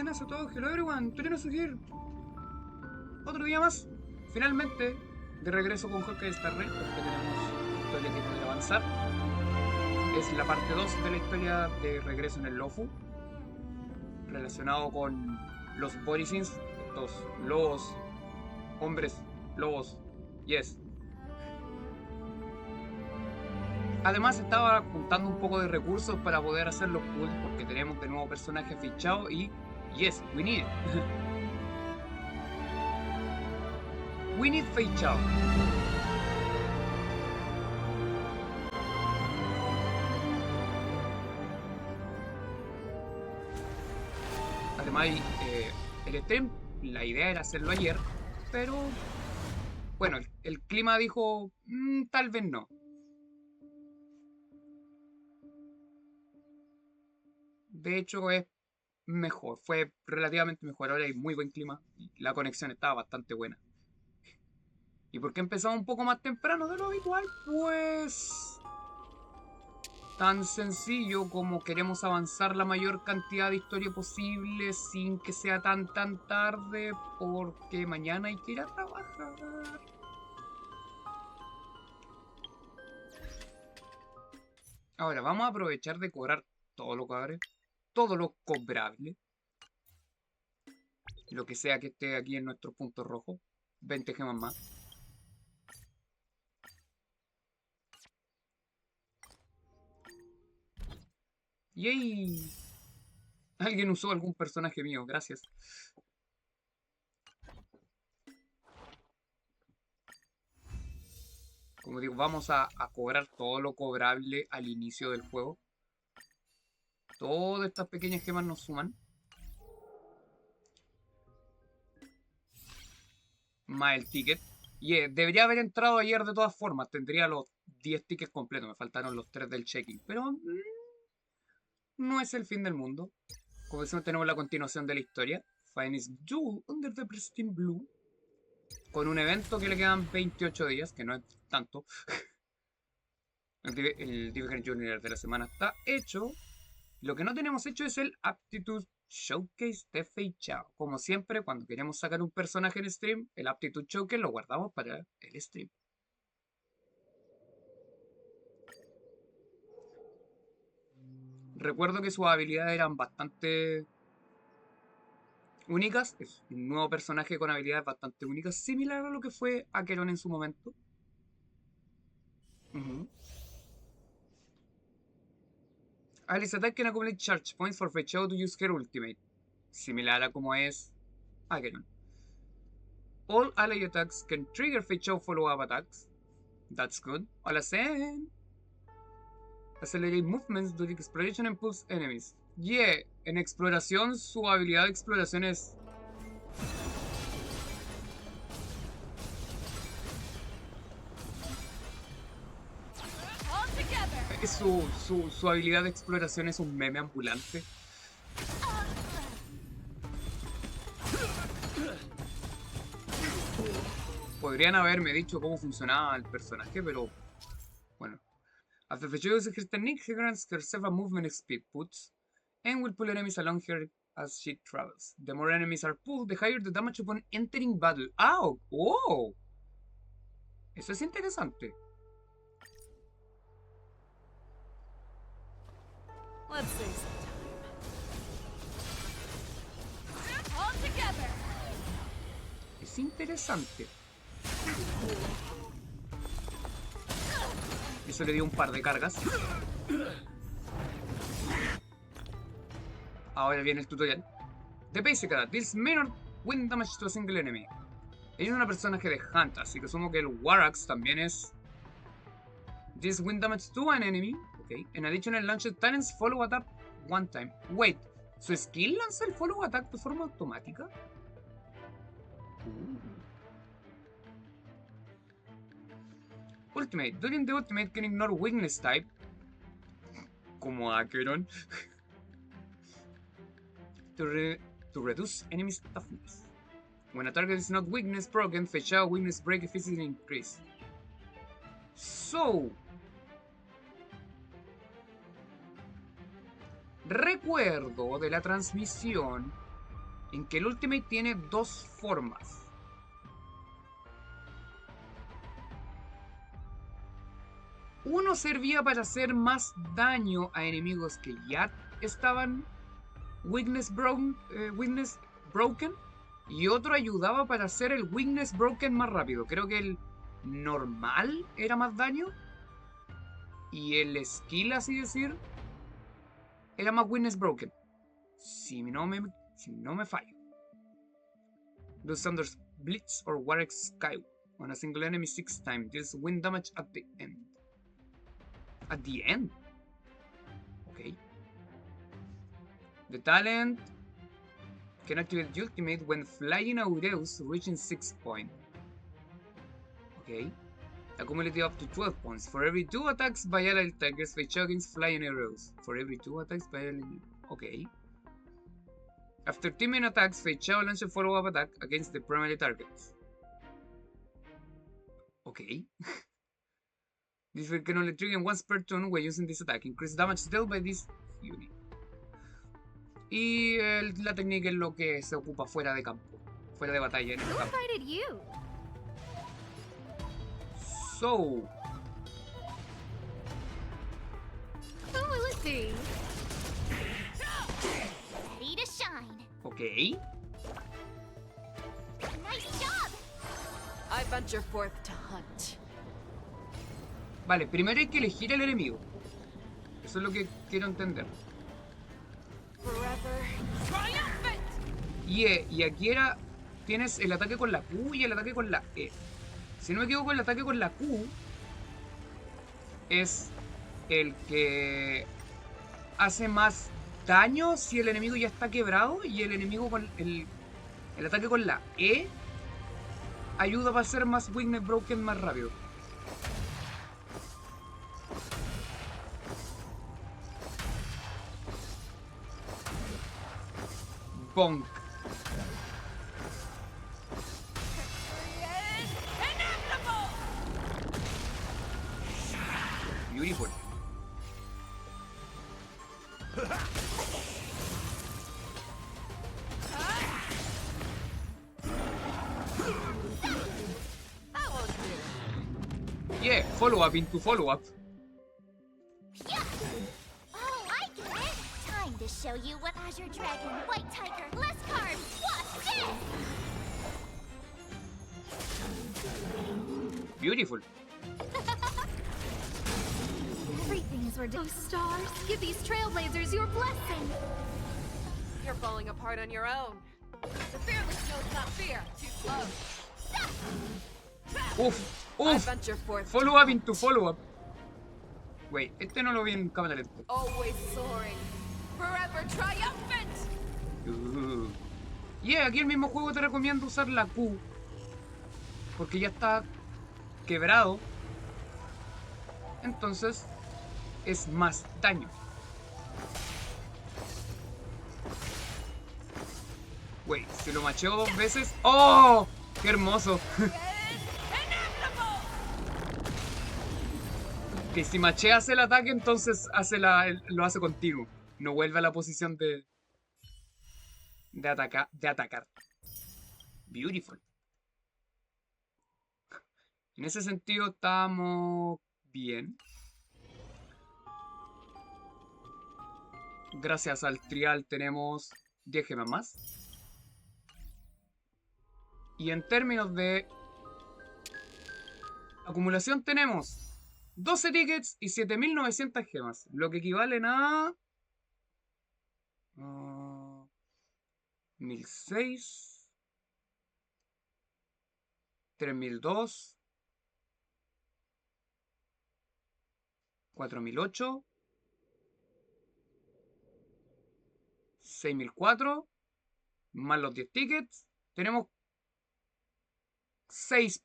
buenas a todos, hello everyone, Torinosu here. Otro día más, finalmente, de regreso con Honkai Star Rail, porque tenemos historia que poder avanzar. Es la parte 2 de la historia de regreso en el Lofu, relacionado con los Borisins, estos lobos, hombres, lobos, yes. Además estaba juntando un poco de recursos para poder hacer los pulls, porque tenemos de nuevo personaje fichado y yes, we need it. We need fichado. Además, el stream, la idea era hacerlo ayer, pero bueno, el clima dijo, tal vez no. De hecho, es mejor, fue relativamente mejor. Ahora hay muy buen clima y la conexión estaba bastante buena. ¿Y por qué empezamos un poco más temprano de lo habitual? Pues tan sencillo como queremos avanzar la mayor cantidad de historia posible sin que sea tan tarde, porque mañana hay que ir a trabajar. Ahora, vamos a aprovechar de cobrar todo lo cobrable, todo lo cobrable, lo que sea que esté aquí en nuestro punto rojo. 20 gemas más. ¡Yay! Alguien usó algún personaje mío, gracias. Como digo, vamos a cobrar todo lo cobrable al inicio del juego. Todas estas pequeñas gemas nos suman. Más el ticket. Y debería haber entrado ayer de todas formas. Tendría los 10 tickets completos. Me faltaron los 3 del check-in. Pero no es el fin del mundo. Como decimos, tenemos la continuación de la historia. Finest Jewel Under the Pristine Blue. Con un evento que le quedan 28 días, que no es tanto. El Detener Junior de la semana está hecho. Lo que no tenemos hecho es el Aptitude Showcase de fechado. Como siempre, cuando queremos sacar un personaje en stream, el Aptitude Showcase lo guardamos para el stream. Recuerdo que sus habilidades eran bastante únicas. Es un nuevo personaje con habilidades bastante únicas, similar a lo que fue Acheron en su momento. Alice Attack can accumulate charge points for fetchado to use her ultimate. Similar a como es Acheron. All ally attacks can trigger fetchado follow-up attacks. That's good. Hola, Zen. Accelerate movements during exploration and pulse enemies. Yeah, en exploración su habilidad de exploración es... Su habilidad de exploración es un meme ambulante. Podrían haberme dicho cómo funcionaba el personaje, pero... Bueno. After the uses her technique, he grants her several movement speed puts and will pull enemies along her as she travels. The more enemies are pulled, the higher the damage upon entering battle. ¡Ah! ¡Oh! Eso es interesante. Let's save some time. All together. Es interesante. Eso le dio un par de cargas. Ahora viene el tutorial. The basic attack. This may not win damage to a single enemy. Ella es una personaje de Hunt, así que asumo que el Warax también es... This win damage to an enemy. Ok. En addition, it launches talents follow attack one time. Wait, ¿su skill lanza el follow attack de forma automática? Ultimate. During the ultimate can ignore weakness type. Como Acheron. to reduce enemy toughness. When a target is not weakness broken, fetchado weakness break efficiency increase. So, recuerdo de la transmisión en que el Ultimate tiene dos formas. Uno servía para hacer más daño a enemigos que ya estaban weakness broken, y otro ayudaba para hacer el weakness broken más rápido. Creo que el normal era más daño y el skill, así decir, era más weakness broken. Si no me fallo. Do Thunder's Blitz or Warwick's Sky on a single enemy 6 times. Deals wind damage at the end. At the end? Okay. The talent can activate the ultimate when flying Aureus reaching 6 points. Okay. Accumulated up to 12 points. For every 2 attacks by allied tigers, fetch against flying arrows. For every 2 attacks by allied... Okay. After teaming attacks, fetch avalanche and follow-up attack against the primary targets. Okay. This can only trigger once per turn when using this attack. Increase damage dealt by this unit. Y la técnica es lo que se ocupa fuera de campo. Fuera de batalla en el Who campo. invited you? So... Who will it be? Ready to shine. Ok. Nice job. I venture forth to hunt. Vale, primero hay que elegir el enemigo. Eso es lo que quiero entender. Forever triumphant. Y aquí era... Tienes el ataque con la Q y el ataque con la E. Si no me equivoco, el ataque con la Q es el que hace más daño si el enemigo ya está quebrado, y el enemigo con el ataque con la E ayuda para hacer más weakness broken más rápido. Bonk. Beautiful. Yeah, follow up into follow up. Yeah. Oh, I get it. Time to show you what Azure Dragon, White Tiger, less carbs. Watch this. Beautiful. Everything is ridiculous. Stars, give these trailblazers your blessing. You're falling apart on your own. The fearless knows not fear. Too slow. Uf, I uf. venture forth. Follow up into follow up. Wait, este no lo vi en cámara lenta. Always soaring. Forever triumphant. Yeah, aquí el mismo juego te recomienda usar la Q, porque ya está quebrado. Entonces es más daño. Wait, si lo macheo 2 veces. ¡Oh! ¡Qué hermoso! Que si macheas el ataque, entonces lo hace continuo. No vuelve a la posición de atacar. Beautiful. En ese sentido estamos bien. Gracias al trial tenemos 10 gemas más. Y en términos de acumulación tenemos 12 tickets y 7900 gemas, lo que equivalen a 1006, 3002, 4008, 6004, más los 10 tickets. Tenemos 6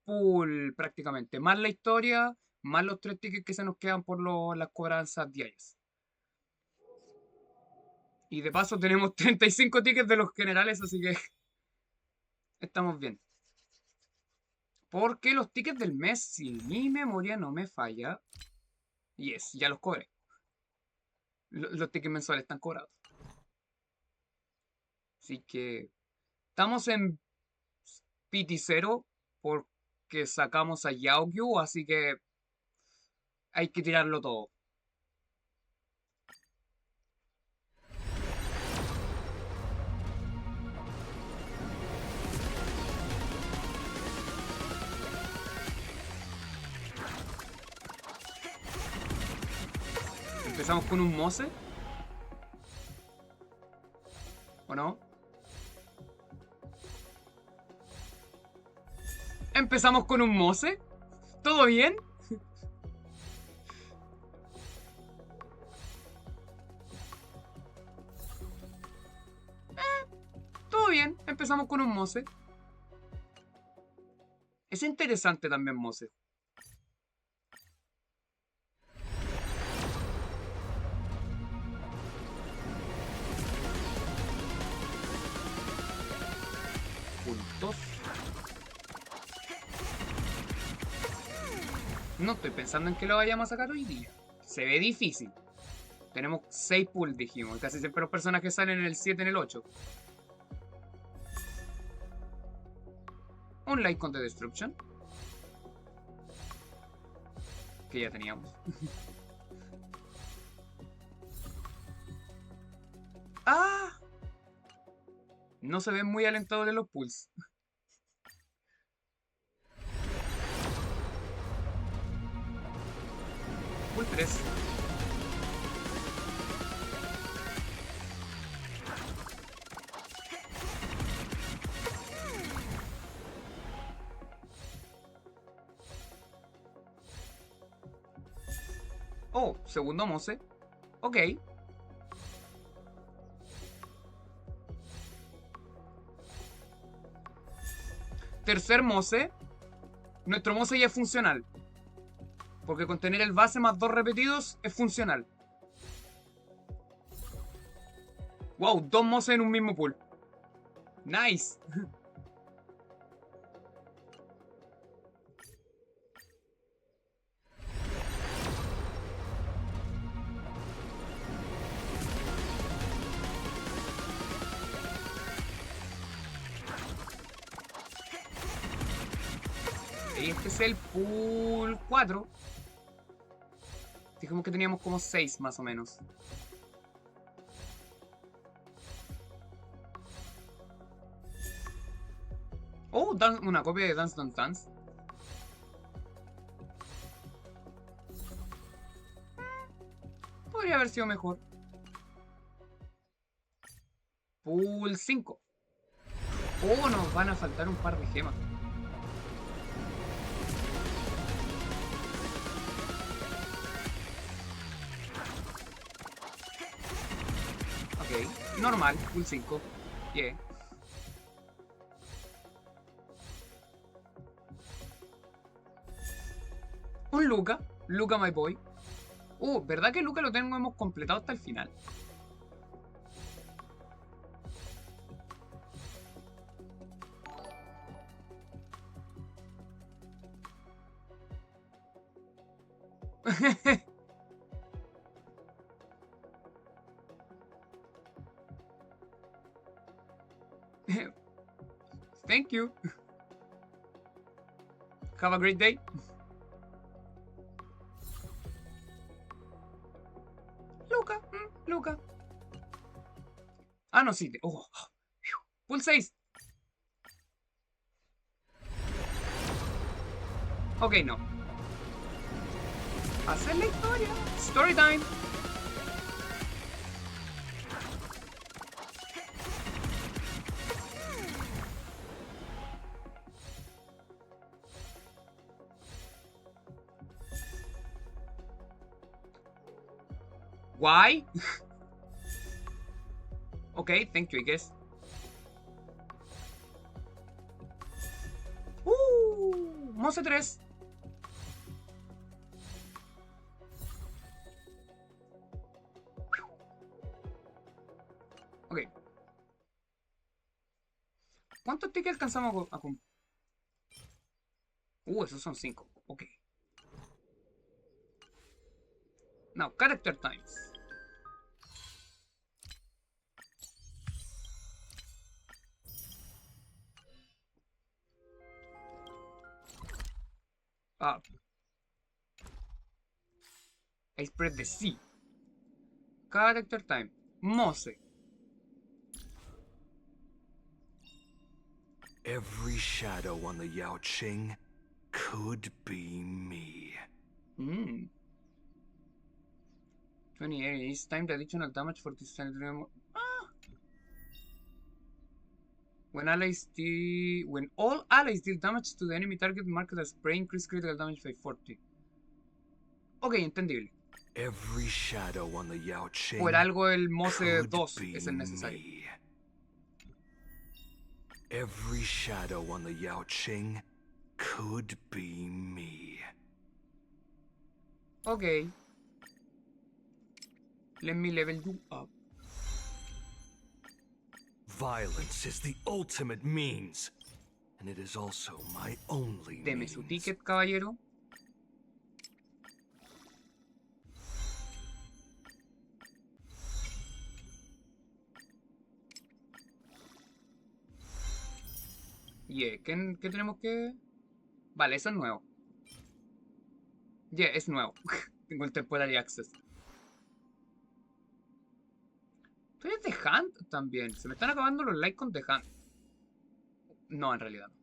pool prácticamente, más la historia, más los 3 tickets que se nos quedan por las cobranzas diarias. Y de paso tenemos 35 tickets de los generales, así que estamos bien. Porque los tickets del mes, si mi memoria no me falla, yes, ya los cobré. Los tickets mensuales están cobrados. Así que estamos en PT0 porque sacamos a Yaokyu, así que hay que tirarlo todo. Empezamos con un Mose. ¿O no? Empezamos con un Mose. ¿Todo bien? Todo bien. Empezamos con un Mose. Es interesante también Mose. Puntos. No estoy pensando en que lo vayamos a sacar hoy día. Se ve difícil. Tenemos 6 pulls, dijimos. Casi siempre los personajes salen en el 7, en el 8. Un Light Counter Destruction. Que ya teníamos. ¡Ah! No se ven muy alentadores los pulls. Pull 3. Oh, segundo Mose. Ok. Tercer Mose. Nuestro Mose ya es funcional. Porque con tener el base más 2 repetidos es funcional. Wow, 2 Mose en un mismo pool. Nice. Este es el pool 4. Dijimos que teníamos como 6 más o menos. Oh, una copia de Dance Don't Dance. Podría haber sido mejor. Pool 5. Oh, nos van a faltar un par de gemas. Ok, normal, pool 5. Yeah. Un Luca. Luca, my boy. ¿Verdad que Luca lo hemos completado hasta el final? Thank you. Have a great day. Luca, Luca. Ah, no, sí. Oh. Pool 6. Ok, no. Hacer la historia. Story time. Why? Ok, thank you, I guess. Monse 3. Ok. ¿Cuántos tickets alcanzamos a comprar? Esos son 5. Ok. Now, character times. up. I press the C. Character time. Mose. Every shadow on the Yao Qing could be me. 28. It's time the additional damage for this time. When all allies deal damage to the enemy target marked as prey, increase critical damage by 40. Ok, entendible. Every shadow on the Yao Qing Por algo el Mose could 2 be es el necesario. me. Every shadow on the Yao Qing could be me. Ok. Let me level you up. Violence is the ultimate means, and it is also my only Deme su means. ticket, caballero. Yeah, ¿qué tenemos que...? Vale, eso es nuevo. Yeah, es nuevo. Tengo el temporary access. Tú eres The Hunt también. Se me están acabando los likes con The Hunt. No, en realidad no.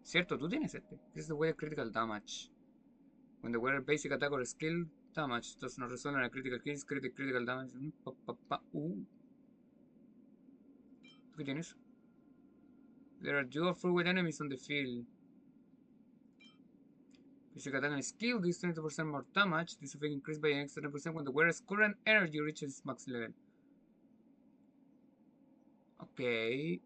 Cierto, tú tienes este. This is the way of critical damage. When the wearer basic attack or skill damage does not result in a critical kill, critical damage. ¿Tú qué tienes? There are dual fluid enemies on the field. Basic attack and skill deals 20% more damage. This effect increased by an extra 10% when the wearer's current energy reaches its max level. Okay.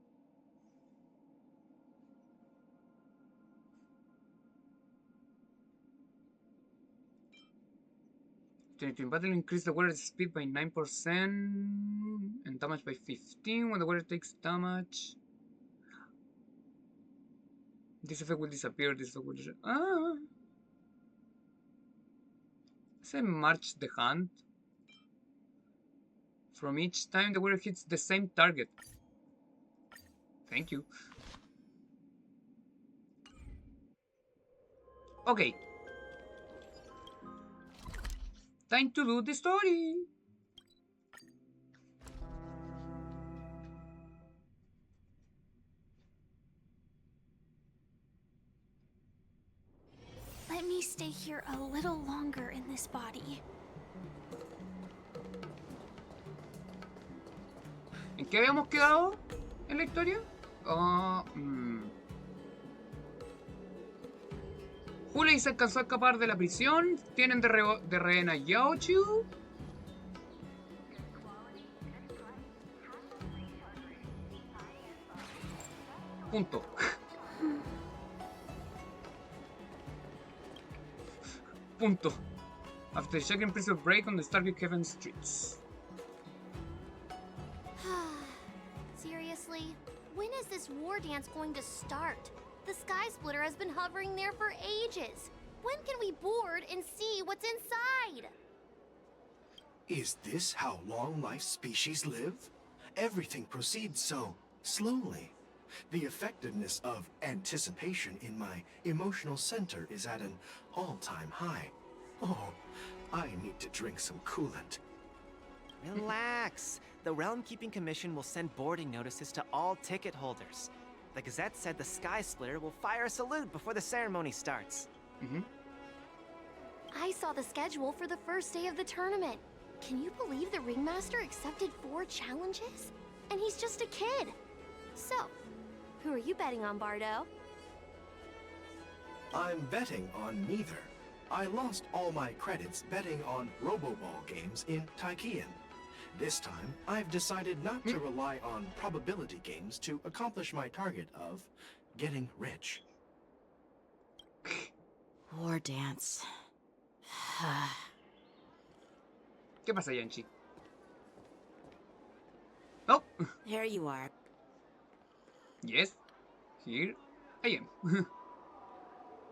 In battle, increase the wearer's speed by 9% and damage by 15 when the wearer takes damage. This effect will disappear. This effect will disappear. Say March the Hunt. From each time the wearer hits the same target. Thank you. Okay. Time to do the story. Let me stay here a little longer in this body. ¿En qué habíamos quedado en la historia? Hoolay se alcanzó a escapar de la prisión. Tienen de rehén a Yao Chu. Punto. Punto. After checking prison break on the Stargate Heaven streets. Seriously? When is this war dance going to start? The Sky Splitter has been hovering there for ages. When can we board and see what's inside? Is this how long-life species live? Everything proceeds so slowly. The effectiveness of anticipation in my emotional center is at an all-time high. Oh, I need to drink some coolant. Relax. The Realm Keeping Commission will send boarding notices to all ticket holders. The Gazette said the Sky Splitter will fire a salute before the ceremony starts. I saw the schedule for the first day of the tournament. Can you believe the Ringmaster accepted 4 challenges? And he's just a kid. So, who are you betting on, Bardo? I'm betting on neither. I lost all my credits betting on Roboball games in Taikian. This time, I've decided not to rely on probability games to accomplish my target of getting rich. War dance. ¿Qué pasa, Yanchi? Oh, There you are. yes. Here I am.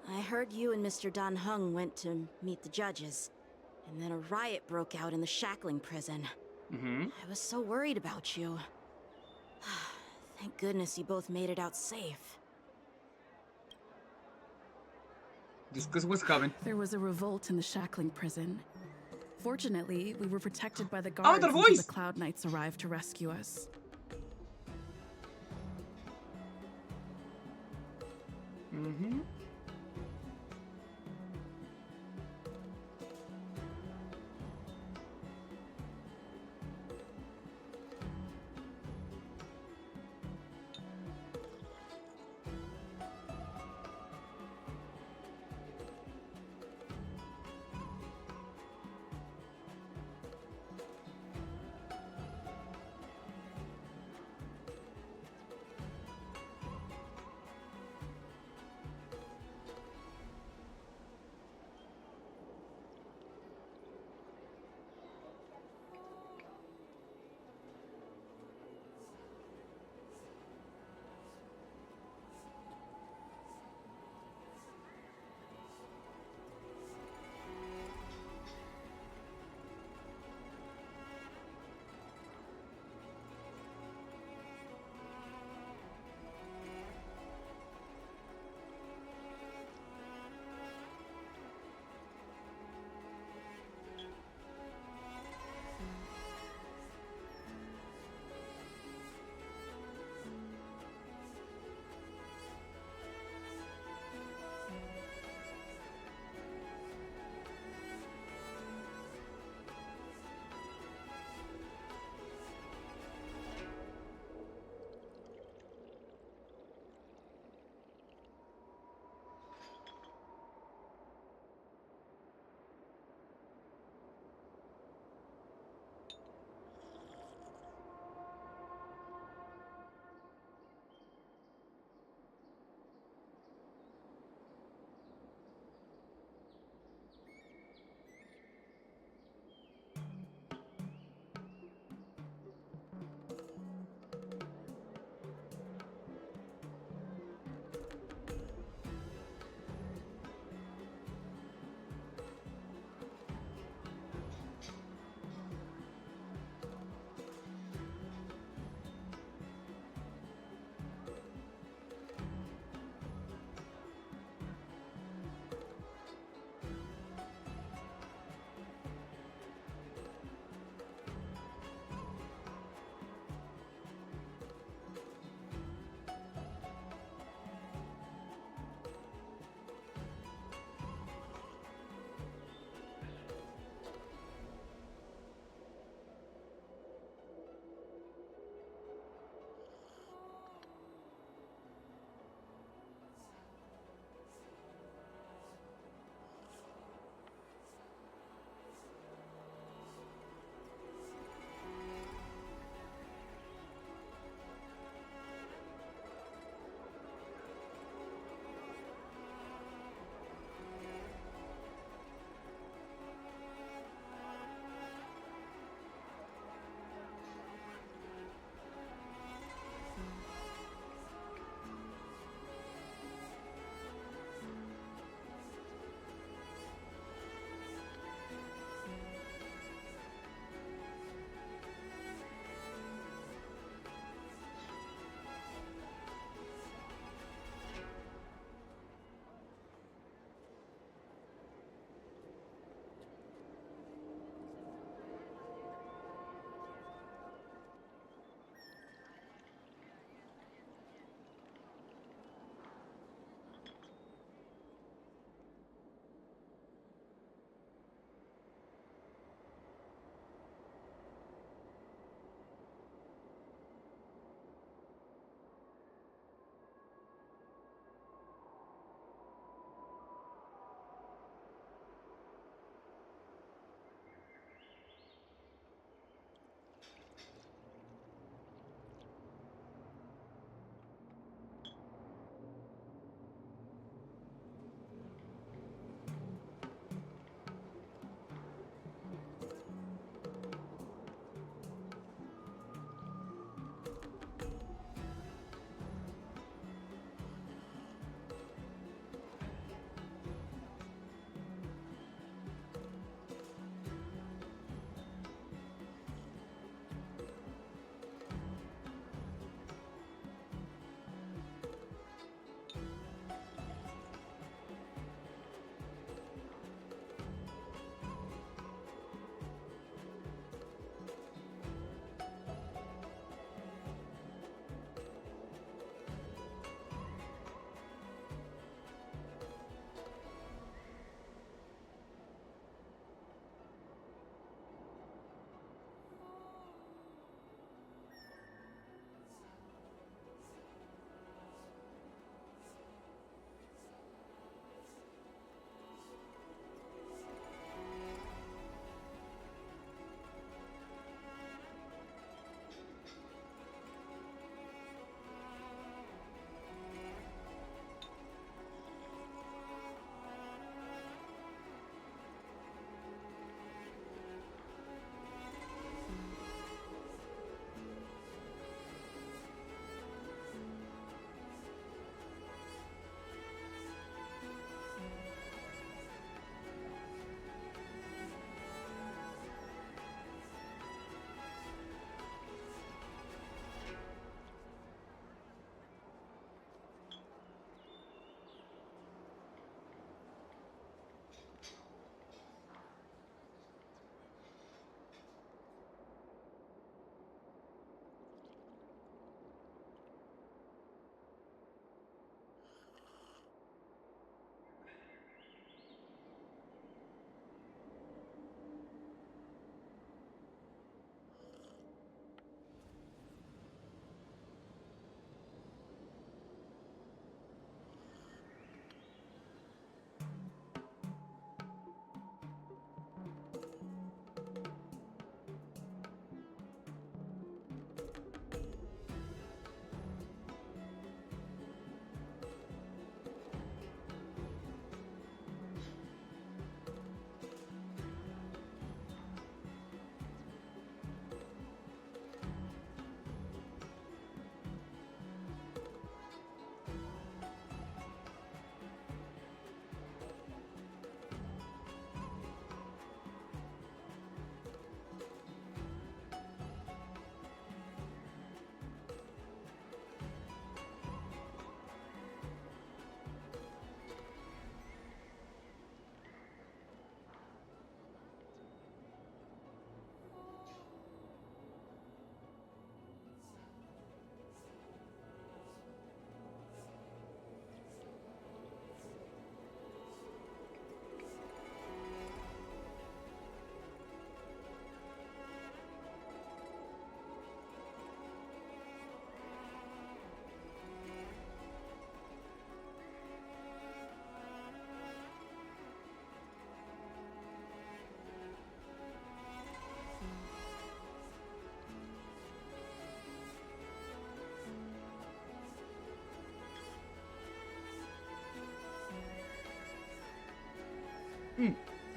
I heard you and Mr. Dan Heng went to meet the judges, and then a riot broke out in the shackling prison. I was so worried about you. Thank goodness you both made it out safe. Discuss what's coming. There was a revolt in the shackling prison. Fortunately, we were protected by the Oh, guards the until voice! the Cloud Knights arrived to rescue us. Mm-hmm.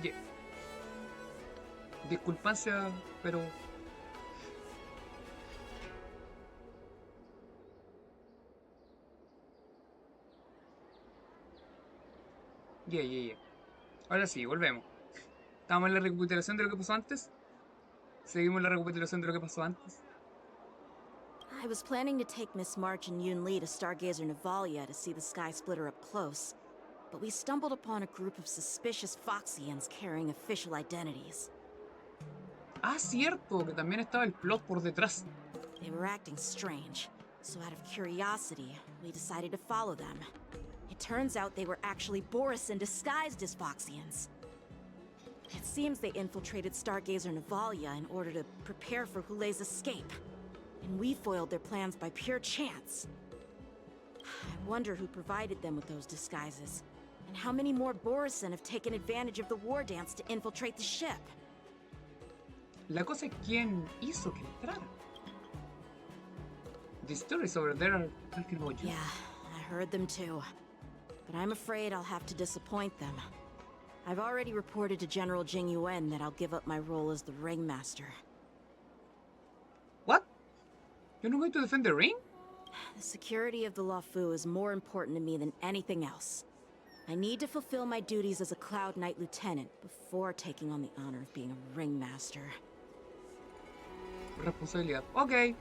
Yeah. Disculpancia, pero... Yeah. Ahora sí, volvemos. Estamos en la recapitulación de lo que pasó antes. Seguimos la recapitulación de lo que pasó antes. I was planning to take Miss March and Yoon Lee to Stargazer Navalia to see the Sky Splitter up close, but we stumbled upon a group of suspicious Foxians carrying official identities. Ah, cierto, que también estaba el plot por detrás. They were acting strange, so out of curiosity, we decided to follow them. It turns out they were actually Borisin disguised as Foxians. It seems they infiltrated Stargazer Navalia in order to prepare for Hoolay's escape. And we foiled their plans by pure chance. I wonder who provided them with those disguises. And how many more Borisin have taken advantage of the war dance to infiltrate the ship. La cosa es quién hizo que entrara. The stories over there are talking about you. Yeah, I heard them too. But I'm afraid I'll have to disappoint them. I've already reported to General Jing Yuan that I'll give up my role as the Ringmaster. What? You're not going to defend the ring? The security of the Luofu is more important to me than anything else. I need to fulfill my duties as a Cloud Knight Lieutenant before taking on the honor of being a Ringmaster. Responsabilidad. Okay.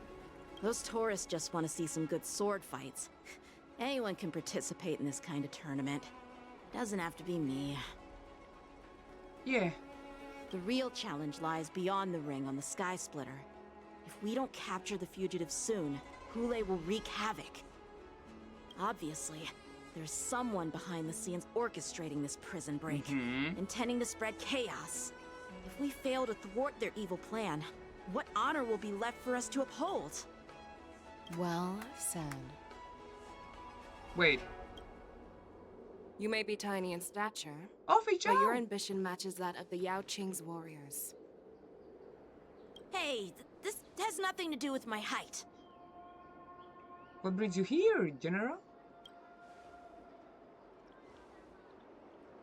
Those tourists just want to see some good sword fights. Anyone can participate in this kind of tournament. Doesn't have to be me. Yeah. The real challenge lies beyond the ring on the Sky Splitter. If we don't capture the fugitives soon, Hoolay will wreak havoc. Obviously, there's someone behind the scenes orchestrating this prison break, intending to spread chaos. If we fail to thwart their evil plan, what honor will be left for us to uphold? Well said. Wait. You may be tiny in stature, Oh, but Fei your Chao. ambition matches that of the Yao Qing's warriors. Hey, this has nothing to do with my height. What brings you here, General?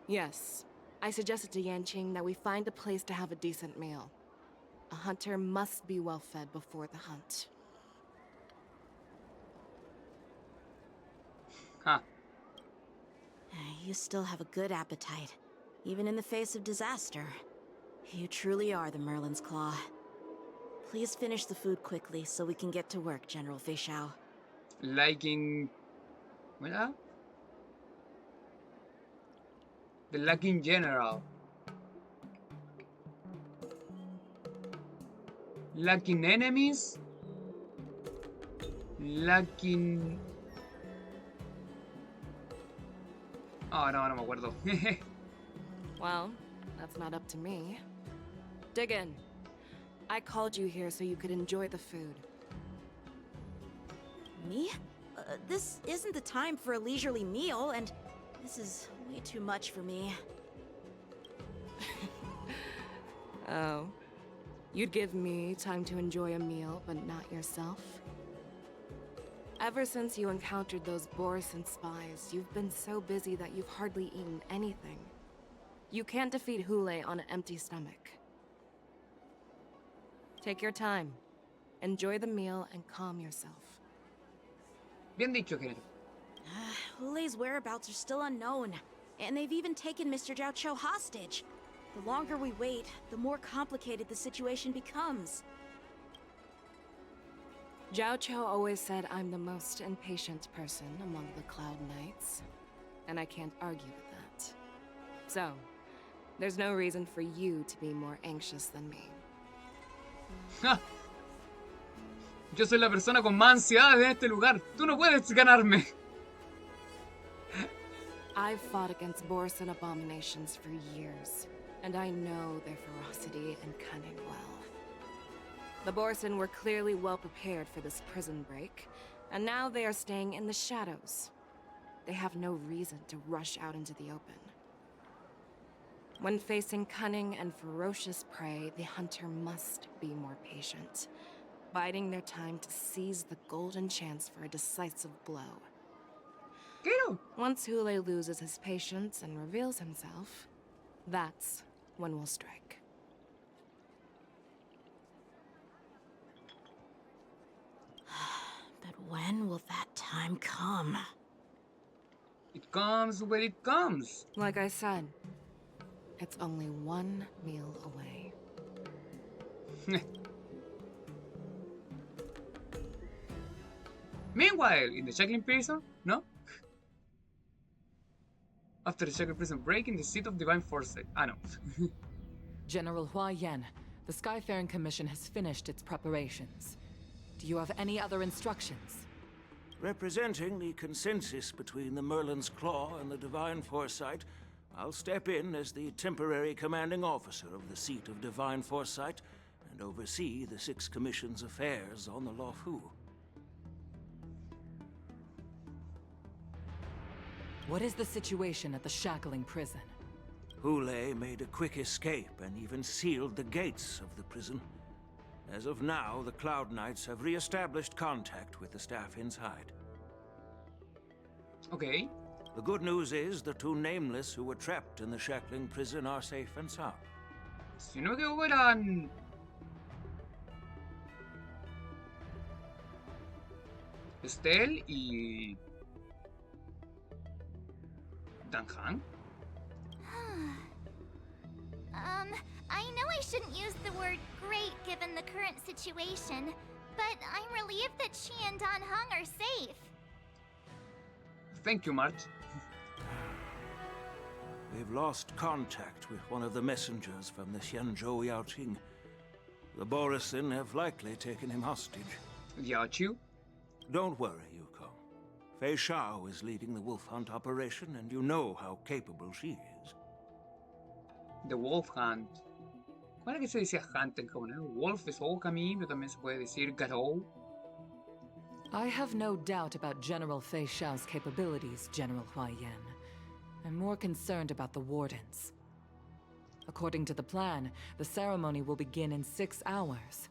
Yes, I suggested to Yanqing that we find a place to have a decent meal. A hunter must be well fed before the hunt. Huh. You still have a good appetite, even in the face of disaster. You truly are the Merlin's Claw. Please finish the food quickly so we can get to work, General Fei Chao. Liking... ¿Verdad? The Lacking General. Lacking enemies. Lacking... Oh, no me acuerdo. Well, that's not up to me. Dig in. I called you here so you could enjoy the food. Me? This isn't the time for a leisurely meal, and this is way too much for me. Oh. You'd give me time to enjoy a meal, but not yourself? Ever since you encountered those Borisin spies, you've been so busy that you've hardly eaten anything. You can't defeat Hoolay on an empty stomach. Take your time. Enjoy the meal and calm yourself. Bien dicho, General. Hulay's whereabouts are still unknown, and they've even taken Mr. Jiao Cho hostage. The longer we wait, the more complicated the situation becomes. Jiao Cho always said I'm the most impatient person among the Cloud Knights, and I can't argue with that. So, there's no reason for you to be more anxious than me. Ja. Yo soy la persona con más ansiedades en este lugar. Tú no puedes ganarme. I've fought against Borisin abominations for years, and I know their ferocity and cunning well. The Borisin were clearly well prepared for this prison break, and now they are staying in the shadows. They have no reason to rush out into the open. When facing cunning and ferocious prey, the hunter must be more patient, biding their time to seize the golden chance for a decisive blow. ¿Qué? Once Hoolay loses his patience and reveals himself, That's when we'll strike. But when will that time come? It comes when it comes. Like I said, it's only one meal away. Meanwhile, in the shackling prison, no? After the shackling prison break in the seat of divine foresight. Ah, no. General Hua Yan, the Skyfaring Commission has finished its preparations. Do you have any other instructions? Representing the consensus between the Merlin's Claw and the Divine Foresight, I'll step in as the temporary commanding officer of the seat of Divine Foresight and oversee the Six Commission's affairs on the Luofu. What is the situation at the shackling prison? Hoolay made a quick escape and even sealed the gates of the prison. As of now, the Cloud Knights have re-established contact with the staff inside. Okay. The good news is the two Nameless who were trapped in the shackling prison are safe and sound. Si no me equivoco eran... Estelle y... Dan Han? I know I shouldn't use the word great given the current situation, but I'm relieved that she and Dan Heng are safe. Thank you, March. We've lost contact with one of the messengers from the Xianzhou Yaoting. The Borisin have likely taken him hostage. Yaochu? Don't worry, Yuko. Fei Shao is leading the wolf hunt operation, and you know how capable she is. The Wolf Hunt. ¿Cuál es que se decía Hunt en japonés? Wolf es Okami, pero también se puede decir Garou. I have no doubt about General Fei Shao's capabilities, General Hua Yan. I'm more concerned about the Wardens. According to the plan, the ceremony will begin in 6 hours.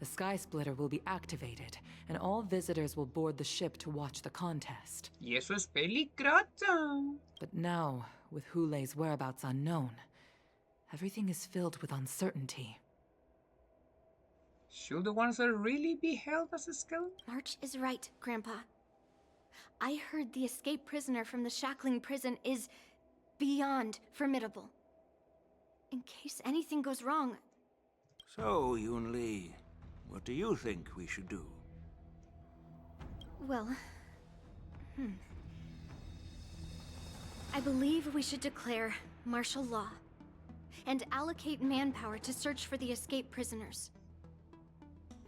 The Sky Splitter will be activated, and all visitors will board the ship to watch the contest. Y eso es peligroso. But now, with Hulay's whereabouts unknown, everything is filled with uncertainty. Should the ones that really be held as a skeleton? March is right, Grandpa. I heard the escaped prisoner from the shackling prison is beyond formidable. In case anything goes wrong... So, Yun Li, what do you think we should do? Well... I believe we should declare martial law and allocate manpower to search for the escaped prisoners.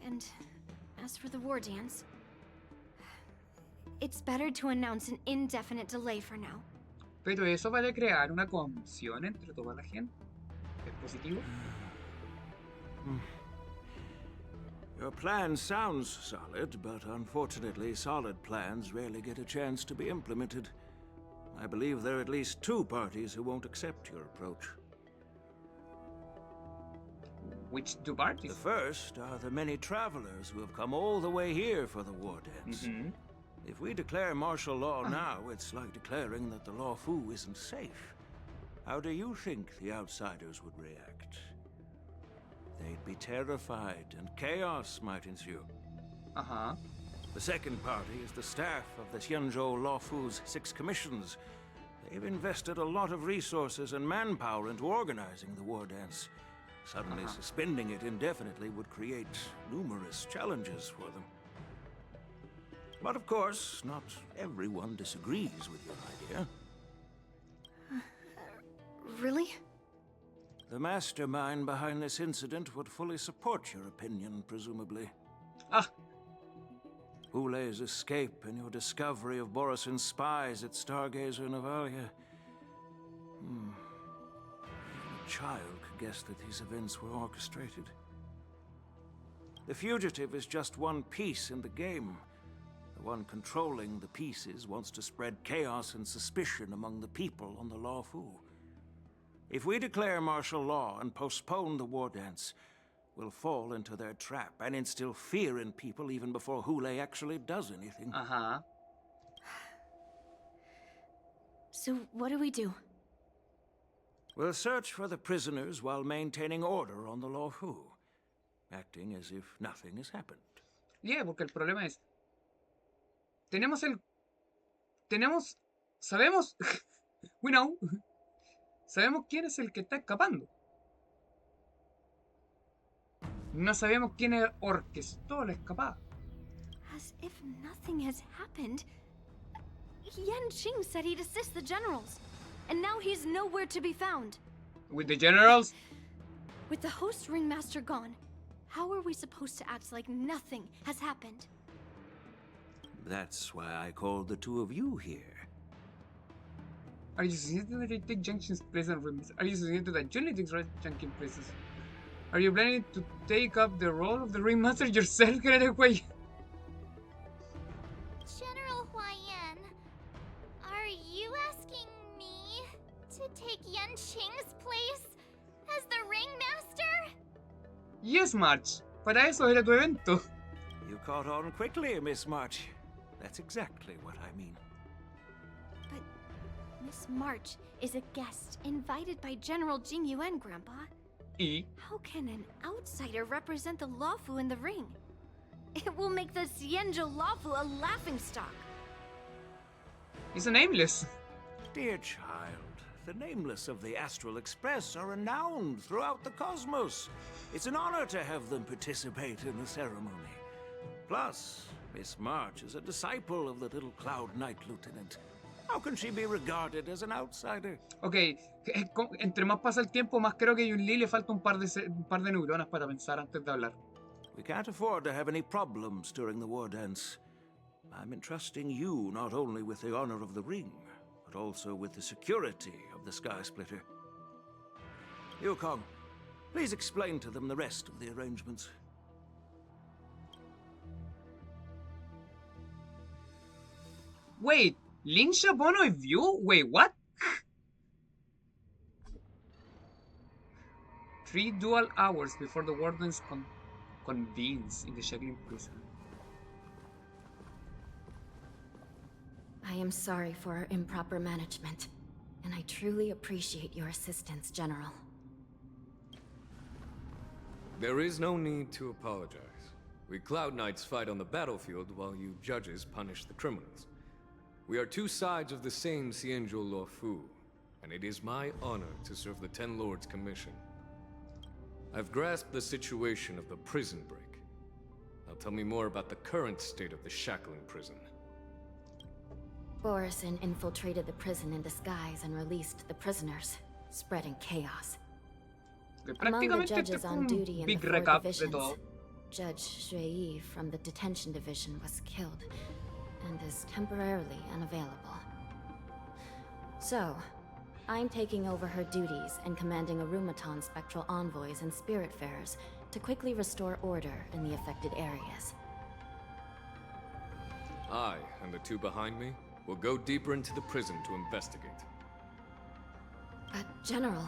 And as for the war dance, it's better to announce an indefinite delay for now. Pero eso va a crear una conmoción entre toda la gente. ¿Es positivo? Your plan sounds solid, but unfortunately solid plans rarely get a chance to be implemented. I believe there are at least 2 parties who won't accept your approach. Which 2 parties? The first are the many travelers who have come all the way here for the war dance. If we declare martial law now, it's like declaring that the Luofu isn't safe. How do you think the outsiders would react? They'd be terrified, and chaos might ensue. The second party is the staff of the Xianzhou Luofu's 6 commissions. They've invested a lot of resources and manpower into organizing the war dance. Suddenly suspending it indefinitely would create numerous challenges for them. But of course, not everyone disagrees with your idea. Really? The mastermind behind this incident would fully support your opinion, presumably. Hulay's escape and your discovery of Borisin's spies at Stargazer Navalia. Even a child could guess that these events were orchestrated. The fugitive is just one piece in the game. The one controlling the pieces wants to spread chaos and suspicion among the people on the Luofu. If we declare martial law and postpone the war dance, we'll fall into their trap and instill fear in people even before Hoolay actually does anything. So what do we do? We'll search for the prisoners while maintaining order on the Lawfu, acting as if nothing has happened. Yeah, porque el problema es... Sabemos... We know. Sabemos quién es el que está escapando. No sabemos quién orquestó la escapada. As if nothing has happened. Yan Qing said he'd assist the generals. And now he's nowhere to be found. With the generals? With the host ringmaster gone, how are we supposed to act like nothing has happened? That's why I called the two of you here. Are you suggesting that I take Junction's place and ringmaster? Are you suggesting that Johnny takes Junction's places? Are you planning to take up the role of the ringmaster yourself, General Huayan? General Huayan, are you asking me to take Yan Qing's place as the ringmaster? Yes, March. Para eso era tu evento. You caught on quickly, Miss March. That's exactly what I mean. But Miss March is a guest invited by General Jing Yuan, Grandpa. Y How can an outsider represent the Lawfu in the ring? It will make the Xianzhou Lawfu a laughingstock. he's a nameless. Dear child, the nameless of the Astral Express are renowned throughout the cosmos. It's an honor to have them participate in the ceremony. Plus, Miss March is a disciple of the little Cloud Knight Lieutenant. How can she be regarded as an outsider? Ok, entre más pasa el tiempo, más creo que a Yun-Li le falta un par de neuronas para pensar antes de hablar. We can't afford to have any problems during the war dance. I'm entrusting you not only with the honor of the ring, but also with the security of the Sky Splitter. Yukong, please explain to them the rest of the arrangements. Wait, Linsha, Bono, and View? Wait, what? 3 dual hours before the Wardens convenes in the Shackling prison. I am sorry for our improper management, and I truly appreciate your assistance, General. There is no need to apologize. We Cloud Knights fight on the battlefield while you judges punish the criminals. We are two sides of the same Xianzhou Lawfu, and it is my honor to serve the Ten Lords' commission. I've grasped the situation of the prison break. Now tell me more about the current state of the Shackling prison. Borison infiltrated the prison in disguise and released the prisoners, spreading chaos. Among the judges on duty in the 4 divisions, Judge Shui from the Detention Division was killed and is temporarily unavailable. So, I'm taking over her duties and commanding Arumaton spectral envoys and spiritfarers to quickly restore order in the affected areas. I, and the two behind me, will go deeper into the prison to investigate. But, General,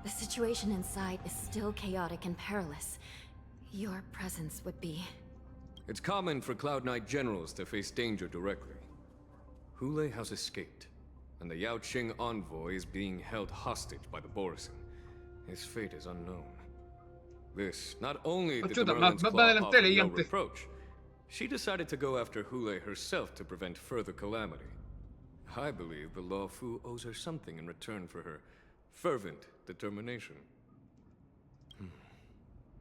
the situation inside is still chaotic and perilous. Your presence would be... It's common for Cloud Knight generals to face danger directly. Hoolay has escaped, and the Yao Qing envoy is being held hostage by the Borison. His fate is unknown. This not only did the Merlin's claw off with no reproach, she decided to go after Hoolay herself to prevent further calamity. I believe the Lawfu owes her something in return for her fervent determination.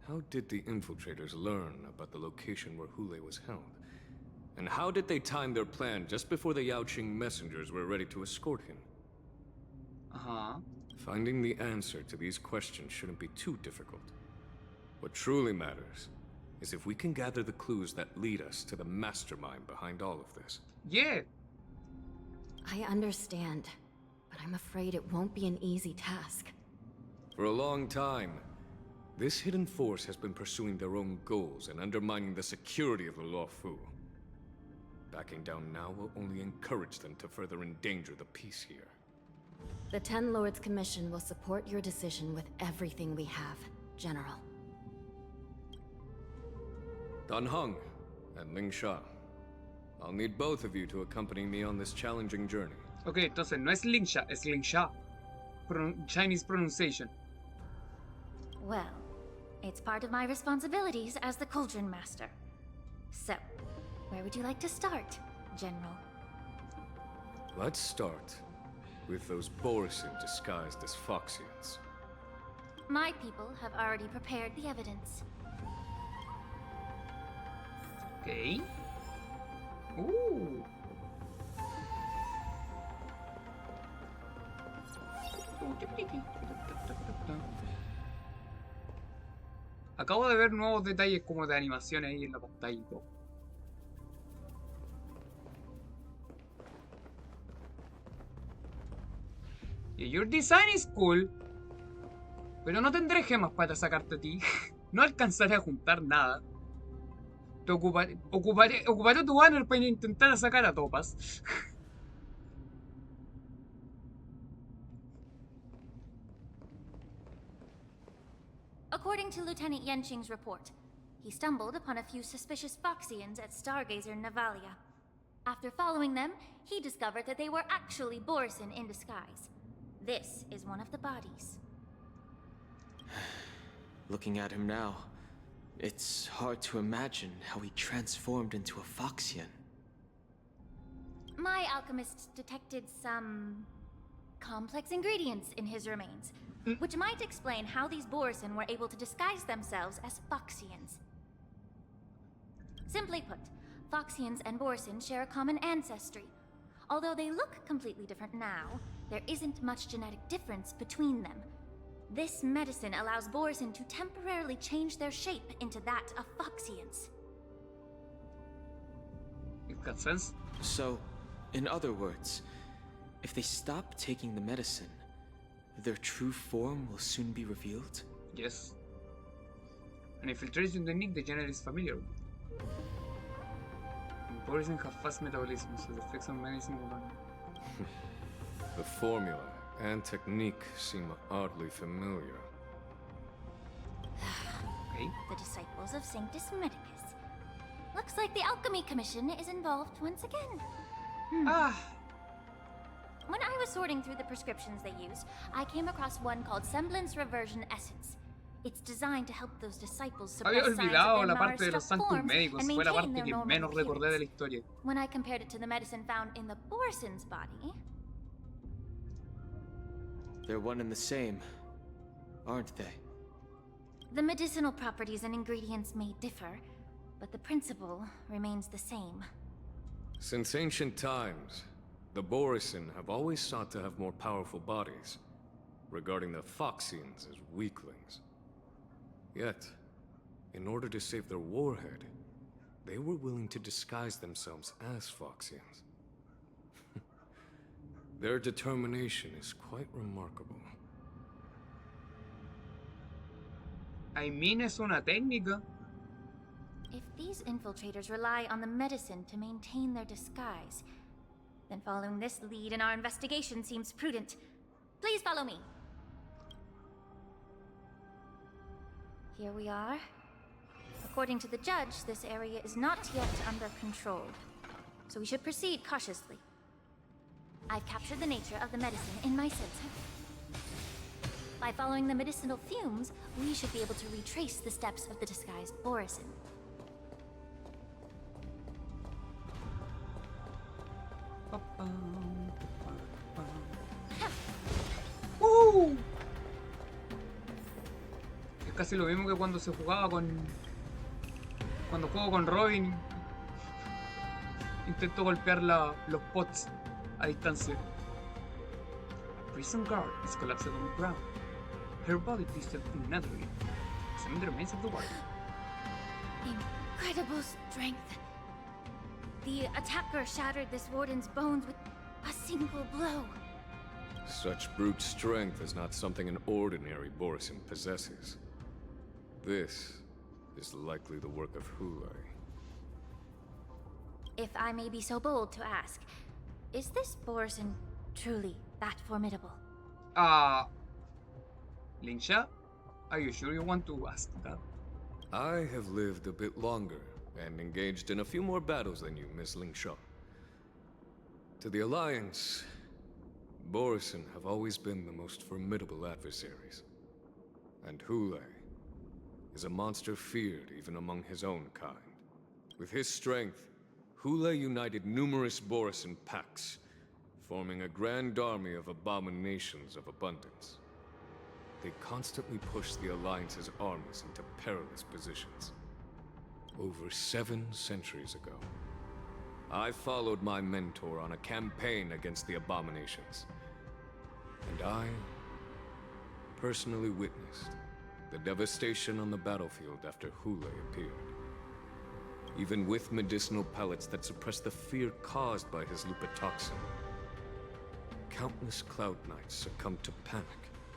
How did the infiltrators learn about the location where Hoolay was held? And how did they time their plan just before the Yao Qing messengers were ready to escort him? Finding the answer to these questions shouldn't be too difficult. What truly matters is if we can gather the clues that lead us to the mastermind behind all of this. Yeah. I understand, but I'm afraid it won't be an easy task. For a long time, this hidden force has been pursuing their own goals and undermining the security of the Lawfu. Backing down now will only encourage them to further endanger the peace here. The Ten Lords Commission will support your decision with everything we have, General. Dan Heng and Ling Sha. I'll need both of you to accompany me on this challenging journey. Ok, entonces no es Linsha, es Linsha. Chinese pronunciation. Well, it's part of my responsibilities as the Cauldron Master. So, where would you like to start, General? Let's start with those Borisin disguised as Foxians. My people have already prepared the evidence. Okay. Ooh. Acabo de ver nuevos detalles como de animación ahí en la pantalla y todo. Your design is cool, pero no tendré gemas para sacarte a ti. No alcanzaré a juntar nada. Te ocuparé tu banner para intentar sacar a Topas. According to Lieutenant Yenqing's report, he stumbled upon a few suspicious Foxians at Stargazer Navalia. After following them, he discovered that they were actually Borisin in disguise. This is one of the bodies. Looking at him now, it's hard to imagine how he transformed into a Foxian. My alchemists detected some complex ingredients in his remains, which might explain how these Borisin were able to disguise themselves as Foxians. Simply put, Foxians and Borisin share a common ancestry. Although they look completely different now, there isn't much genetic difference between them. This medicine allows Borisin to temporarily change their shape into that of Foxians. It got sense. So, in other words, if they stop taking the medicine, their true form will soon be revealed? Yes. An infiltration technique the Detener is familiar with. Borisin have fast metabolism, so the effects on medicine will run. The formula and technique seem oddly familiar. Okay. The disciples of Sanctus Medicus. Looks like the Alchemy Commission is involved once again. When I was sorting through the prescriptions they used, I came across one called Semblance Reversion Essence. It's designed to help those disciples suppress Había signs of olvidado their la parte de los Mara-struck Sanctus forms Médicos, and fue la maintain parte their que normal menos recordé de la appearance. historia. When I compared it to the medicine found in the Borisin's body, They're one and the same, aren't they? the medicinal properties and ingredients may differ, but the principle remains the same. Since ancient times, the Borisin have always sought to have more powerful bodies, regarding the Foxians as weaklings. Yet, in order to save their warhead, they were willing to disguise themselves as Foxians. Their determination is quite remarkable. I mean, es una técnica. If these infiltrators rely on the medicine to maintain their disguise, then following this lead in our investigation seems prudent. Please follow me. Here we are. According to the judge, this area is not yet under control, so we should proceed cautiously. I've captured the nature of the medicine in my sensor. By following the medicinal fumes, we should be able to retrace the steps of the disguised Borisin. Es casi lo mismo que cuando se jugaba con... Cuando juego con Robin. Intento golpear los pots a distancia. Prison guard is collapsed on the ground. Her body twisted unnaturally. Examine the remains of the body. Incredible strength. The attacker shattered this warden's bones with a single blow. Such brute strength is not something an ordinary Borisin possesses. This is likely the work of Hoolay. If I may be so bold to ask, is this Borisin truly that formidable? Lingsha, are you sure you want to ask that? I have lived a bit longer and engaged in a few more battles than you, Miss Lingsha. To the Alliance, Borison have always been the most formidable adversaries. And Hoolay is a monster feared even among his own kind. With his strength, Hoolay united numerous Borison packs, forming a grand army of abominations of abundance. They constantly push the Alliance's armies into perilous positions. Over 7 centuries ago, I followed my mentor on a campaign against the abominations. And I personally witnessed the devastation on the battlefield after Hoolay appeared. Even with medicinal pellets that suppress the fear caused by his lupitoxin, countless Cloud Knights succumbed to panic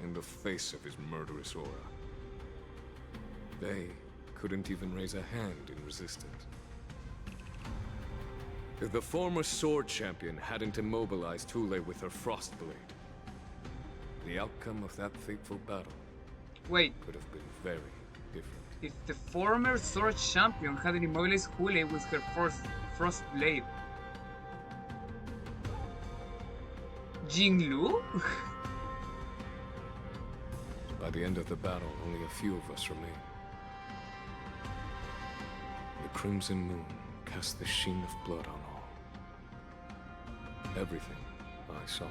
in the face of his murderous aura. They couldn't even raise a hand in resistance. If the former sword champion hadn't immobilized Hoolay with her frost blade, the outcome of that fateful battle could have been very different. If the former sword champion hadn't immobilized Hoolay with her frost blade, Jinglu? By the end of the battle, only a few of us remained. The crimson moon cast the sheen of blood on all. Everything I saw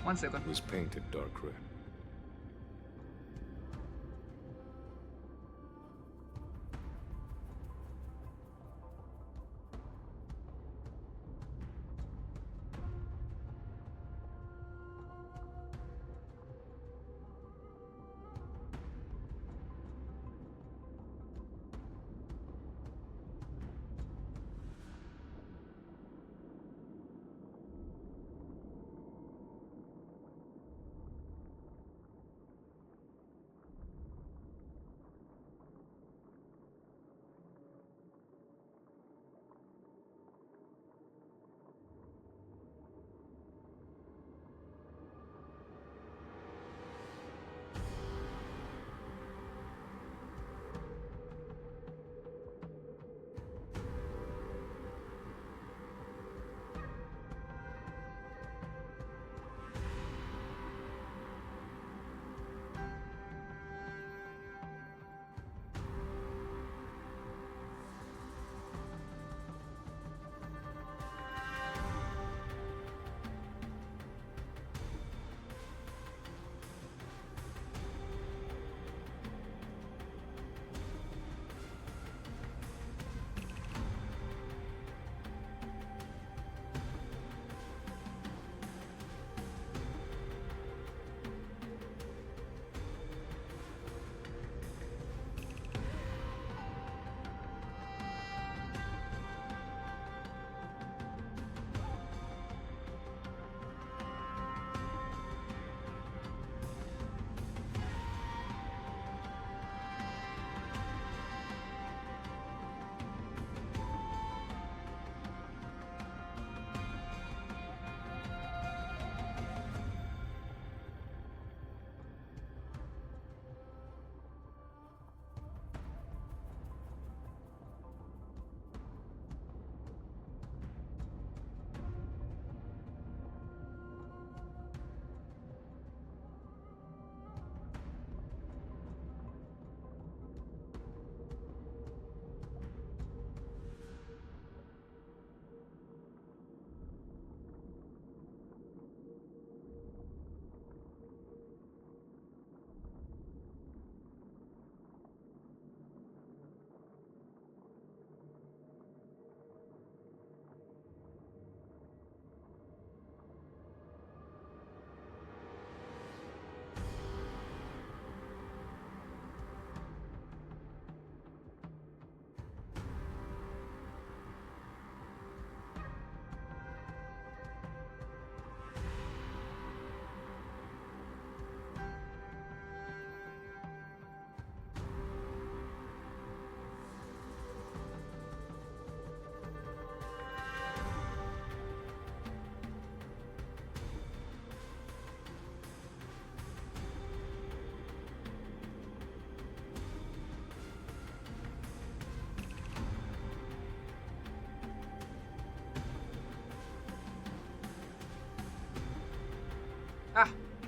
1 second. was painted dark red.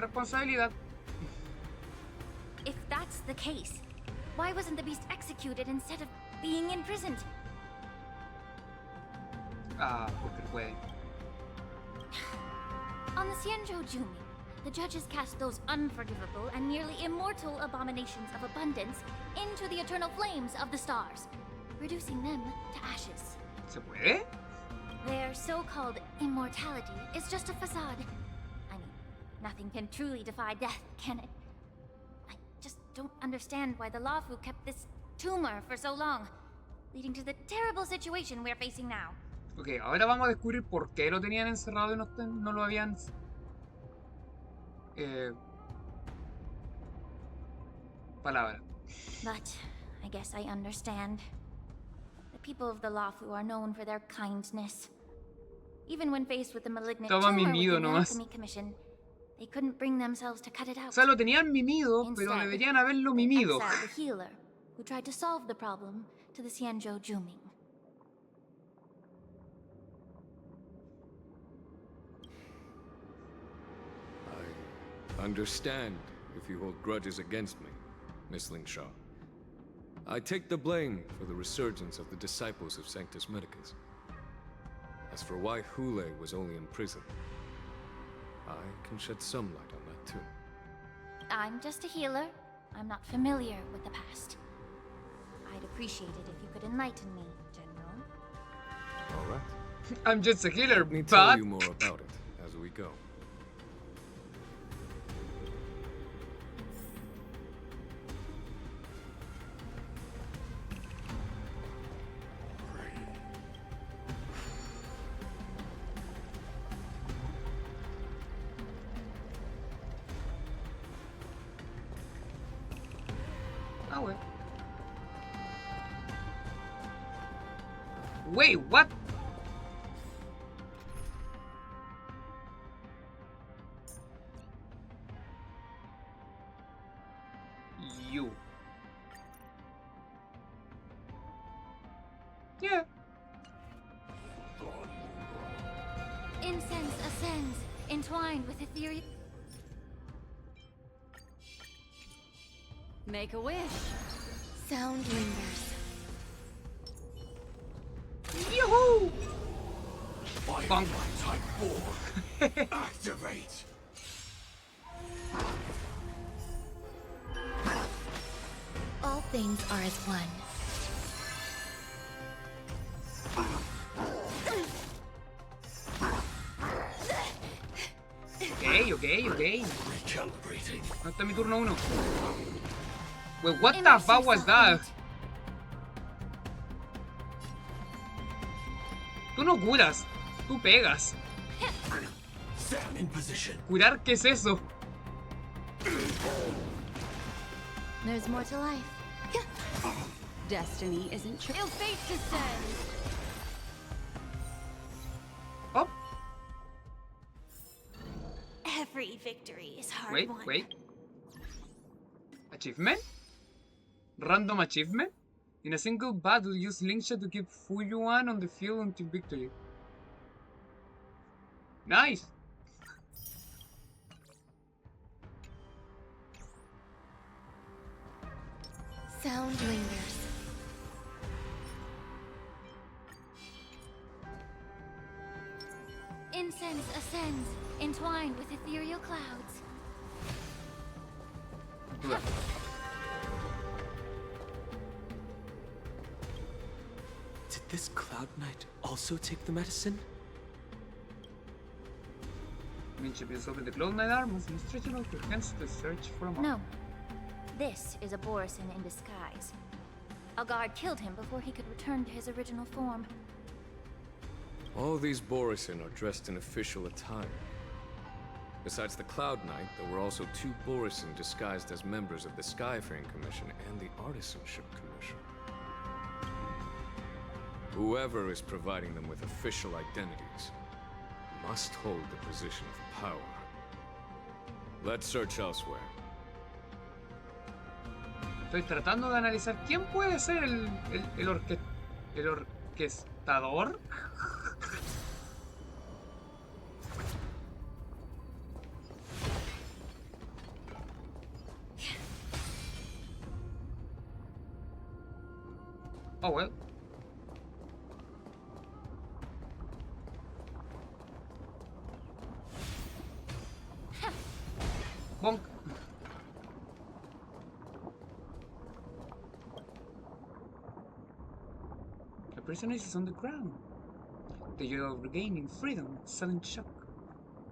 responsabilidad. If that's the case, why wasn't the beast executed instead of being imprisoned? Ah, porque puede. On the Xianzhou-Jumi, the judges cast those unforgivable and nearly immortal abominations of abundance into the eternal flames of the stars, reducing them to ashes. ¿Se puede? Their so-called immortality is just a facade. I mean, nothing can truly defy death, can it? I just don't understand why the Laofu kept this tumor for so long, leading to the terrible situation we're facing now. Ok, ahora vamos a descubrir por qué lo tenían encerrado y no lo habían... palabra. But I guess I understand. The people of the Laofu are known for their kindness. Even when faced with the malignant Estaba tumor mimido within the nomás. Alchemy Commission, they couldn't bring themselves to cut it out. O sea, lo tenían mimido, pero Instead, deberían haberlo they mimido. exiled the healer, who tried to solve the problem, to the Xianzhou-Jumi. I understand if you hold grudges against me, Miss Lingshaw. I take the blame for the resurgence of the disciples of Sanctus Medicus. As for why Hoolay was only in prison, I can shed some light on that too. I'm just a healer. I'm not familiar with the past. I'd appreciate it if you could enlighten me, General. All right. I'm just a healer, Let me but... tell you more about it as we go. Ah, wait. Wait, what? You. Yeah. Incense ascends, entwined with ethereal... Make a wish. Sound lingers. Yoo-hoo! Fire type 4. Activate. All things are as one. Ok. Recalibrating. ¿Dónde está mi turno 1? Wait, what the fuck was that? Tú no curas, tú pegas. Stand in position. ¿Curar qué es eso? There's more to life. Destiny isn't true. Ill fate descends! Oh, Every victory is hard won. wait. Achievement? Random achievement? In a single battle, use Lingsha to keep Fuyuan on the field until victory. Nice! Sound lingers. Incense ascends, entwined with ethereal clouds. Did this Cloud Knight also take the medicine? Mincha is over the Cloud Knight armors and stretching out her hands to search for a monk. No. This is a Borisin in disguise. A guard killed him before he could return to his original form. All these Borisin are dressed in official attire. Besides the Cloud Knight, there were also 2 Borisin disguised as members of the Skyfaring Commission and the Artisanship Commission. Whoever is providing them with official identities must hold the position of power. Let's search elsewhere. Estoy tratando de analizar quién puede ser el orquestador. Oh well. Bonk. The prisoner is on the ground. The joy of regaining freedom, sudden shock.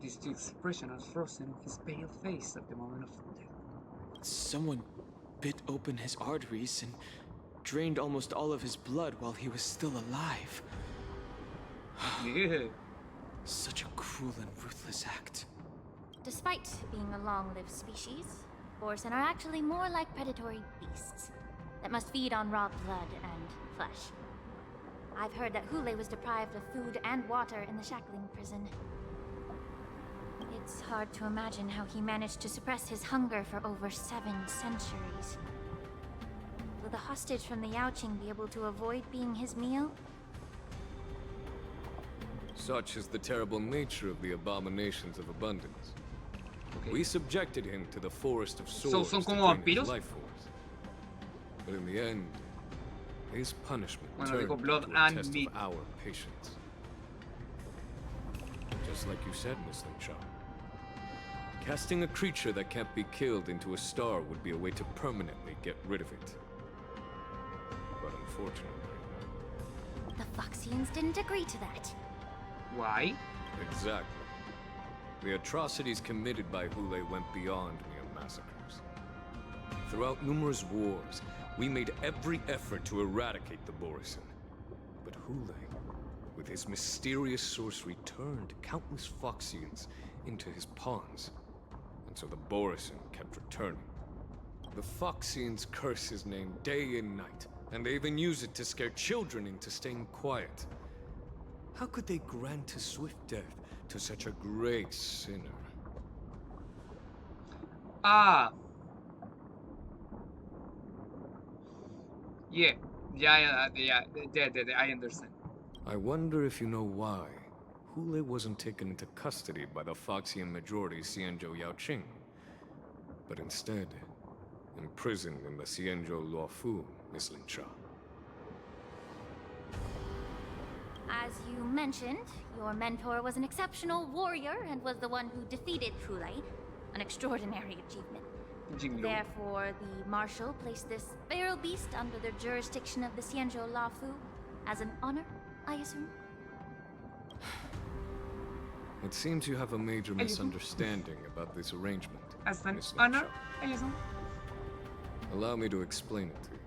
This expression was frozen on his pale face at the moment of death. Someone bit open his arteries and drained almost all of his blood while he was still alive. Yeah. Such a cruel and ruthless act. Despite being a long-lived species, Borson are actually more like predatory beasts that must feed on raw blood and flesh. I've heard that Hoolay was deprived of food and water in the shackling prison. It's hard to imagine how he managed to suppress his hunger for over 7 centuries. Will the hostage from the Yaoqing be able to avoid being his meal? Such is the terrible nature of the abominations of abundance. Okay. We subjected him to the forest of So swords son to como drain his vampiros? life force. But in the end, his punishment Bueno, turned dijo blood into a and test meat. of our patience. Just like you said, Miss Lin-Cha. Casting a creature that can't be killed into a star would be a way to permanently get rid of it. But unfortunately... The Foxians didn't agree to that. Why? Exactly. The atrocities committed by Hoolay went beyond mere massacres. Throughout numerous wars, we made every effort to eradicate the Borison. But Hoolay, with his mysterious sorcery, turned countless Foxians into his pawns. And so the Borison kept returning. The Foxians curse his name day and night, and they even use it to scare children into staying quiet. How could they grant a swift death to such a great sinner? Ah. Yeah. Yeah, I understand. I wonder if you know why Hoolay wasn't taken into custody by the Foxian majority Xianzhou Yaoqing, but instead imprisoned in the Xianzhou Luofu, Miss Lin-Cha. As you mentioned, your mentor was an exceptional warrior and was the one who defeated Hoolay, an extraordinary achievement. Therefore, the Marshal placed this feral beast under the jurisdiction of the Xianzhou Luofu as an honor, I assume? It seems you have a major misunderstanding about this arrangement, As an Miss honor, Lin-Cha. I assume. Allow me to explain it to you.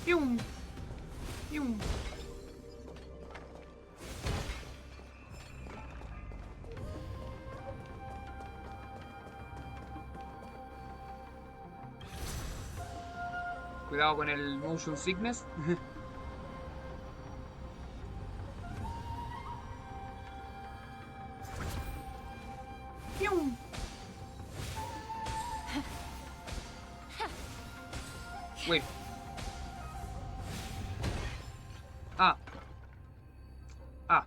Yum. Yum. Cuidado con el motion sickness. Yum. Wait. Ah. Ah.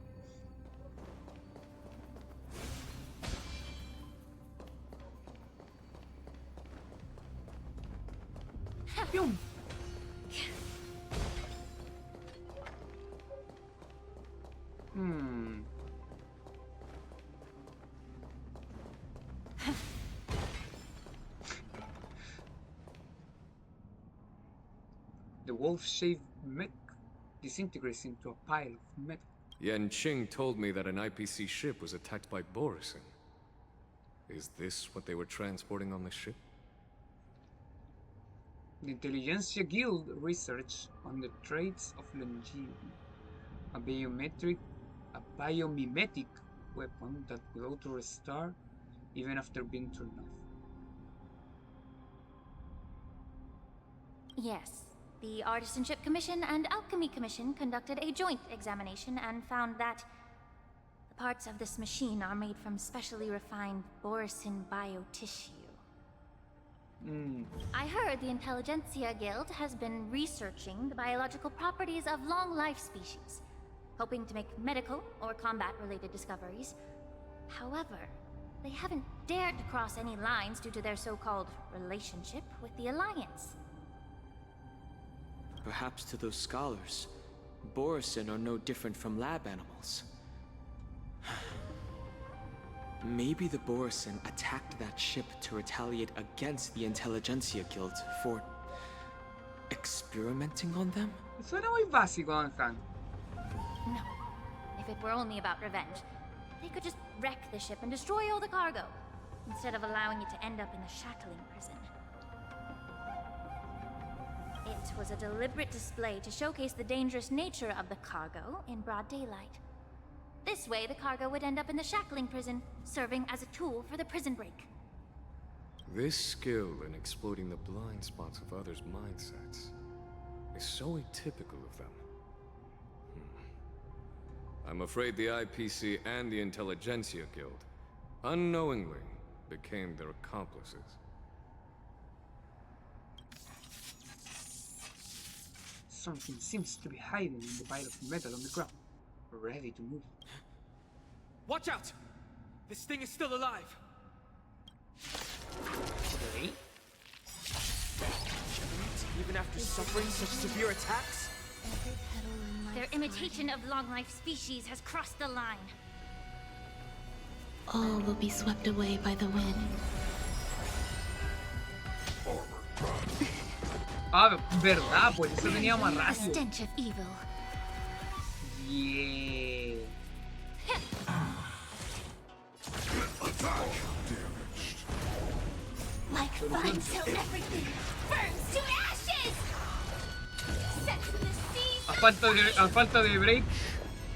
Yum. Hmm. The wolf-shaped mech disintegrates into a pile of metal. Yan Qing told me that an IPC ship was attacked by Borison. Is this what they were transporting on the ship? The Intelligentsia Guild research on the traits of longevity. A biomimetic weapon that could auto-restart even after being turned off. Yes. The Artisanship Commission and Alchemy Commission conducted a joint examination and found that the parts of this machine are made from specially refined Borison biotissue. I heard the Intelligentsia Guild has been researching the biological properties of long-life species, hoping to make medical or combat-related discoveries. However, they haven't dared to cross any lines due to their so-called relationship with the Alliance. Perhaps to those scholars, Borisin are no different from lab animals. Maybe the Borisin attacked that ship to retaliate against the Intelligentsia Guild for experimenting on them? Suena muy básico, Anjan. No. If it were only about revenge, they could just wreck the ship and destroy all the cargo, instead of allowing it to end up in the shackling prison. It was a deliberate display to showcase the dangerous nature of the cargo in broad daylight. This way, the cargo would end up in the shackling prison, serving as a tool for the prison break. This skill in exploiting the blind spots of others' mindsets is so atypical of them. I'm afraid the IPC and the Intelligentsia Guild unknowingly became their accomplices. Something seems to be hiding in the pile of metal on the ground, ready to move. Watch out! This thing is still alive! Okay. Even after suffering such severe attacks? Their imitation of long-life species has crossed the line. All will be swept away by the wind. Ah, verdad, por eso tenía más A rápido. stench of evil. Yeah. Like fire, so everything burns to ashes. Set to the sea. A falta de break,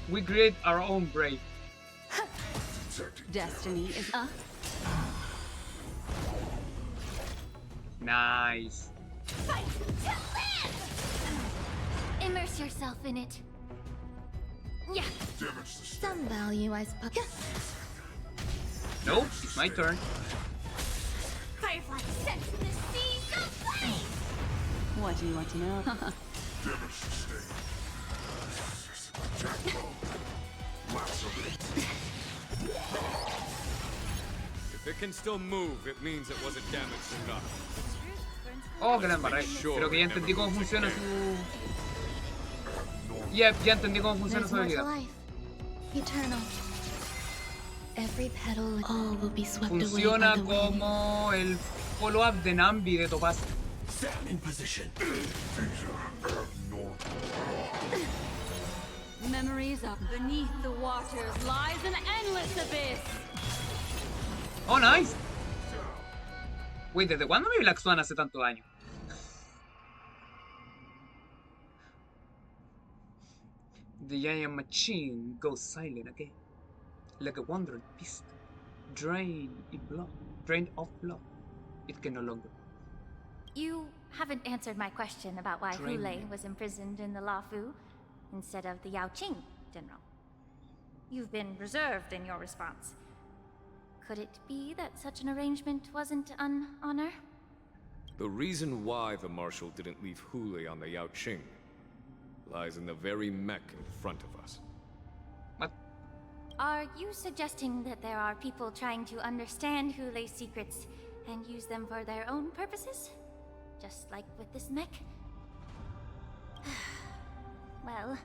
we create our own break. Destiny is up. Nice. Fight to live. Immerse yourself in it. Yeah. Some value, I suppose. Nope, it's my turn. Firefly set to the seas of flame. What do you want to know? If it can still move, it means it wasn't damaged enough. Oh, que la embarré. Creo que ya entendí cómo funciona su... Ya entendí cómo funciona su habilidad. Eternal. Every petal, all will be swept Funciona away by the wind. como el follow-up de Nambi de Topaz. In position. Memories up beneath the waters lies an endless abyss. Oh, nice. Wait, ¿desde cuándo mi Black Swan hace tanto daño? The giant machine goes silent again, like a wandering beast, drained of blood. It can no longer. You haven't answered my question about why Drain Hoolay me. was imprisoned in the Lafu instead of the Yaoqing General. You've been reserved in your response. Could it be that such an arrangement wasn't an honor? The reason why the Marshal didn't leave Hoolay on the Yaoqing lies in the very mech in front of us. What? Are you suggesting that there are people trying to understand Hoolay's secrets and use them for their own purposes? Just like with this mech? Well,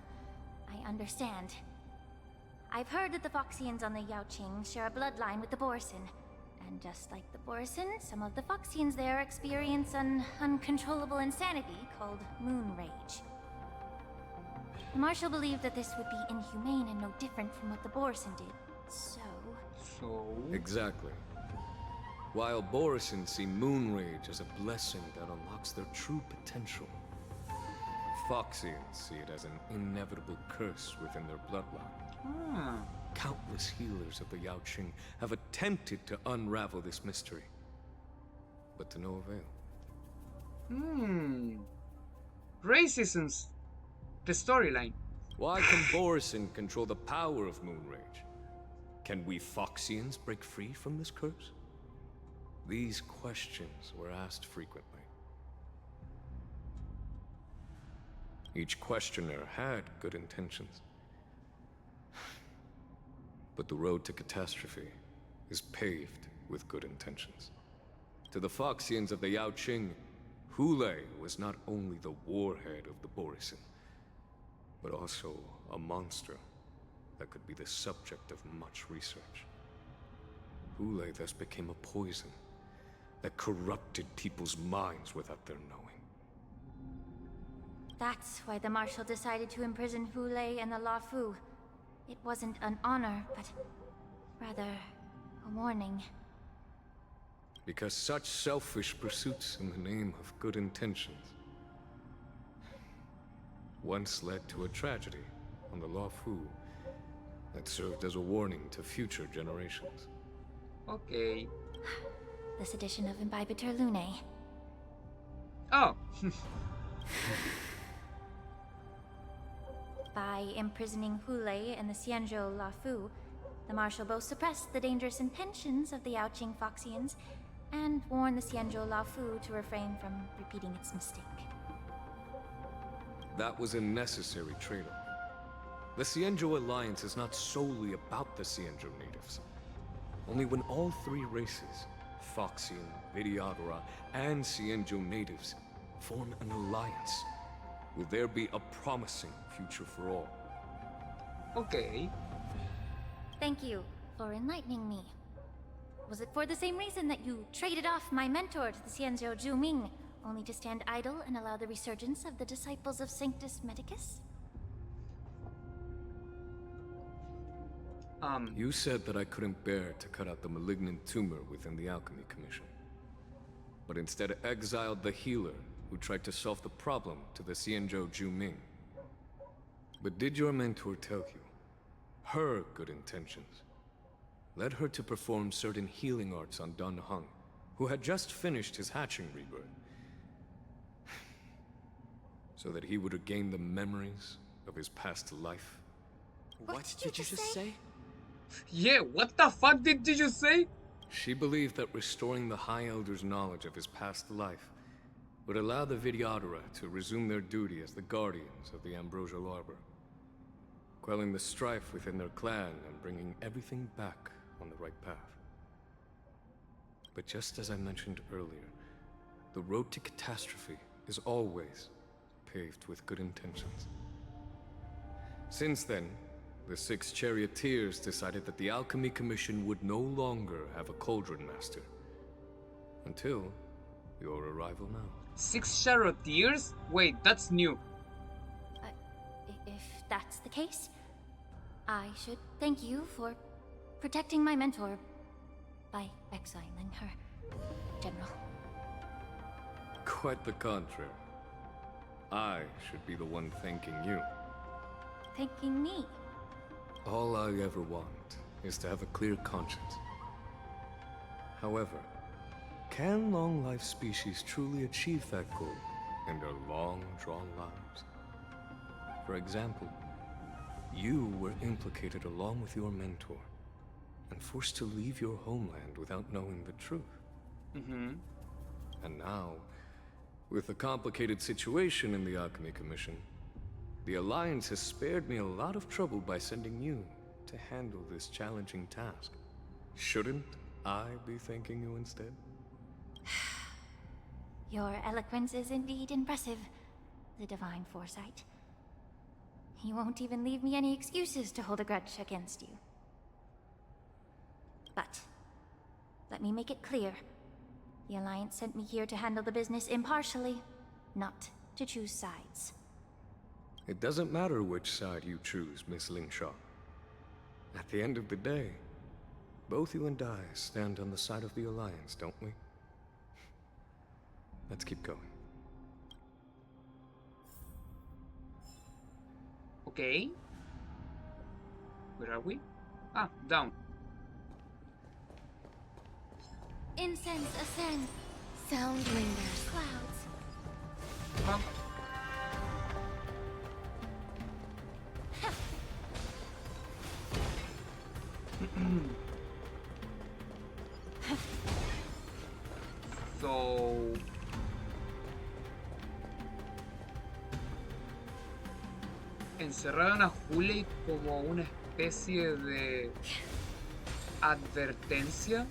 I understand. I've heard that the Foxians on the Yaoqing share a bloodline with the Borisin. And just like the Borisin, some of the Foxians there experience an uncontrollable insanity called moon rage. The Marshal believed that this would be inhumane and no different from what the Borisin did. So... Exactly. While Borisin see moon rage as a blessing that unlocks their true potential, Foxians see it as an inevitable curse within their bloodline. Countless healers of the Yaoqing have attempted to unravel this mystery, but to no avail. Racism's the storyline. Why can Borisin control the power of moon rage? Can we Foxians break free from this curse? These questions were asked frequently. Each questioner had good intentions. But the road to catastrophe is paved with good intentions. To the Foxians of the Yaoqing, Hoolay was not only the warhead of the Borisin, but also a monster that could be the subject of much research. Hoolay thus became a poison that corrupted people's minds without their knowing. That's why the Marshal decided to imprison Hoolay and the Luofu. It wasn't an honor, but rather a warning. Because such selfish pursuits in the name of good intentions once led to a tragedy on the Luofu that served as a warning to future generations. Okay. The sedition of Imbibitor Lunae. Oh. By imprisoning Hoolay and the Xianzhou Luofu, the Marshal both suppressed the dangerous intentions of the Yaoqing Foxians and warned the Xianzhou Luofu to refrain from repeating its mistake. That was a necessary trade-off. The Xianzhou alliance is not solely about the Xianzhou natives. Only when all three races, Foxian, Videodora, and Xianzhou natives, form an alliance, will there be a promising future for all. Okay. Thank you for enlightening me. Was it for the same reason that you traded off my mentor to the Xianzhou Zhuming, only to stand idle and allow the resurgence of the disciples of Sanctus Medicus? You said that I couldn't bear to cut out the malignant tumor within the Alchemy Commission, but instead exiled the healer who tried to solve the problem to the Xianzhou Zhuming. But did your mentor tell you her good intentions led her to perform certain healing arts on Dun Hung, who had just finished his hatching rebirth, so that he would regain the memories of his past life? What did you just say? Yeah, what the fuck did you just say? She believed that restoring the High Elder's knowledge of his past life would allow the Videodora to resume their duty as the guardians of the Ambrosial Arbor, quelling the strife within their clan and bringing everything back on the right path. But just as I mentioned earlier, the road to catastrophe is always paved with good intentions. Since then, the 6 charioteers decided that the Alchemy Commission would no longer have a cauldron master. Until your arrival now. 6 charioteers? Wait, that's new. If that's the case, I should thank you for protecting my mentor by exiling her, General. Quite the contrary. I should be the one thanking you. Thanking me? All I ever want is to have a clear conscience. However, can long-life species truly achieve that goal in their long-drawn lives? For example, you were implicated along with your mentor and forced to leave your homeland without knowing the truth. And now, with the complicated situation in the Alchemy Commission, the Alliance has spared me a lot of trouble by sending you to handle this challenging task. Shouldn't I be thanking you instead? Your eloquence is indeed impressive, the divine foresight. You won't even leave me any excuses to hold a grudge against you. But let me make it clear. The Alliance sent me here to handle the business impartially, not to choose sides. It doesn't matter which side you choose, Miss Lingshaw. At the end of the day, both you and I stand on the side of the Alliance, don't we? Let's keep going. Okay. Where are we? Ah, down. Incense ascend. Sound lingers. Clouds. Huh? So... encerraron a Hoolay como una especie de advertencia.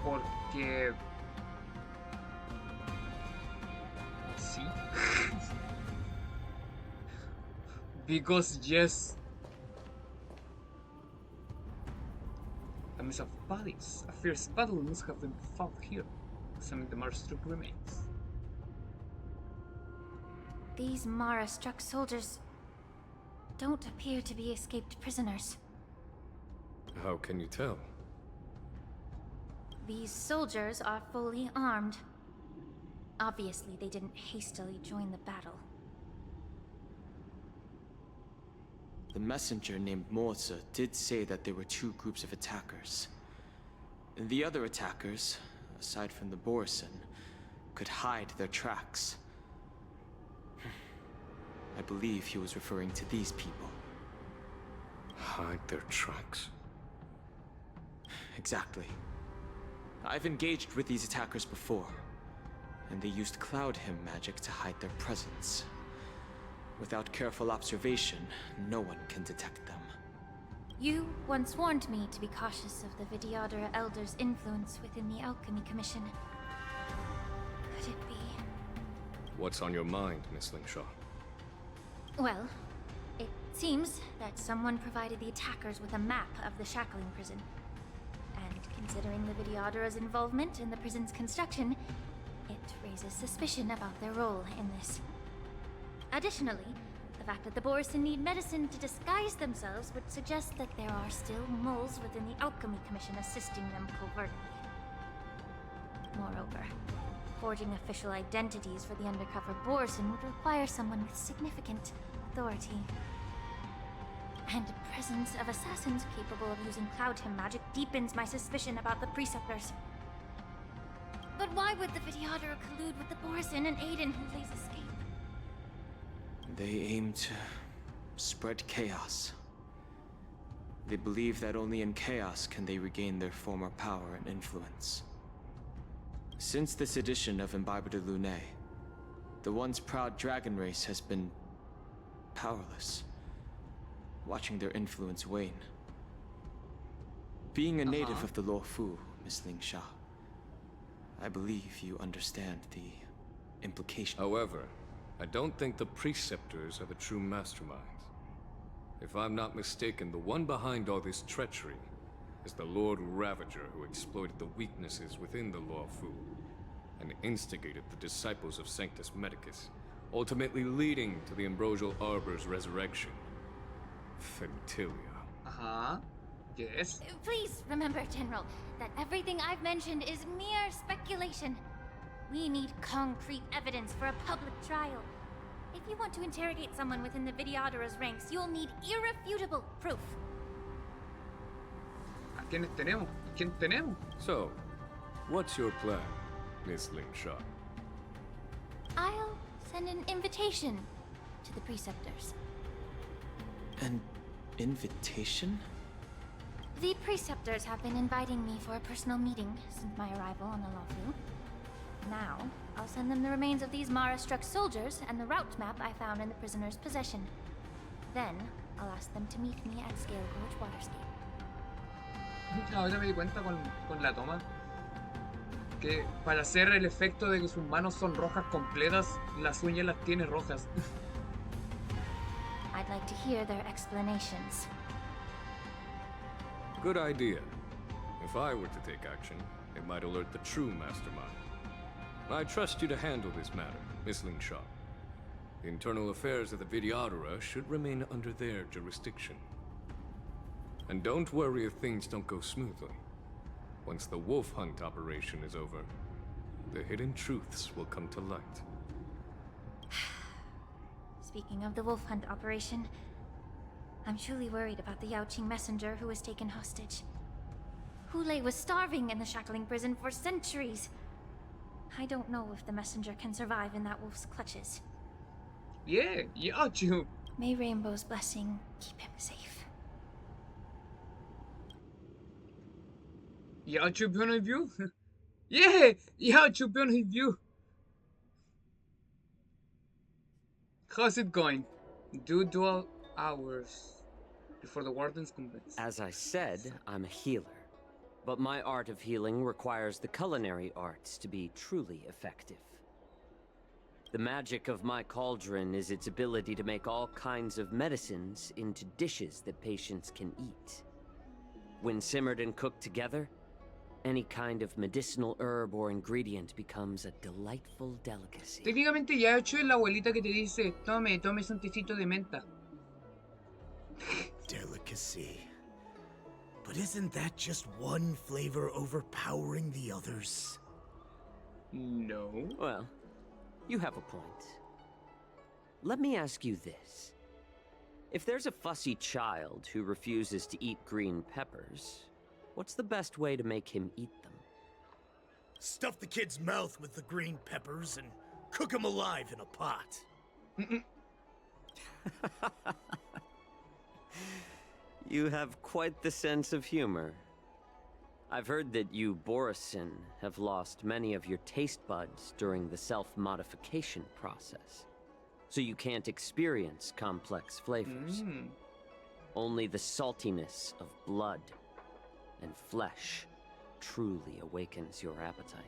Porque... sí. Because yes. A mess of bodies. A fierce battle must have been fought here. Examine the Mara-struck remains. These Mara-struck soldiers don't appear to be escaped prisoners. How can you tell? These soldiers are fully armed. Obviously, they didn't hastily join the battle. The messenger named Moza did say that there were two groups of attackers. And the other attackers, aside from the Borison, could hide their tracks. I believe he was referring to these people. Hide their tracks? Exactly. I've engaged with these attackers before, and they used Cloud Hymn magic to hide their presence. Without careful observation, no one can detect them. You once warned me to be cautious of the Vidyadhara Elder's influence within the Alchemy Commission. Could it be? What's on your mind, Miss Lingshaw? Well, it seems that someone provided the attackers with a map of the shackling prison. And considering the Vidyadhara's involvement in the prison's construction, it raises suspicion about their role in this. Additionally, the fact that the Borison need medicine to disguise themselves would suggest that there are still moles within the Alchemy Commission assisting them covertly. Moreover, forging official identities for the undercover Borison would require someone with significant authority. And the presence of assassins capable of using Cloud Hymn magic deepens my suspicion about the Preceptors. But why would the Vidyadhara collude with the Borison and aid in Hulay's escape? They aim to spread chaos. They believe that only in chaos can they regain their former power and influence. Since this edition of Imbibe de Lune, the once proud dragon race has been powerless, watching their influence wane. Being a native of the Luofu, Miss Lingsha, I believe you understand the implication. However, I don't think the Preceptors are the true masterminds. If I'm not mistaken, the one behind all this treachery is the Lord Ravager who exploited the weaknesses within the Luofu and instigated the disciples of Sanctus Medicus, ultimately leading to the Ambrosial Arbor's resurrection. Fentilia. Yes. Please remember, General, that everything I've mentioned is mere speculation. We need concrete evidence for a public trial. If you want to interrogate someone within the Vidyadhara's ranks, you'll need irrefutable proof. ¿A quiénes tenemos? ¿A quién tenemos? So, what's your plan, Miss Lingshaw? I'll send an invitation to the Preceptors. An invitation? The Preceptors have been inviting me for a personal meeting since my arrival on the Luofu. Now, I'll send them the remains of these Mara-struck soldiers and the route map I found in the prisoner's possession. Then, I'll ask them to meet me at Scale Gorge Waterscape. Ahora me di cuenta con la toma que para hacer el efecto de que sus manos son rojas completas, las uñas las tiene rojas. I'd like to hear their explanations. Good idea. If I were to take action, it might alert the true mastermind. I trust you to handle this matter, Miss Lingshaw. The internal affairs of the Vidyadhara should remain under their jurisdiction. And don't worry if things don't go smoothly. Once the wolf hunt operation is over, the hidden truths will come to light. Speaking of the wolf hunt operation, I'm truly worried about the Yaoqing messenger who was taken hostage. Hoolay was starving in the shackling prison for centuries. I don't know if the messenger can survive in that wolf's clutches. Yeah, you. May Rainbow's blessing keep him safe. You point of view? Yeah, you point of view. How's it going? Do dual hours before the warden's convince. As I said, I'm a healer. But my art of healing requires the culinary arts to be truly effective. The magic of my cauldron is its ability to make all kinds of medicines into dishes that patients can eat. When simmered and cooked together, any kind of medicinal herb or ingredient becomes a delightful delicacy. Técnicamente ya hecho es la abuelita que te dice, tome un tecito de menta. Delicacy. But isn't that just one flavor overpowering the others? No. Well, you have a point. Let me ask you this. If there's a fussy child who refuses to eat green peppers, what's the best way to make him eat them? Stuff the kid's mouth with the green peppers and cook him alive in a pot. You have quite the sense of humor. I've heard that you, Borisin, have lost many of your taste buds during the self-modification process. So you can't experience complex flavors. Only the saltiness of blood and flesh truly awakens your appetite.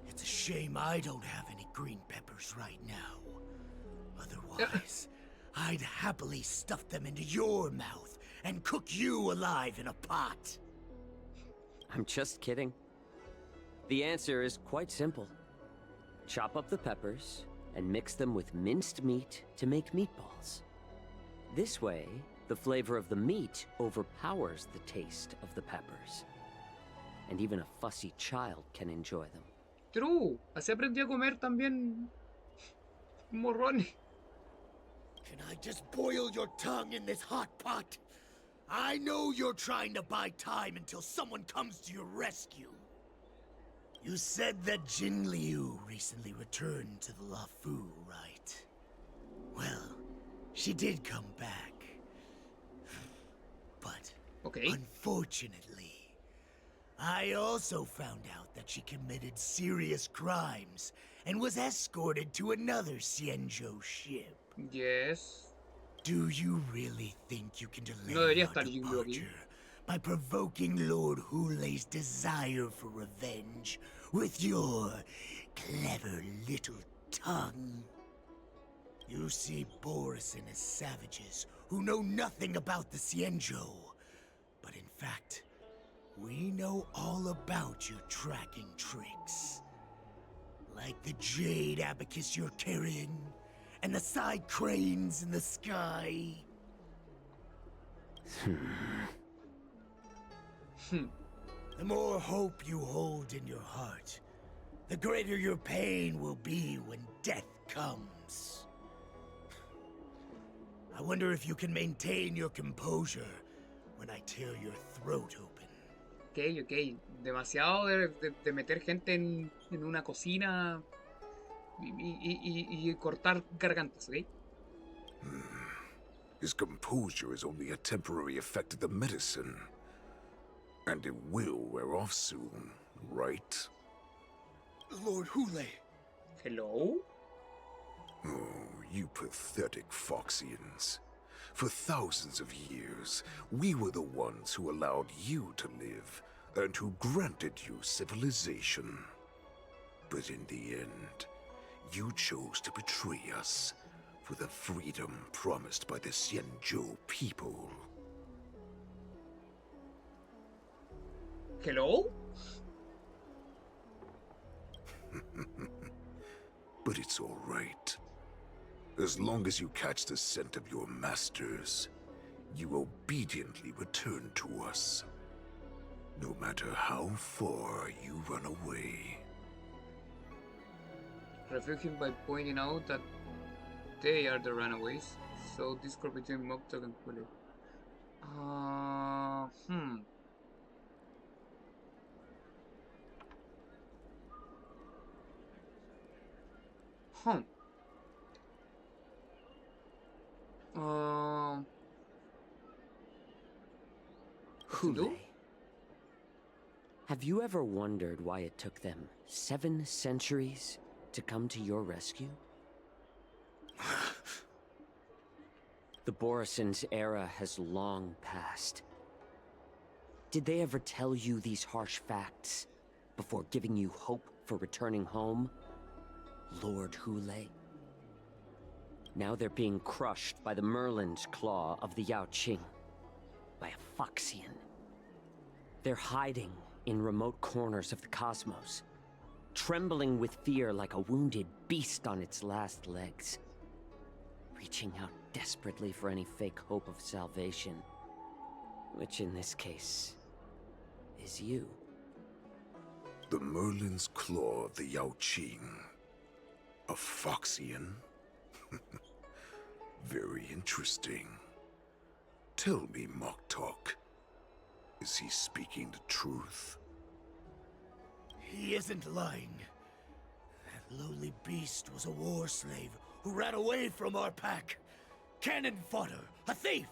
It's a shame I don't have any green peppers right now. Otherwise, I'd happily stuff them into your mouth and cook you alive in a pot. I'm just kidding. The answer is quite simple. Chop up the peppers and mix them with minced meat to make meatballs. This way, the flavor of the meat overpowers the taste of the peppers. And even a fussy child can enjoy them. True. Así aprendí a comer también morrones. Can I just boil your tongue in this hot pot? I know you're trying to buy time until someone comes to your rescue. You said that Jin Liu recently returned to the Luofu, right? Well, she did come back. But, unfortunately, I also found out that she committed serious crimes and was escorted to another Xianzhou ship. Yes. Do you really think you can delay No debería your estar Jingliu aquí. departure by provoking Lord Hulay's desire for revenge with your clever little tongue? You see Borisin as savages who know nothing about the Xianzhou. But in fact, we know all about your tracking tricks. Like the jade abacus you're carrying, and the side cranes in the sky. The more hope you hold in your heart, the greater your pain will be when death comes. I wonder if you can maintain your composure when I tear your throat open. Ok. Demasiado de meter gente en una cocina y cortar gargantas, ¿ok? His composure is only a temporary effect of the medicine. And it will wear off soon, right? Lord Hoolay. Hello? Oh, you pathetic Foxians. For thousands of years, we were the ones who allowed you to live, and who granted you civilization. But in the end, you chose to betray us for the freedom promised by the Xianzhou people. Hello? But it's all right. As long as you catch the scent of your masters, you obediently return to us. No matter how far you run away. Refute him by pointing out that they are the runaways. So discord between Moktok and Hoolay. Huh. What to do? Hoolay. Have you ever wondered why it took them 7 centuries to come to your rescue? The Borison's era has long passed. Did they ever tell you these harsh facts before giving you hope for returning home, Lord Hoolay? Now they're being crushed by the Merlin's claw of the Yaoqing, by a Foxian. They're hiding in remote corners of the cosmos, trembling with fear like a wounded beast on its last legs, reaching out desperately for any fake hope of salvation, which in this case is you. The Merlin's claw of the Yaoqing. A Foxian? Very interesting. Tell me, Moktok, is he speaking the truth? He isn't lying. That lowly beast was a war slave who ran away from our pack. Cannon fodder, a thief!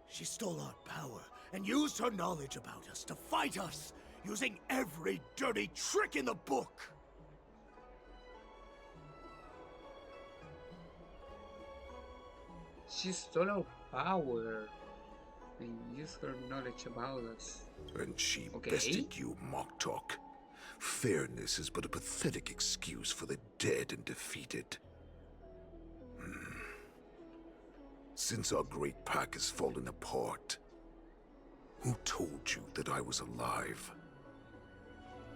She stole our power and used her knowledge about us to fight us, using every dirty trick in the book! She stole our power and used her knowledge about us. And she bested you, Moktok. Fairness is but a pathetic excuse for the dead and defeated. Since our great pack has fallen apart, who told you that I was alive?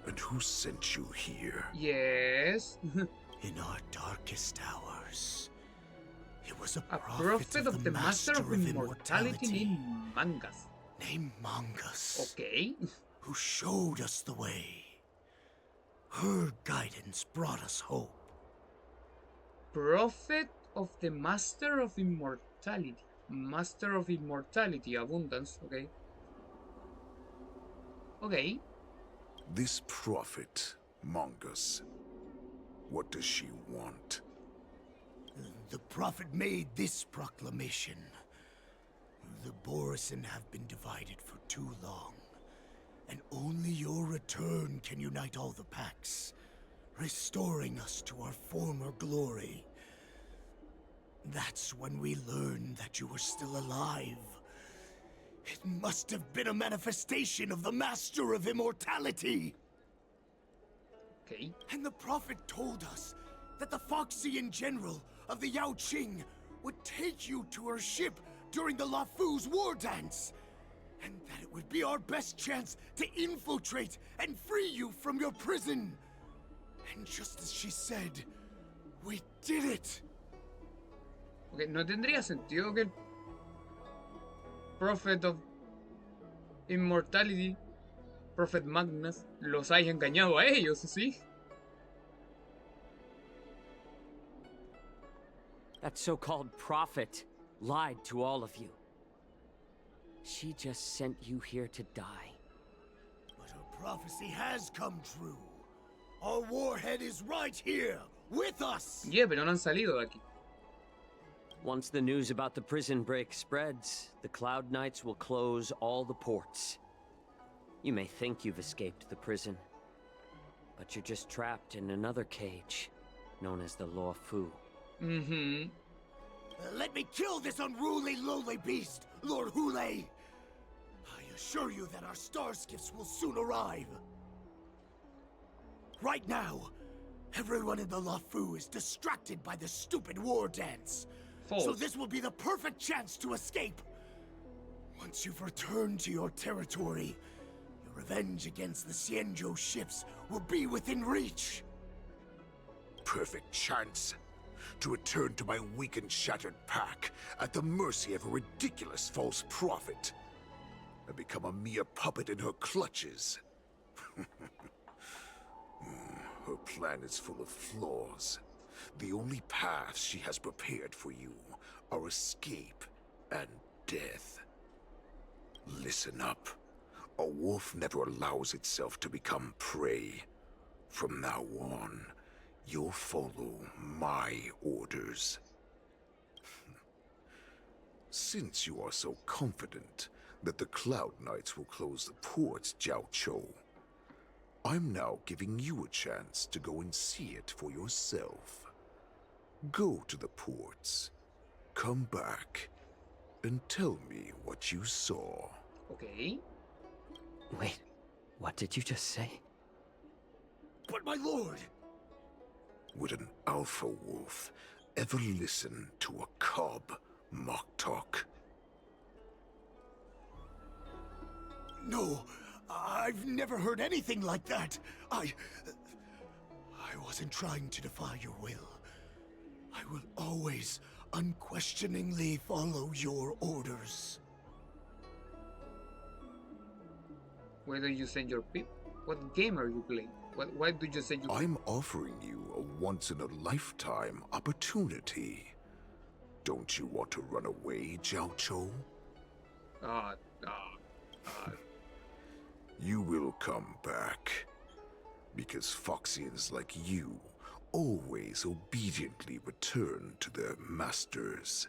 And who sent you here? Yes. In our darkest hours, it was a prophet of the Master of Immortality named Mangas. Named Mangas. Okay. Who showed us the way. Her guidance brought us hope. Prophet of the Master of Immortality. Master of Immortality, abundance, okay. Okay. This prophet, Mangas, what does she want? The prophet made this proclamation. The Borison have been divided for too long, and only your return can unite all the packs, restoring us to our former glory. That's when we learned that you were still alive. It must have been a manifestation of the Master of Immortality! Okay. And the prophet told us that the Foxian general of the Yaoqing would take you to her ship during the Lafu's war dance, and that it would be our best chance to infiltrate and free you from your prison. And just as she said, we did it. Okay, no tendría sentido que el Prophet of Immortality, Prophet Magnus, los haya engañado a ellos, ¿sí? That so-called prophet lied to all of you. She just sent you here to die. But her prophecy has come true. Our warhead is right here, with us! Yeah, pero no han salido de aquí. Once the news about the prison break spreads, the Cloud Knights will close all the ports. You may think you've escaped the prison, but you're just trapped in another cage, known as the Luofu. Mm-hmm. Let me kill this unruly, lowly beast, Lord Hoolay! I assure you that our star skiffs will soon arrive. Right now, everyone in the Luofu is distracted by the stupid war dance. So this will be the perfect chance to escape. Once you've returned to your territory, your revenge against the Xianzhou ships will be within reach. Perfect chance to return to my weak and shattered pack at the mercy of a ridiculous false prophet and become a mere puppet in her clutches. Her plan is full of flaws. The only paths she has prepared for you are escape and death. Listen up. A wolf never allows itself to become prey. From now on, you'll follow my orders. Since you are so confident that the Cloud Knights will close the ports, Jiao Cho, I'm now giving you a chance to go and see it for yourself. Go to the ports, come back, and tell me what you saw. Okay. Wait, what did you just say? But my lord! Would an alpha wolf ever listen to a cub mock talk? No, I've never heard anything like that. I wasn't trying to defy your will. I will always unquestioningly follow your orders. Why do you send your pip? What game are you playing? Why do you send your... I'm offering you a once-in-a-lifetime opportunity. Don't you want to run away, Jiao Cho? You will come back. Because Foxians like you always obediently return to their masters,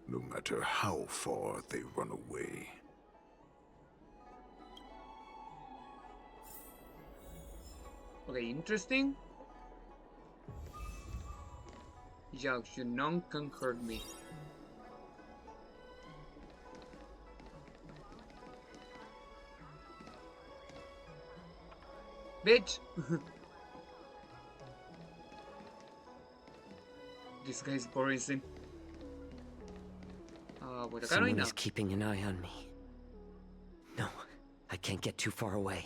no matter how far they run away. Okay, interesting. Yao, you none can hurt me. Bitch! This guy's boring. Por acá no hay Someone nada. is keeping an eye on me. No, I can't get too far away.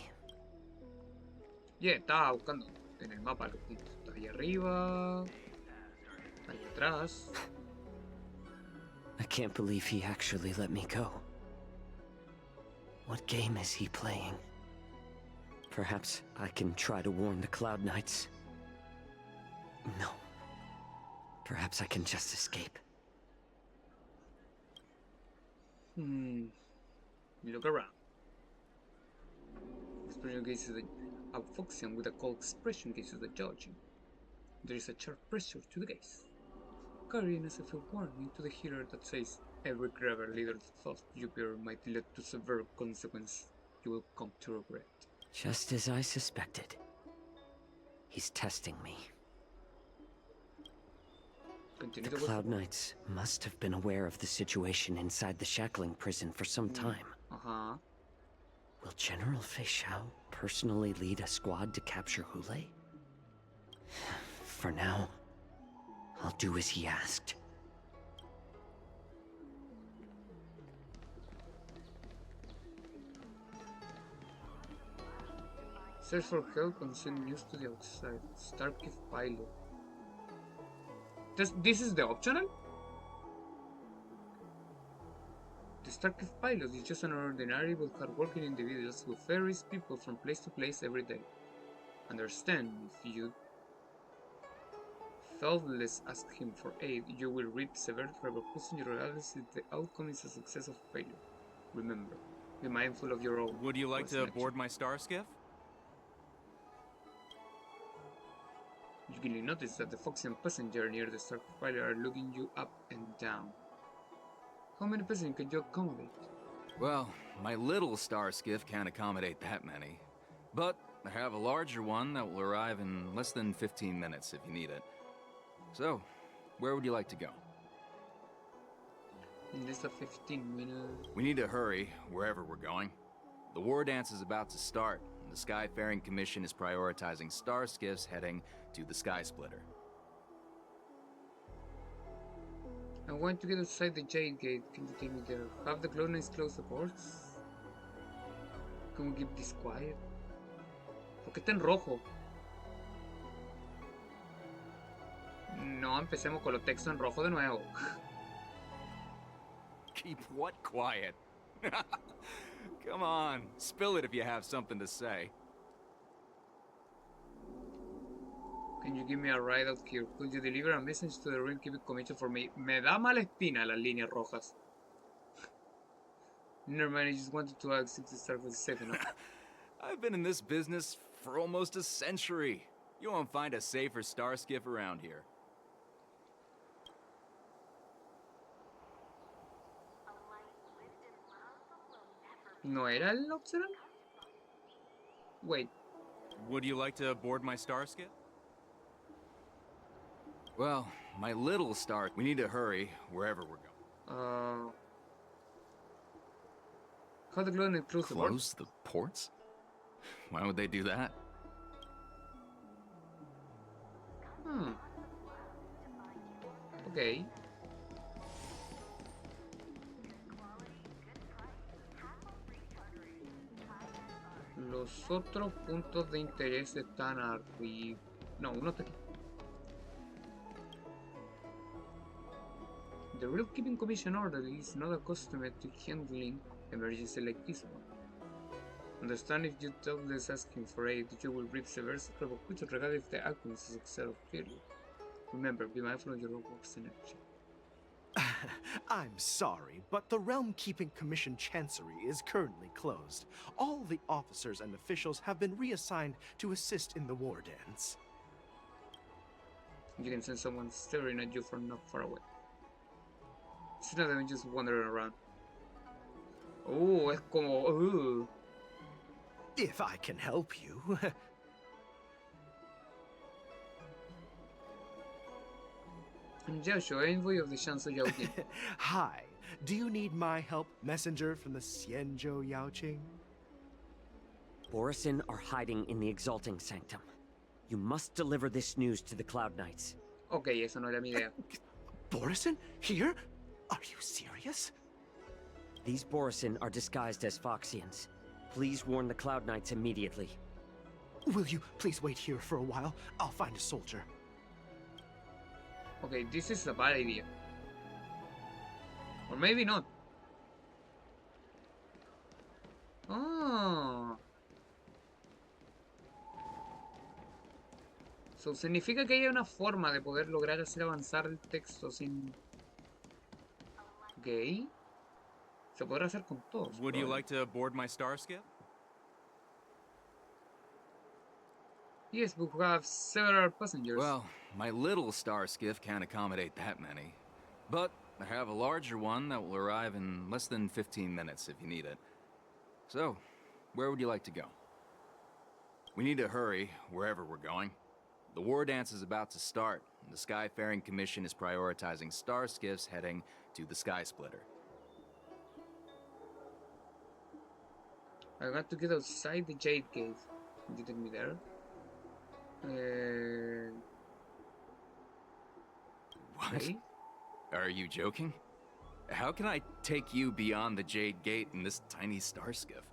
Yeah, estaba buscando en el mapa los puntos. Está ahí arriba. Ahí atrás. I can't believe he actually let me go. What game is he playing? Perhaps I can try to warn the Cloud Knights. No. Perhaps I can just escape. Look around. Expression gazes at a Foxian with a cold expression gazes at judging. There is a sharp pressure to the gaze, carrying as if a warning to the hearer that says, every clever leader thought Jupiter might lead to severe consequence you will come to regret. Just as I suspected. He's testing me. The Cloud Knights must have been aware of the situation inside the shackling prison for some time. Will General Fei Xiao personally lead a squad to capture Hoolay? For now, I'll do as he asked. Search for help and send news to the outside. Starkey pilot. This is the optional? The Starkey pilot is just an ordinary but hard-working individual who ferries people from place to place every day. Understand, if you thoughtless ask him for aid, you will reap severe repercussions regardless if the outcome is a success or failure. Remember, be mindful of your own. Would you like to board my star skiff? You clearly notice that the Foxian passenger near the Starkey pilot are looking you up and down. How many passengers can you accommodate? Well, my little star skiff can't accommodate that many. But I have a larger one that will arrive in less than 15 minutes if you need it. So, where would you like to go? In less than 15 minutes. We need to hurry wherever we're going. The war dance is about to start, and the Skyfaring Commission is prioritizing star skiffs heading to the Sky Splitter. I want to get outside the Jade Gate. Can you take me there? Have the Cloud Knights close the ports? Can we keep this quiet? ¿Por qué está en rojo? No, empecemos con los textos en rojo de nuevo. Keep what quiet? Come on, spill it if you have something to say. Can you give me a ride out here? Could you deliver a message to the Ring Keeping Commission for me? Me da mala espina las líneas rojas. Never mind, I just wanted to ask if the start was safe enough. I've been in this business for almost a century. You won't find a safer star skiff around here. ¿No era el opcional? Wait. Would you like to board my star skiff? Well, my little star... We need to hurry wherever we're going. How to close the port? Close the ports? Why would they do that? Okay. Los otros puntos de interés están arriba. No, uno está aquí. The Real Keeping Commission order is not accustomed to handling emergency like this one. Understand if you tell this asking for aid, you will reap severe repercussions regardless if the outcome is success or failure. Remember, be mindful of your own works and action. I'm sorry, but the Realm Keeping Commission Chancery is currently closed. All the officers and officials have been reassigned to assist in the war dance. You can sense someone staring at you from not far away. It's not even just wandering around. Oh, es como... If I can help you. Joshua, envoy of the Shansu Yaoqing. Hi. Do you need my help, messenger from the Xianzhou Yaoqing? Borisin are hiding in the Exalting Sanctum. You must deliver this news to the Cloud Knights. Okay, eso no era mi idea. Borisin? Here? Are you serious? These Borisin are disguised as Foxians. Please warn the Cloud Knights immediately. Will you please wait here for a while? I'll find a soldier. Okay, this is a bad idea. Or maybe not. Oh. So, significa que hay una forma de poder lograr hacer avanzar el texto sin... Ok. Se podrá hacer con todos. Would you like to board my star skiff? Yes, we have several passengers. Well, my little star skiff can't accommodate that many. But I have a larger one that will arrive in less than 15 minutes if you need it. So, where would you like to go? We need to hurry wherever we're going. The war dance is about to start, and the Skyfaring Commission is prioritizing star skiffs heading to the Sky Splitter. I got to get outside the Jade Cave. Can you take me there? What? Okay. Are you joking? How can I take you beyond the Jade Gate in this tiny star skiff?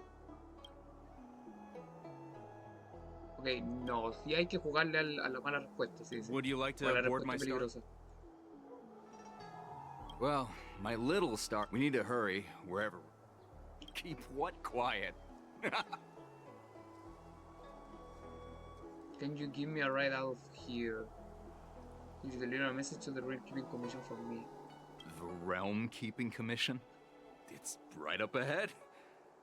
Okay, no, sí hay que jugarle a la mala respuesta, sí, sí. Would you like O a la to board my respuesta star? peligrosa. Well, my little star... We need to hurry wherever... Keep what quiet? Can you give me a ride out of here? Could you deliver a message to the Realm Keeping Commission for me? The Realm Keeping Commission? It's right up ahead.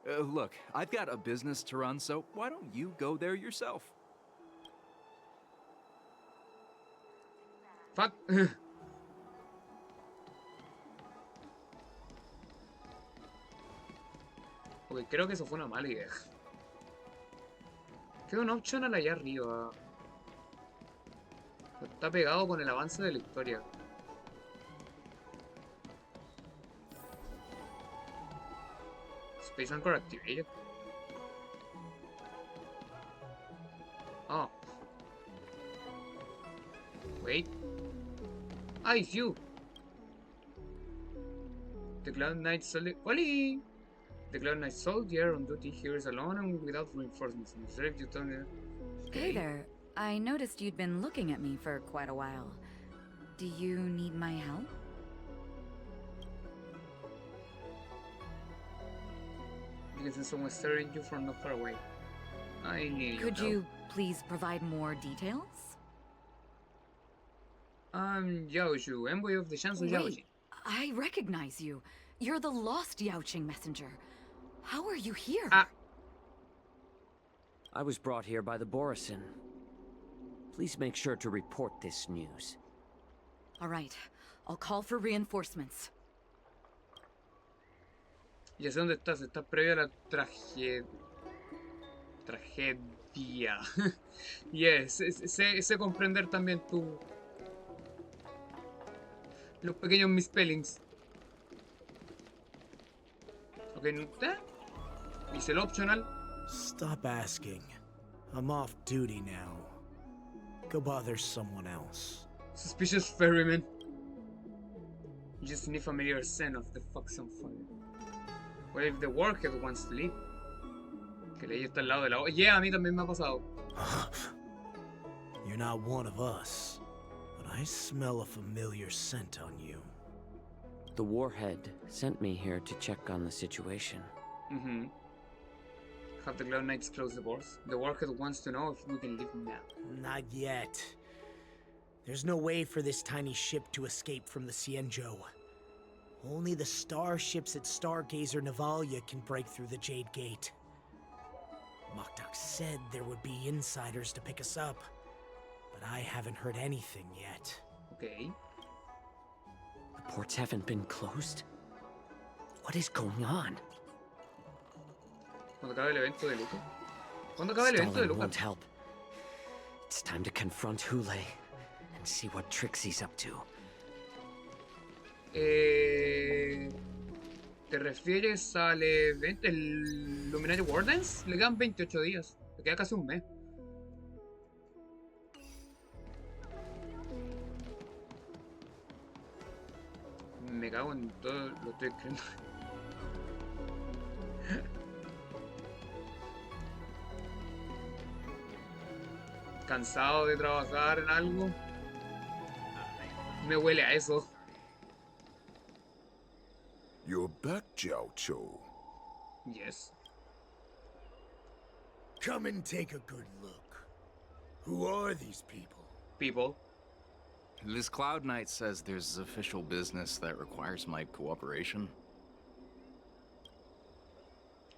Look, I've got a business to run, so why don't you go there yourself? Fuck. Ok, creo que eso fue una mala idea. Queda un optional allá arriba. Está pegado con el avance de la historia. Space Anchor activated. Oh. Wait. Ah, it's you. The Cloud Knight soldier. Oli! The Cloud Knight soldier on duty here is alone and without reinforcements. If you tell me. Hey there. I noticed you'd been looking at me for quite a while. Do you need my help? Because someone staring at you from not far away. I need Could you please provide more details? I'm Yaoshu, envoy of the Shansu Yaoqing. Wait, I recognize you. You're the lost Yaoqing messenger. How are you here? I was brought here by the Borisin. Please make sure to report this news. All right. I'll call for reinforcements. Ya sé dónde estás. Estás previo a la tragedia. Yes, sé comprender también los pequeños misspellings. Ok, hice el optional. Stop asking. I'm off duty now. Go bother someone else. Suspicious ferryman. You just need familiar scent of the fox on fire. What if the warhead wants to leave? Que le está al lado de la... Yeah, a mí también me ha pasado. You're not one of us, but I smell a familiar scent on you. The warhead sent me here to check on the situation. Mm-hmm. Have the Cloud Knights close the doors? The warhead wants to know if we can leave now. Not yet. There's no way for this tiny ship to escape from the Cienjo. Only the starships at Stargazer Navalia can break through the Jade Gate. Moktok said there would be insiders to pick us up, but I haven't heard anything yet. Okay. The ports haven't been closed? What is going on? ¿Cuándo acaba el evento de Luca? ¿Cuándo acaba el evento de Stalling Luca? won't help. It's time to confront Hoolay and see what tricks he's up to. ¿Te refieres al evento, el Luminary Wardens? Le quedan 28 días. Le queda casi un mes. Me cago en todo, lo estoy escribiendo. Cansado de trabajar en algo. Me huele a eso. You're back, Jiaoqiu. Yes. Come and take a good look. Who are these people? People. This Cloud Knight says there's official business that requires my cooperation.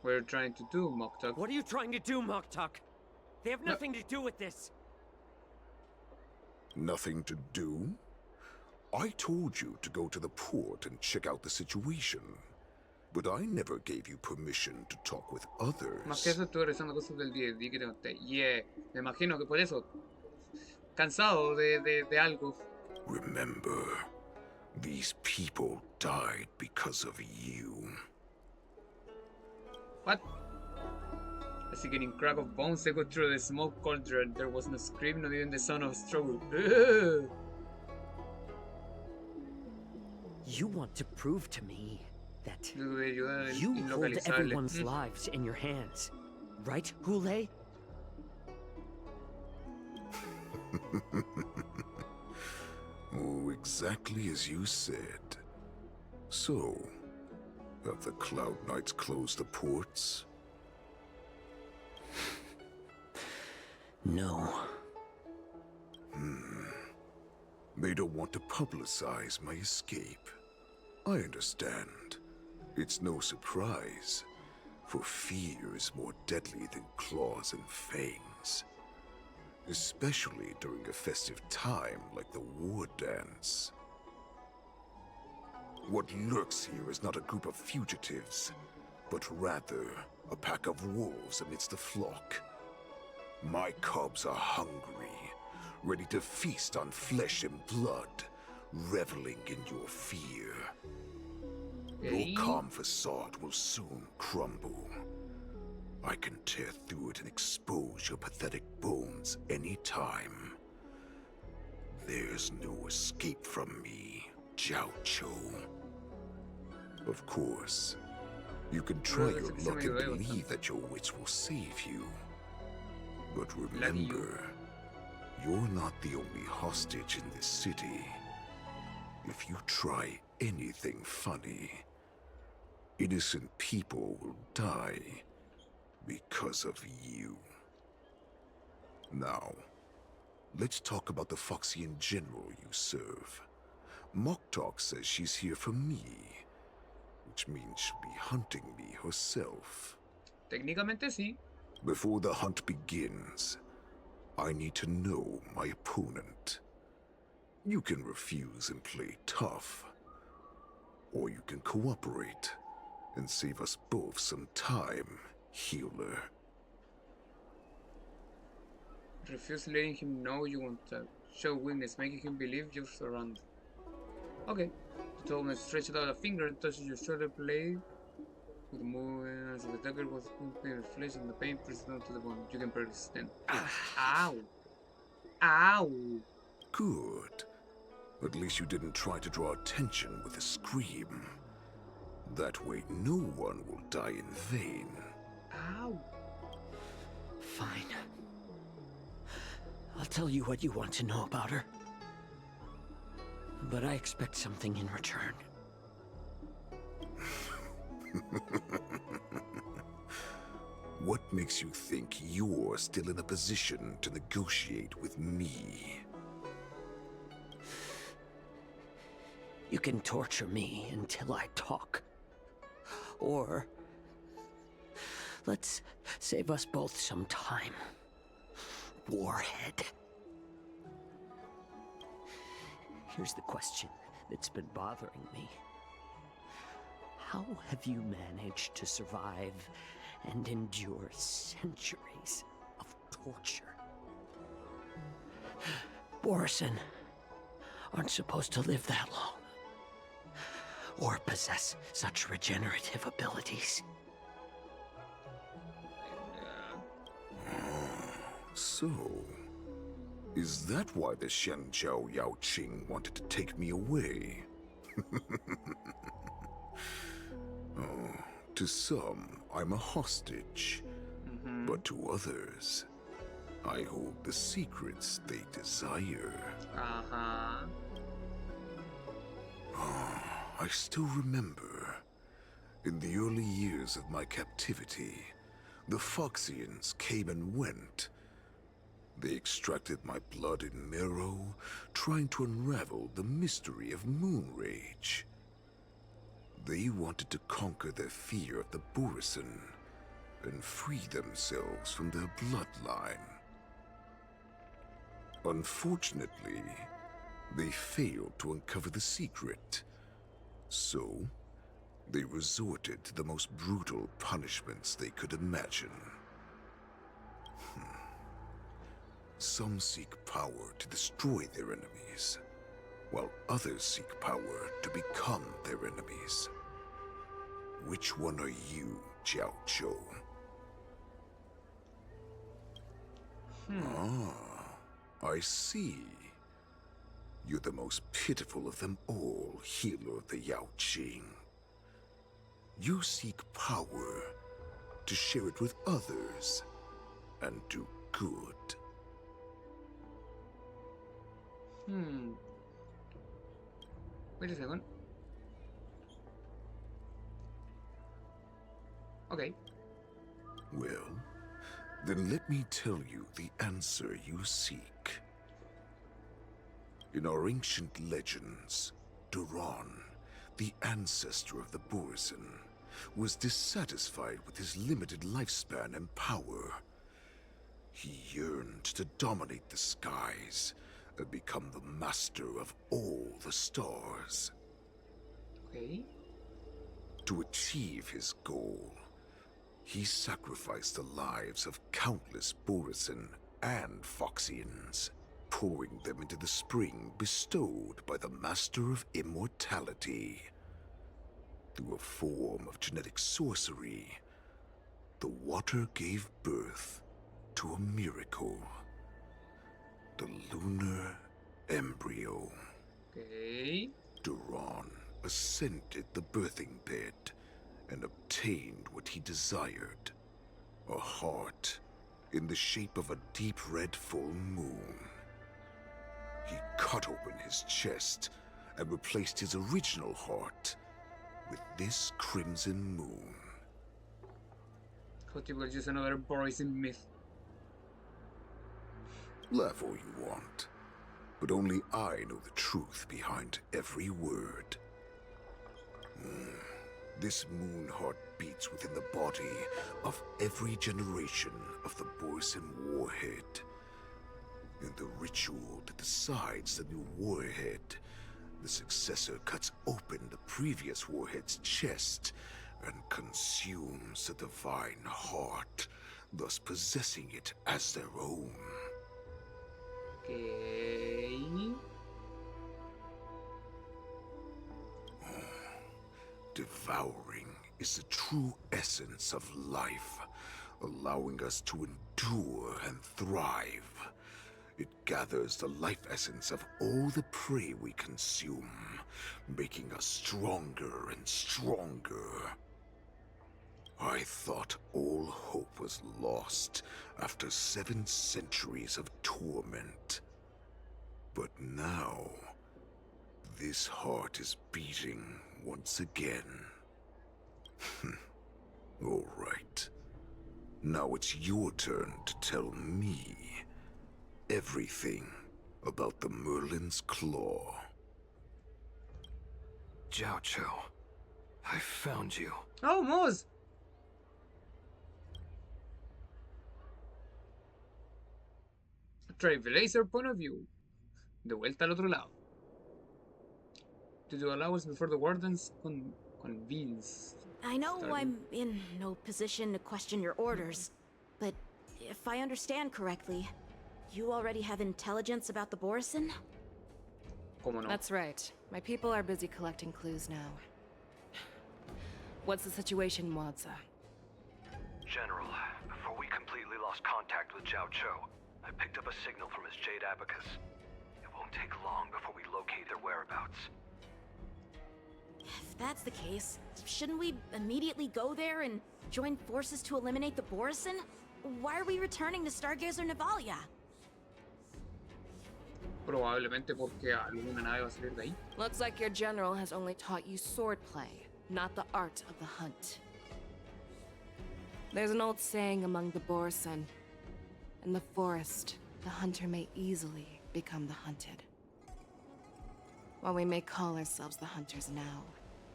What are you trying to do, Moktok? What are you trying to do, Moktok? They have nothing to do with this. Nothing to do? I told you to go to the port and check out the situation. But I never gave you permission to talk with others. Más que eso, estuve revisando cosas del D&D que te conté. Yeah, me imagino que por eso. Cansado de algo. Remember, these people died because of you. What? A sickening crack of bones echoed through the smoke cauldron. There was no scream, not even the sound of a struggle. Ugh. You want to prove to me that you hold everyone's lives in your hands, right, Hoolay? Oh, exactly as you said. So, have the Cloud Knights closed the ports? No. They don't want to publicize my escape. I understand. It's no surprise, for fear is more deadly than claws and fangs. Especially during a festive time like the war dance. What lurks here is not a group of fugitives, but rather a pack of wolves amidst the flock. My cubs are hungry, ready to feast on flesh and blood, reveling in your fear. Your calm facade will soon crumble. I can tear through it and expose your pathetic bones anytime. There's no escape from me, Jiaoqiu. Of course, you can try your luck and believe that your wits will save you. But remember, you're not the only hostage in this city. If you try anything funny, innocent people will die because of you. Now, let's talk about the Foxian general you serve. Moktok says she's here for me, which means she'll be hunting me herself. Técnicamente sí. Before the hunt begins, I need to know my opponent. You can refuse and play tough, or you can cooperate and save us both some time, healer. Refuse letting him know you want to show weakness, making him believe you're surrounded. Okay. You told me to stretch out a finger and touch your shoulder blade. With the movement as if the dagger was in your flesh and the pain pressed down to the bone. You can barely stand. Ow! Ow! Good. At least you didn't try to draw attention with a scream. That way no one will die in vain. Ow! Fine. I'll tell you what you want to know about her. But I expect something in return. What makes you think you're still in a position to negotiate with me? You can torture me until I talk. Or let's save us both some time. Warhead. Here's the question that's been bothering me. How have you managed to survive and endure centuries of torture? Borison aren't supposed to live that long, or possess such regenerative abilities. So, is that why the Shenjiao Yaoqing wanted to take me away? Oh, to some, I'm a hostage. But to others, I hold the secrets they desire. I still remember, in the early years of my captivity, the Foxians came and went. They extracted my blood and marrow, trying to unravel the mystery of moon rage. They wanted to conquer their fear of the Borison and free themselves from their bloodline. Unfortunately, they failed to uncover the secret. So, they resorted to the most brutal punishments they could imagine. Some seek power to destroy their enemies, while others seek power to become their enemies. Which one are you, Jiao Zhou? I see. You're the most pitiful of them all, healer of the Yaoqing. You seek power to share it with others and do good. Wait a second. Okay. Well, then let me tell you the answer you seek. In our ancient legends, Duran, the ancestor of the Borison, was dissatisfied with his limited lifespan and power. He yearned to dominate the skies and become the master of all the stars. Okay. To achieve his goal, he sacrificed the lives of countless Borison and Foxians, pouring them into the spring bestowed by the Master of Immortality. Through a form of genetic sorcery, the water gave birth to a miracle. The lunar embryo. Okay. Duran ascended the birthing bed and obtained what he desired. A heart in the shape of a deep red full moon. He cut open his chest and replaced his original heart with this crimson moon. How typical, just another Borison myth. Laugh all you want, but only I know the truth behind every word. This moon heart beats within the body of every generation of the Borison warhead, In the ritual that decides the new warhead, the successor cuts open the previous warhead's chest and consumes the divine heart, thus possessing it as their own. Okay. Devouring is the true essence of life, allowing us to endure and thrive. It gathers the life essence of all the prey we consume, making us stronger and stronger. I thought all hope was lost after 7 centuries of torment. But now, this heart is beating once again. All right. Now it's your turn to tell me everything about the Merlin's Claw. Jiao Cho, I found you. Oh, Moz! Trailblazer point of view. De vuelta al otro lado. Did you allow us before the wardens convince? I know I'm in no position to question your orders, but if I understand correctly, you already have intelligence about the Borison? ¿Cómo no? That's right. My people are busy collecting clues now. What's the situation, Wadza? General, before we completely lost contact with Jiao Cho, I picked up a signal from his Jade Abacus. It won't take long before we locate their whereabouts. If that's the case, shouldn't we immediately go there and join forces to eliminate the Borison? Why are we returning to Stargazer Navalia? Probablemente porque alguna nave va a salir de ahí. Looks like your general has only taught you swordplay, not the art of the hunt. There's an old saying among the Borison. In the forest, the hunter may easily become the hunted. While we may call ourselves the hunters now,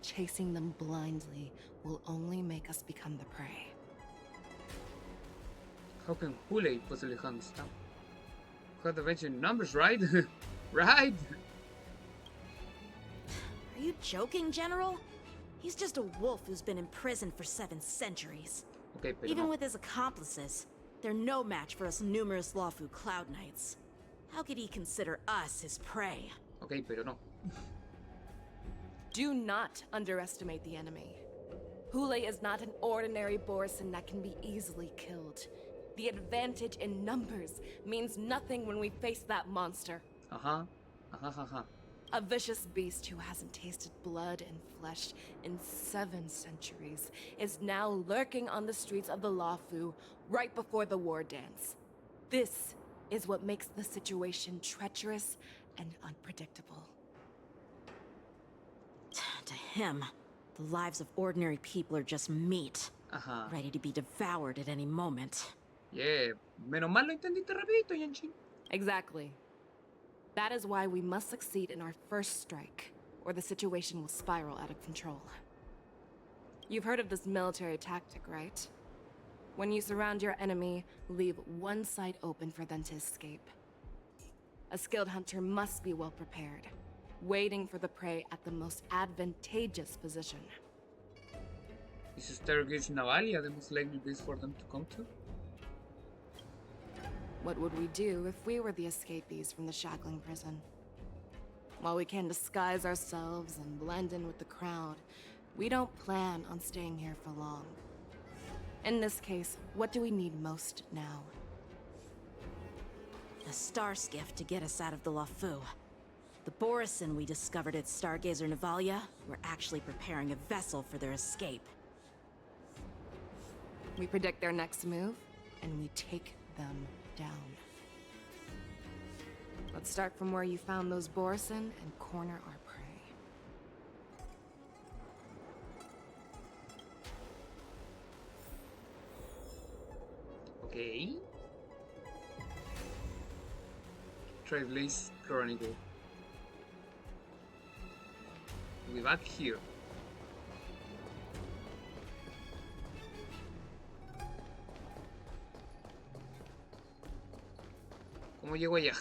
chasing them blindly will only make us become the prey. How can Hoolay possibly hunt stuff? Got the venture numbers, right? Right? Are you joking, General? He's just a wolf who's been imprisoned for 7 centuries. Okay, pero Even no. with his accomplices, they're no match for us numerous Lawfu Cloud Knights. How could he consider us his prey? Okay, pero no. Do not underestimate the enemy. Hoolay is not an ordinary Borison that can be easily killed. The advantage in numbers means nothing when we face that monster. Uh-huh. Uh-huh. A vicious beast who hasn't tasted blood and flesh in 7 centuries is now lurking on the streets of the Lawfu right before the war dance. This is what makes the situation treacherous and unpredictable. To him, the lives of ordinary people are just meat, ready to be devoured at any moment. Yeah, menos mal lo entendiste rapidito, Yanshin. Exactly. That is why we must succeed in our first strike, or the situation will spiral out of control. You've heard of this military tactic, right? When you surround your enemy, leave one side open for them to escape. A skilled hunter must be well prepared, waiting for the prey at the most advantageous position. Is Stargaze Navalia the most likely place for them to come to? What would we do if we were the escapees from the shackling prison? While we can disguise ourselves and blend in with the crowd, we don't plan on staying here for long. In this case, what do we need most now? A star skiff to get us out of the Lawfu. The Borison we discovered at Stargazer Navalia were actually preparing a vessel for their escape. We predict their next move, and we take them down. Let's start from where you found those Borison and corner our prey. Okay. Trailblaze Chronicle. We're back here. ¿Cómo llego allá?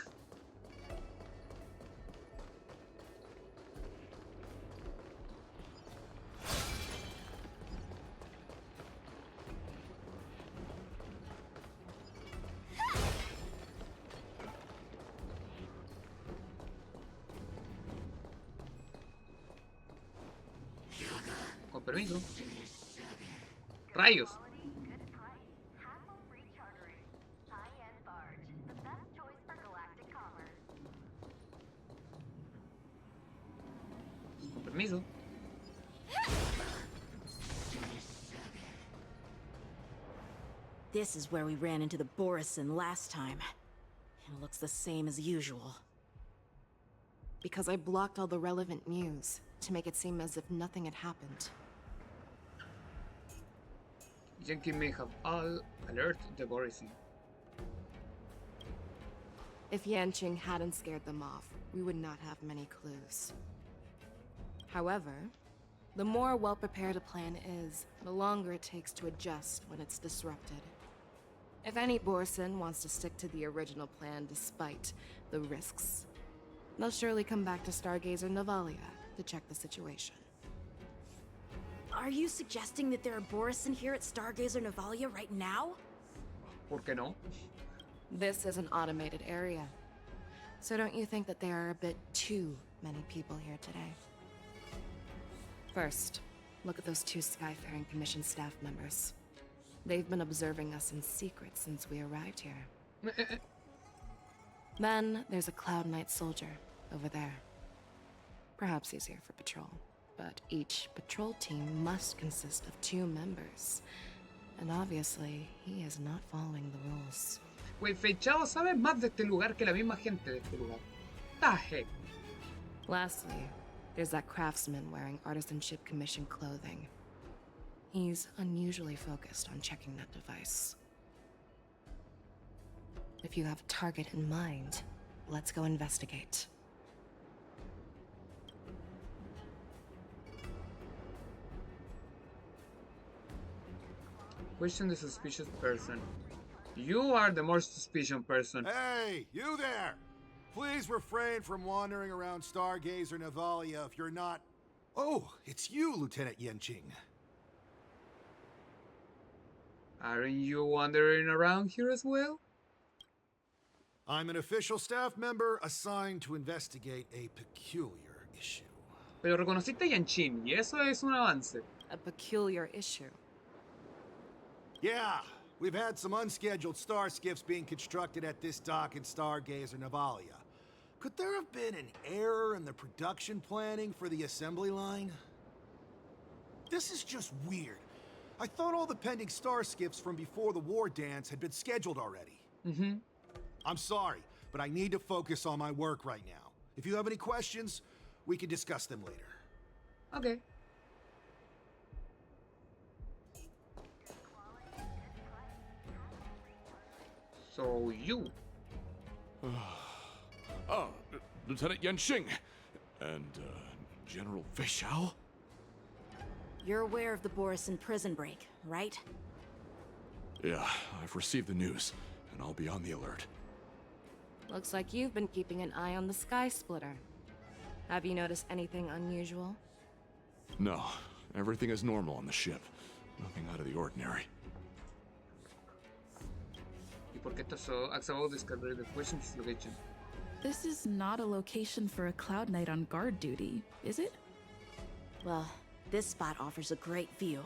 Con permiso. Rayos. Con permiso. This is where we ran into the Borison last time. It looks the same as usual. Because I blocked all the relevant news to make it seem as if nothing had happened. Yankee may have all alert the Borison. If Yanqing hadn't scared them off, we would not have many clues. However, the more well-prepared a plan is, the longer it takes to adjust when it's disrupted. If any Borison wants to stick to the original plan despite the risks, they'll surely come back to Stargazer Navalia to check the situation. Are you suggesting that there are Borison here at Stargazer Navalia right now? ¿Por qué no? This is an automated area. So don't you think that there are a bit too many people here today? First, look at those 2 Skyfaring Commission staff members. They've been observing us in secret since we arrived here. Then there's a Cloud Knight soldier over there. Perhaps he's here for patrol, but each patrol team must consist of 2 members. And obviously, he is not following the rules. Güey, Fechado sabe más de este lugar que la misma gente de este lugar. The heck? Lastly, there's that craftsman wearing Artisanship Commission clothing. He's unusually focused on checking that device. If you have a target in mind, let's go investigate. Question the suspicious person. You are the more suspicious person. Hey, you there! Please refrain from wandering around Stargazer Navalia if you're not... Oh, it's you, Lieutenant Yanqing. Aren't you wandering around here as well? I'm an official staff member assigned to investigate a peculiar issue. Pero reconociste a Yanqing, y eso es un avance. A peculiar issue. Yeah, we've had some unscheduled star skiffs being constructed at this dock in Stargazer Navalia. Could there have been an error in the production planning for the assembly line? This is just weird. I thought all the pending star skiffs from before the war dance had been scheduled already. Mm-hmm. I'm sorry, but I need to focus on my work right now. If you have any questions, we can discuss them later. Okay. So you. Lieutenant Yanqing and General Feixiao? You're aware of the Borison prison break, right? Yeah, I've received the news, and I'll be on the alert. Looks like you've been keeping an eye on the Sky Splitter. Have you noticed anything unusual? No, everything is normal on the ship. Nothing out of the ordinary. ¿Y por qué estás acabado de descargar the questions location? This is not a location for a Cloud Knight on guard duty, is it? Well, this spot offers a great view.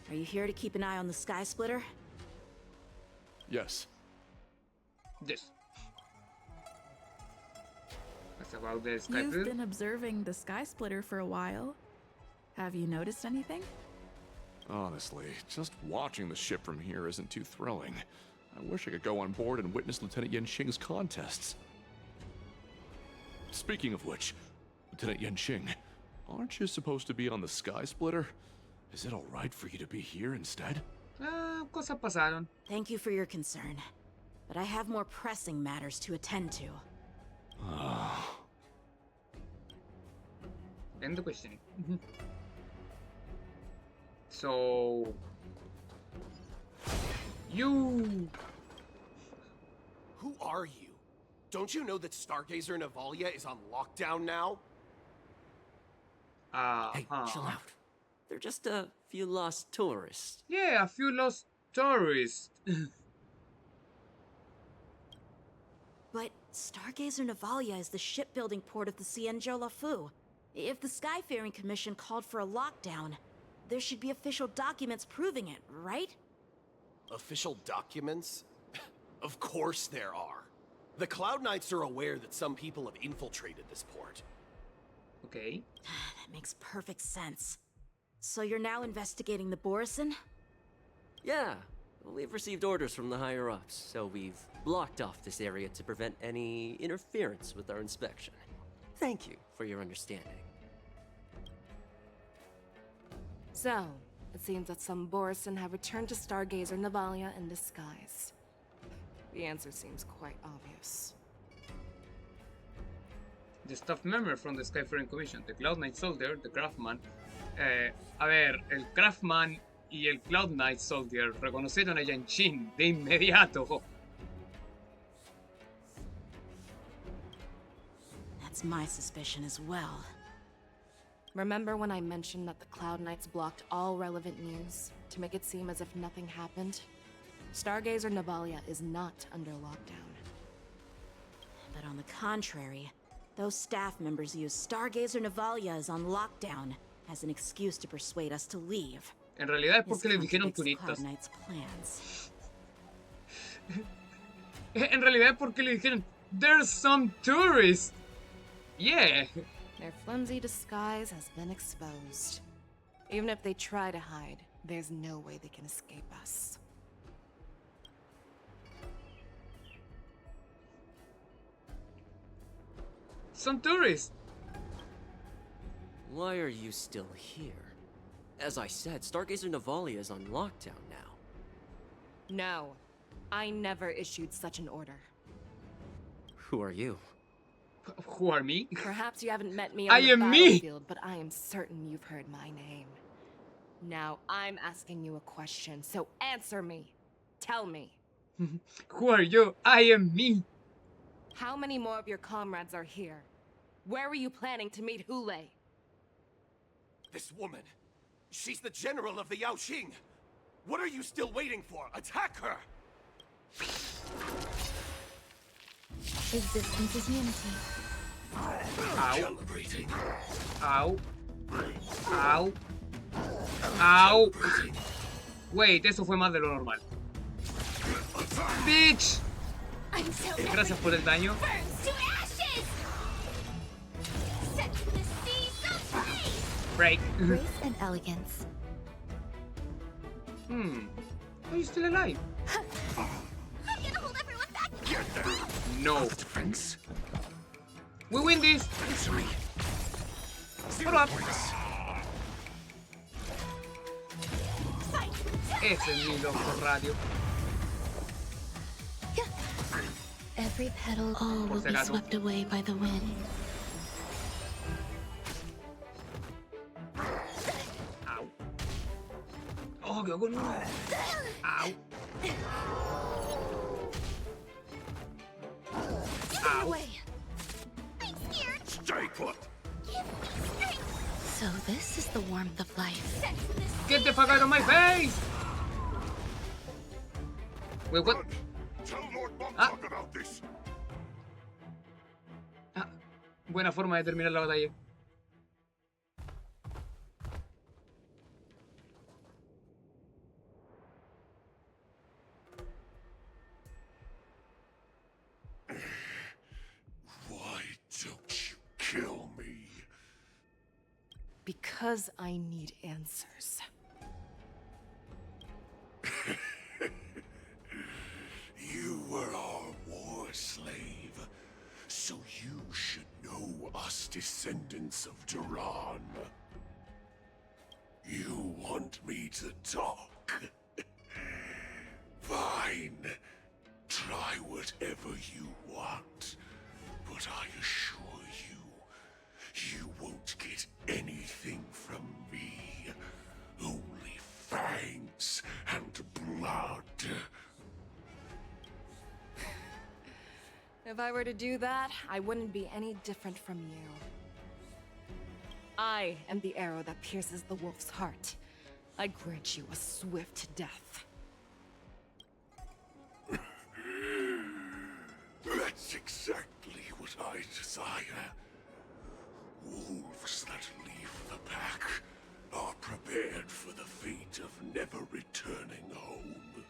Are you here to keep an eye on the Sky Splitter? Yes. Yes. That's about the Sky You've Splitter. been observing the Sky Splitter for a while. Have you noticed anything? Honestly, just watching the ship from here isn't too thrilling. I wish I could go on board and witness Lieutenant Yanqing's contests. Speaking of which, Lieutenant Yanqing, aren't you supposed to be on the Sky Splitter? Is it alright for you to be here instead? Cosas pasaron. Thank you for your concern, but I have more pressing matters to attend to. End the questioning. So... You... Who are you? Don't you know that Stargazer Navalia is on lockdown now? Hey, chill out. They're just a few lost tourists. Yeah, a few lost tourists. But Stargazer Navalia is the shipbuilding port of the Cienjo Lafu. If the Skyfaring Commission called for a lockdown, there should be official documents proving it, right? Official documents? Of course there are. The Cloud Knights are aware that some people have infiltrated this port. Okay. That makes perfect sense. So you're now investigating the Borison? Yeah, we've received orders from the higher-ups, so we've blocked off this area to prevent any interference with our inspection. Thank you for your understanding. So, it seems that some Borison have returned to Stargazer Navalia in disguise. The answer seems quite obvious. The staff member from the Skyfaring Commission, the Cloud Knight Soldier, the Craftman. A ver, el Craftman y el Cloud Knight Soldier reconocieron a Yanshin de inmediato. That's my suspicion as well. Remember when I mentioned that the Cloud Knights blocked all relevant news to make it seem as if nothing happened? Stargazer Navalia is not under lockdown. But on the contrary, those staff members use Stargazer Navalia is on lockdown as an excuse to persuade us to leave. En realidad es porque les dijeron turistas. En realidad es porque le dijeron, there's some tourists. Yeah. Their flimsy disguise has been exposed. Even if they try to hide, there's no way they can escape us. Some tourists. Why are you still here? As I said, Stargazer Navalia is on lockdown now. No, I never issued such an order. Who are you? Who are me? Perhaps you haven't met me on the battlefield, but I am certain you've heard my name. Now I'm asking you a question, so answer me. Tell me. Who are you? I am me. How many more of your comrades are here? Where were you planning to meet Hoolay? This woman, she's the general of the Yaoqing. What are you still waiting for? Attack her! Existence is unity. Ow. Ow. Ow. Ow. Wait, eso fue más de lo normal. Bitch. Gracias por el daño. Break. Grace and elegance. Are you still alive? I'm gonna hold everyone back. No. Defense. We win this. Hold up. Ese es mi loco radio. Every petal all will be swept away by the wind. Ow. Oh, quedó con uno. Ow. Ow. I'm scared. Stay put. So this is the warmth of life. Get the fuck out of my face! Wait, what? Tell Lord Montauk about this. Buena forma de terminar la batalla. Why don't you kill me? Because I need answers. You were our war slave, so you should know us descendants of Duran. You want me to talk? Fine. Try whatever you want, but I assure you, you won't get anything from me. Only fangs and blood. If I were to do that, I wouldn't be any different from you. I am the arrow that pierces the wolf's heart. I grant you a swift death. That's exactly what I desire. Wolves that leave the pack are prepared for the fate of never returning home.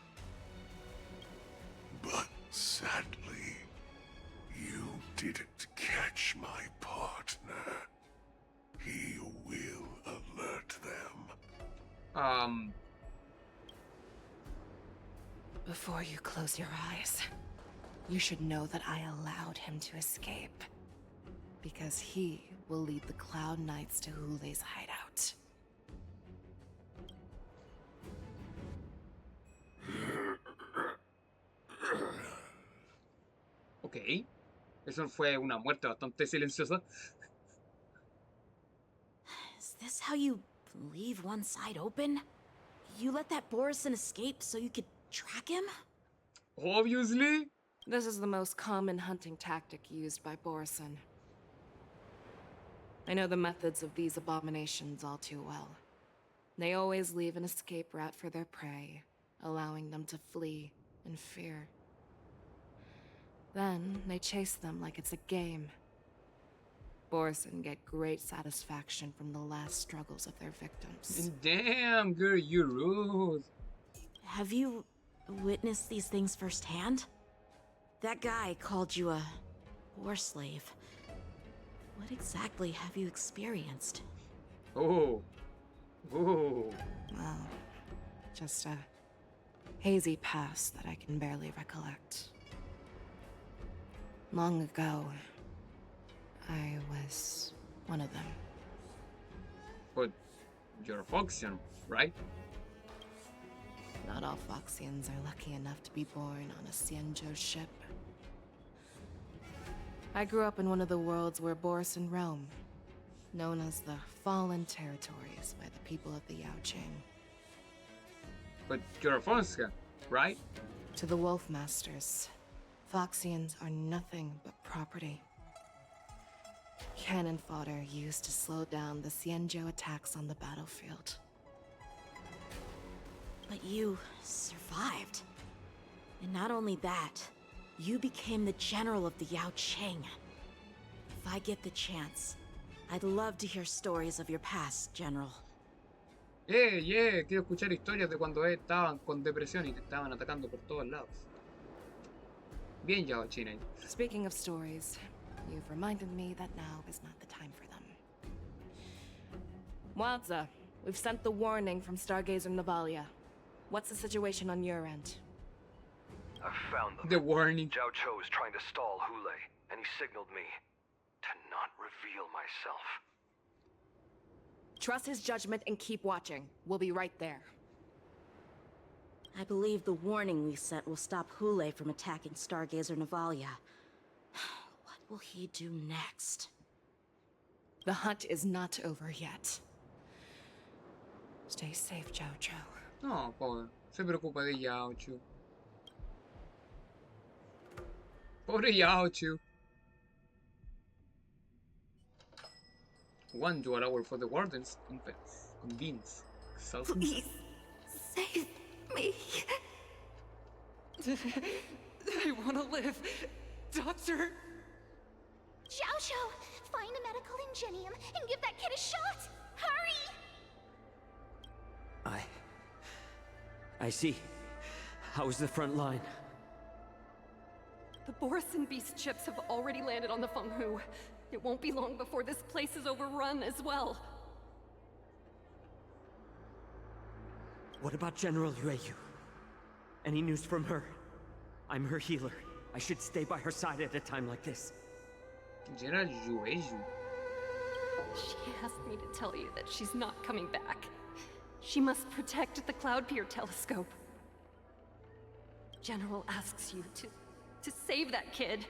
But sadly, you didn't catch my partner. He will alert them. Before you close your eyes, you should know that I allowed him to escape. Because he will lead the Cloud Knights to Hoolay's hideout. Ok. Eso fue una muerte bastante silenciosa. Is this how you leave one side open? You let that Borison escape so you could track him? Obviously. This is the most common hunting tactic used by Borison. I know the methods of these abominations all too well. They always leave an escape route for their prey, allowing them to flee in fear. Then they chase them like it's a game. Borison get great satisfaction from the last struggles of their victims. Damn, girl, you rude. Have you witnessed these things firsthand? That guy called you a war slave. What exactly have you experienced? Oh. Oh. Well, just a hazy past that I can barely recollect. Long ago, I was one of them. But you're a Foxian, right? Not all Foxians are lucky enough to be born on a Xianzhou ship. I grew up in one of the worlds where Borison roam, known as the Fallen Territories by the people of the Yaoqing. But you're a Foxian, right? To the Wolf Masters, Foxians are nothing but property. Cannon fodder used to slow down the Xianzhou attacks on the battlefield. But you survived. And not only that, you became the general of the Yaoqing. If I get the chance, I'd love to hear stories of your past, General. Quiero escuchar historias de cuando estaban con depresión y que estaban atacando por todos lados. Bien, Yaoqing. Speaking of stories, you've reminded me that now is not the time for them. Wadza, we've sent the warning from Stargazer Navalia. What's the situation on your end? I've found them. The warning. Zhao Cho is trying to stall Hoolay, and he signaled me to not reveal myself. Trust his judgment and keep watching. We'll be right there. I believe the warning we sent will stop Hoolay from attacking Stargazer Navalia. What will he do next? The hunt is not over yet. Stay safe, Zhao Cho. No, pobre. Se preocupa de Yaochu. Pobre Yaochu. One dual hour for the wardens. Convince. Please, save me. I want to live. Doctor! Zhao Cho, find a medical ingenium and give that kid a shot! Hurry! I see. How's the front line? The Borison Beast ships have already landed on the Fenghu. It won't be long before this place is overrun as well. What about General Yueyu? Any news from her? I'm her healer. I should stay by her side at a time like this. General Yueyu. She asked me to tell you that she's not coming back. She must protect the Cloud Pier telescope. General asks you to save that kid.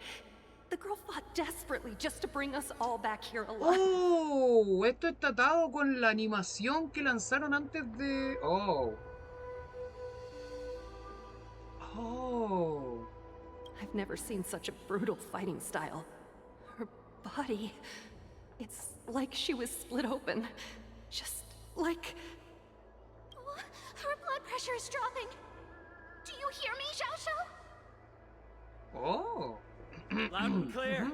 The girl fought desperately just to bring us all back here alive. Oh, esto está atado con la animación que lanzaron antes de... Oh. Oh. I've never seen such a brutal fighting style. Her body... it's like she was split open. Just like... Oh, her blood pressure is dropping. Do you hear me, Xiao Xiao? Oh. Loud and clear.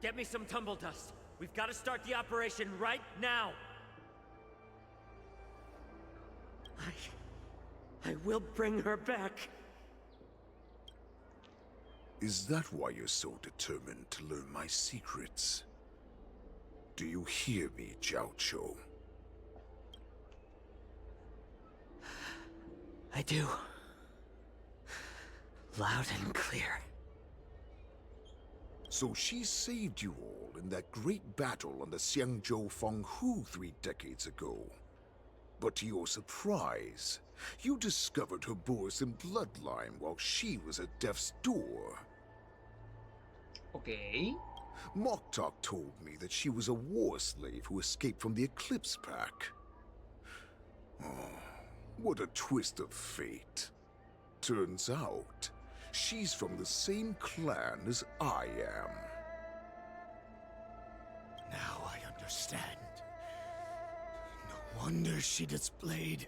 Get me some tumble dust. We've got to start the operation right now. I will bring her back. Is that why you're so determined to learn my secrets? Do you hear me, Jiao Chou? I do. Loud and clear. So she saved you all in that great battle on the Xiangzhou Fenghu 3 decades ago. But to your surprise, you discovered her Borisin bloodline while she was at death's door. Okay. Moktok told me that she was a war slave who escaped from the Eclipse Pack. Oh, what a twist of fate. Turns out, she's from the same clan as I am. Now I understand. No wonder she displayed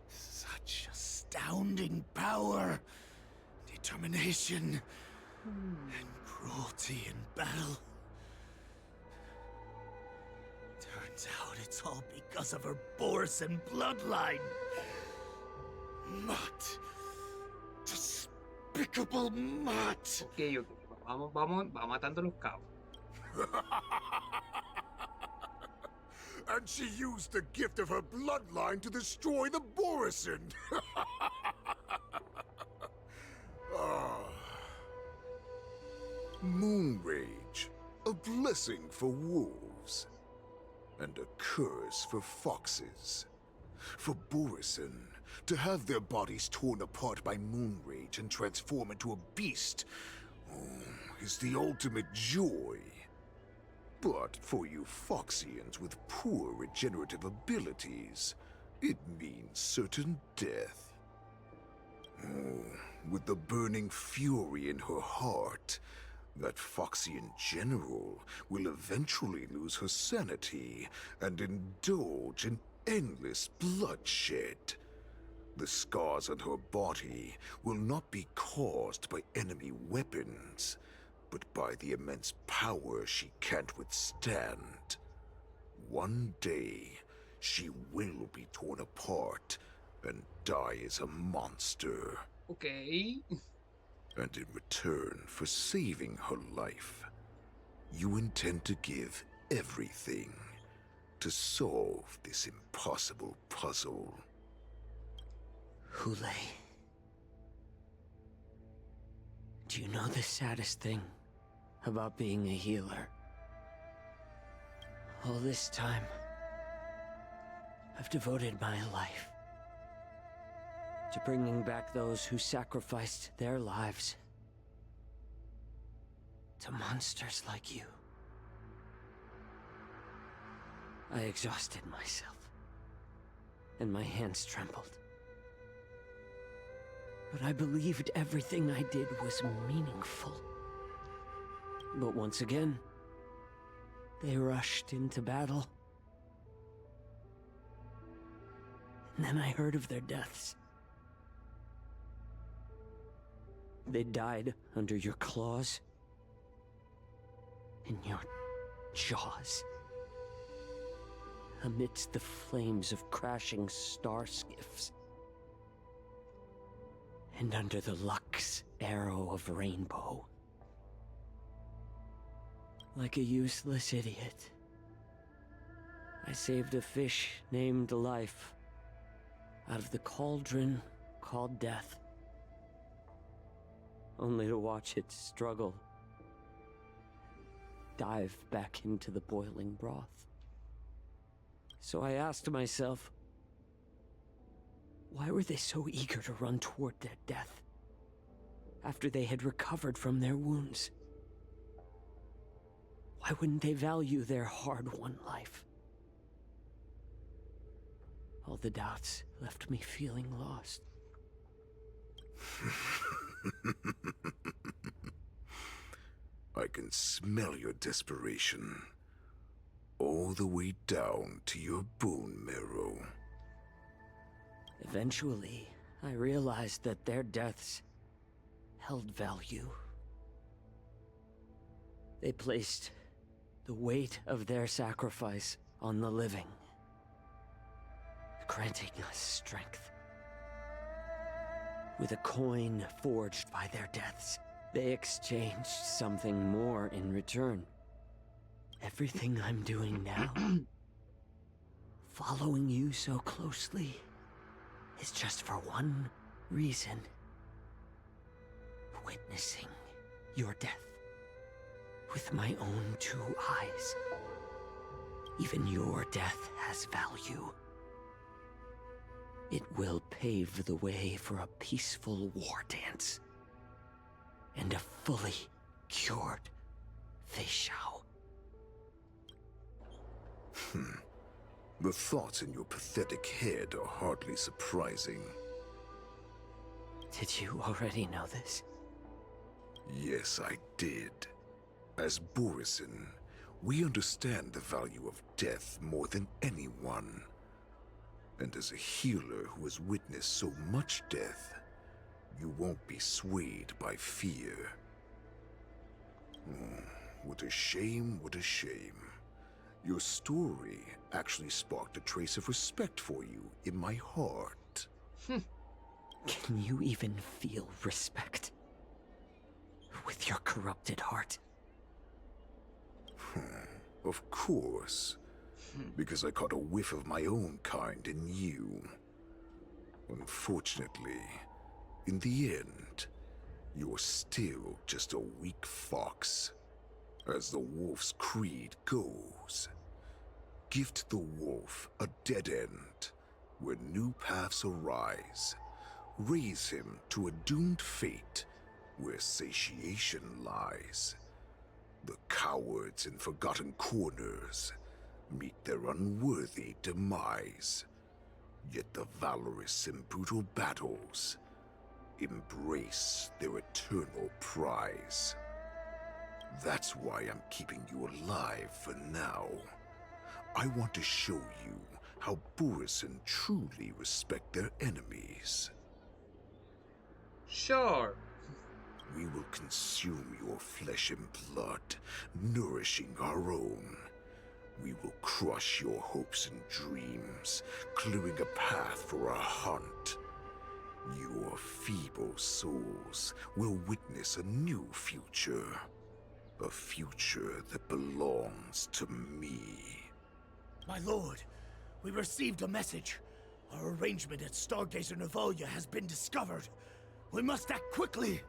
such astounding power, determination, and cruelty in battle. Turns out it's all because of her Borisin bloodline. Mutt. Despicable mutt. Ok. Vamos matando los cabos. And she used the gift of her bloodline to destroy the Borisin. Moon Rage, a blessing for wolves, and a curse for foxes. For Borisin, to have their bodies torn apart by Moon Rage and transform into a beast is the ultimate joy. But for you Foxians with poor regenerative abilities, it means certain death. With the burning fury in her heart, that Foxian general will eventually lose her sanity and indulge in endless bloodshed. The scars on her body will not be caused by enemy weapons, but by the immense power she can't withstand. One day, she will be torn apart and die as a monster. Okay. And in return for saving her life, you intend to give everything to solve this impossible puzzle. Hoolay. Do you know the saddest thing about being a healer? All this time, I've devoted my life to bringing back those who sacrificed their lives to monsters like you. I exhausted myself, and my hands trembled. But I believed everything I did was meaningful. But once again, they rushed into battle. And then I heard of their deaths. They died under your claws, in your jaws, amidst the flames of crashing star skiffs, and under the Lux arrow of Rainbow. Like a useless idiot, I saved a fish named Life out of the cauldron called Death, only to watch it struggle, dive back into the boiling broth. So I asked myself, why were they so eager to run toward their death after they had recovered from their wounds? Why wouldn't they value their hard-won life? All the doubts left me feeling lost. I can smell your desperation. All the way down to your bone marrow. Eventually, I realized that their deaths held value. They placed the weight of their sacrifice on the living, granting us strength. With a coin forged by their deaths, they exchanged something more in return. Everything I'm doing now, following you so closely, is just for one reason. Witnessing your death with my own two eyes. Even your death has value. It will pave the way for a peaceful war dance and a fully cured Fei Shao. The thoughts in your pathetic head are hardly surprising. Did you already know this? Yes, I did. As Borisin, we understand the value of death more than anyone. And as a healer who has witnessed so much death, you won't be swayed by fear. Oh, what a shame, what a shame. Your story actually sparked a trace of respect for you in my heart. Can you even feel respect with your corrupted heart? Of course. Because I caught a whiff of my own kind in you. Unfortunately, in the end, you're still just a weak fox. As the wolf's creed goes, gift the wolf a dead end where new paths arise. Raise him to a doomed fate where satiation lies. The cowards in forgotten corners meet their unworthy demise. Yet the valorous in brutal battles embrace their eternal prize. That's why I'm keeping you alive for now. I want to show you how Borisin truly respect their enemies. Sure. We will consume your flesh and blood, nourishing our own. We will crush your hopes and dreams, clearing a path for our hunt. Your feeble souls will witness a new future. A future that belongs to me. My lord, we received a message. Our arrangement at Stargazer Navalia has been discovered. We must act quickly.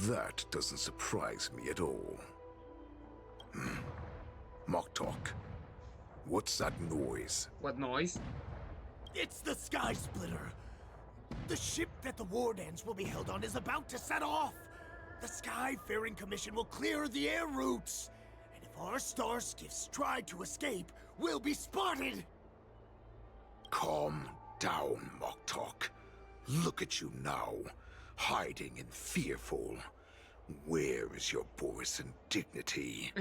That doesn't surprise me at all. Moktok, what's that noise? What noise? It's the Sky Splitter. The ship that the Wardens will be held on is about to set off. The Skyfaring Commission will clear the air routes. And if our star skiffs try to escape, we'll be spotted. Calm down, Moktok. Look at you now, hiding and fearful. Where is your Borisin dignity?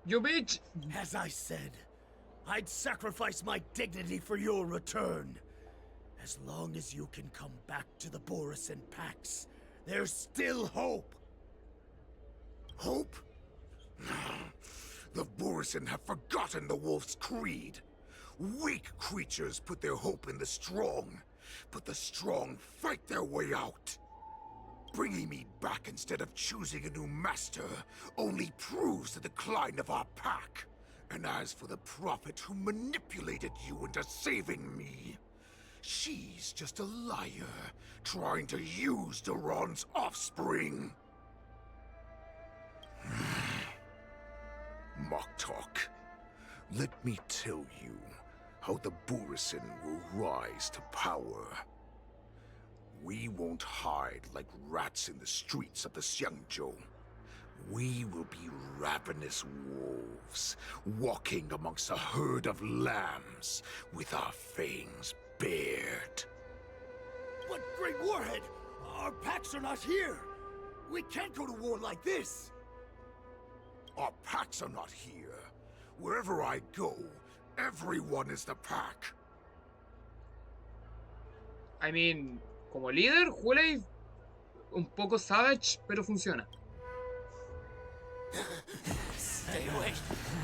You bitch! As I said, I'd sacrifice my dignity for your return. As long as you can come back to the Borisin Pax, there's still hope. Hope? The Borisin have forgotten the wolf's creed. Weak creatures put their hope in the strong, but the strong fight their way out. Bringing me back instead of choosing a new master only proves the decline of our pack. And as for the prophet who manipulated you into saving me, she's just a liar, trying to use Duran's offspring. Moktok, let me tell you how the Borisin will rise to power. We won't hide like rats in the streets of the Xiangzhou. We will be ravenous wolves, walking amongst a herd of lambs with our fangs bared. But, Great Warhead, our packs are not here. We can't go to war like this! Our packs are not here. Wherever I go, everyone is the pack. I mean, como líder, Hoolay un poco savage, pero funciona. Stay away.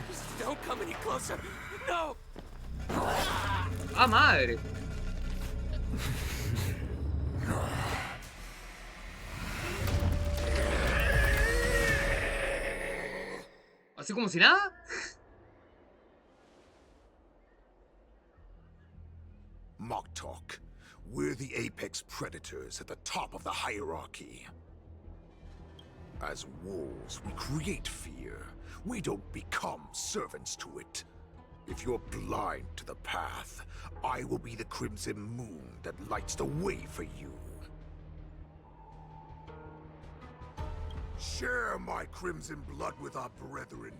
Just don't come any closer. No! ¡Ah, madre! Así como si nada. Moktok, we're the apex predators at the top of the hierarchy. As wolves, we create fear. We don't become servants to it. If you're blind to the path, I will be the crimson moon that lights the way for you. Share my crimson blood with our brethren.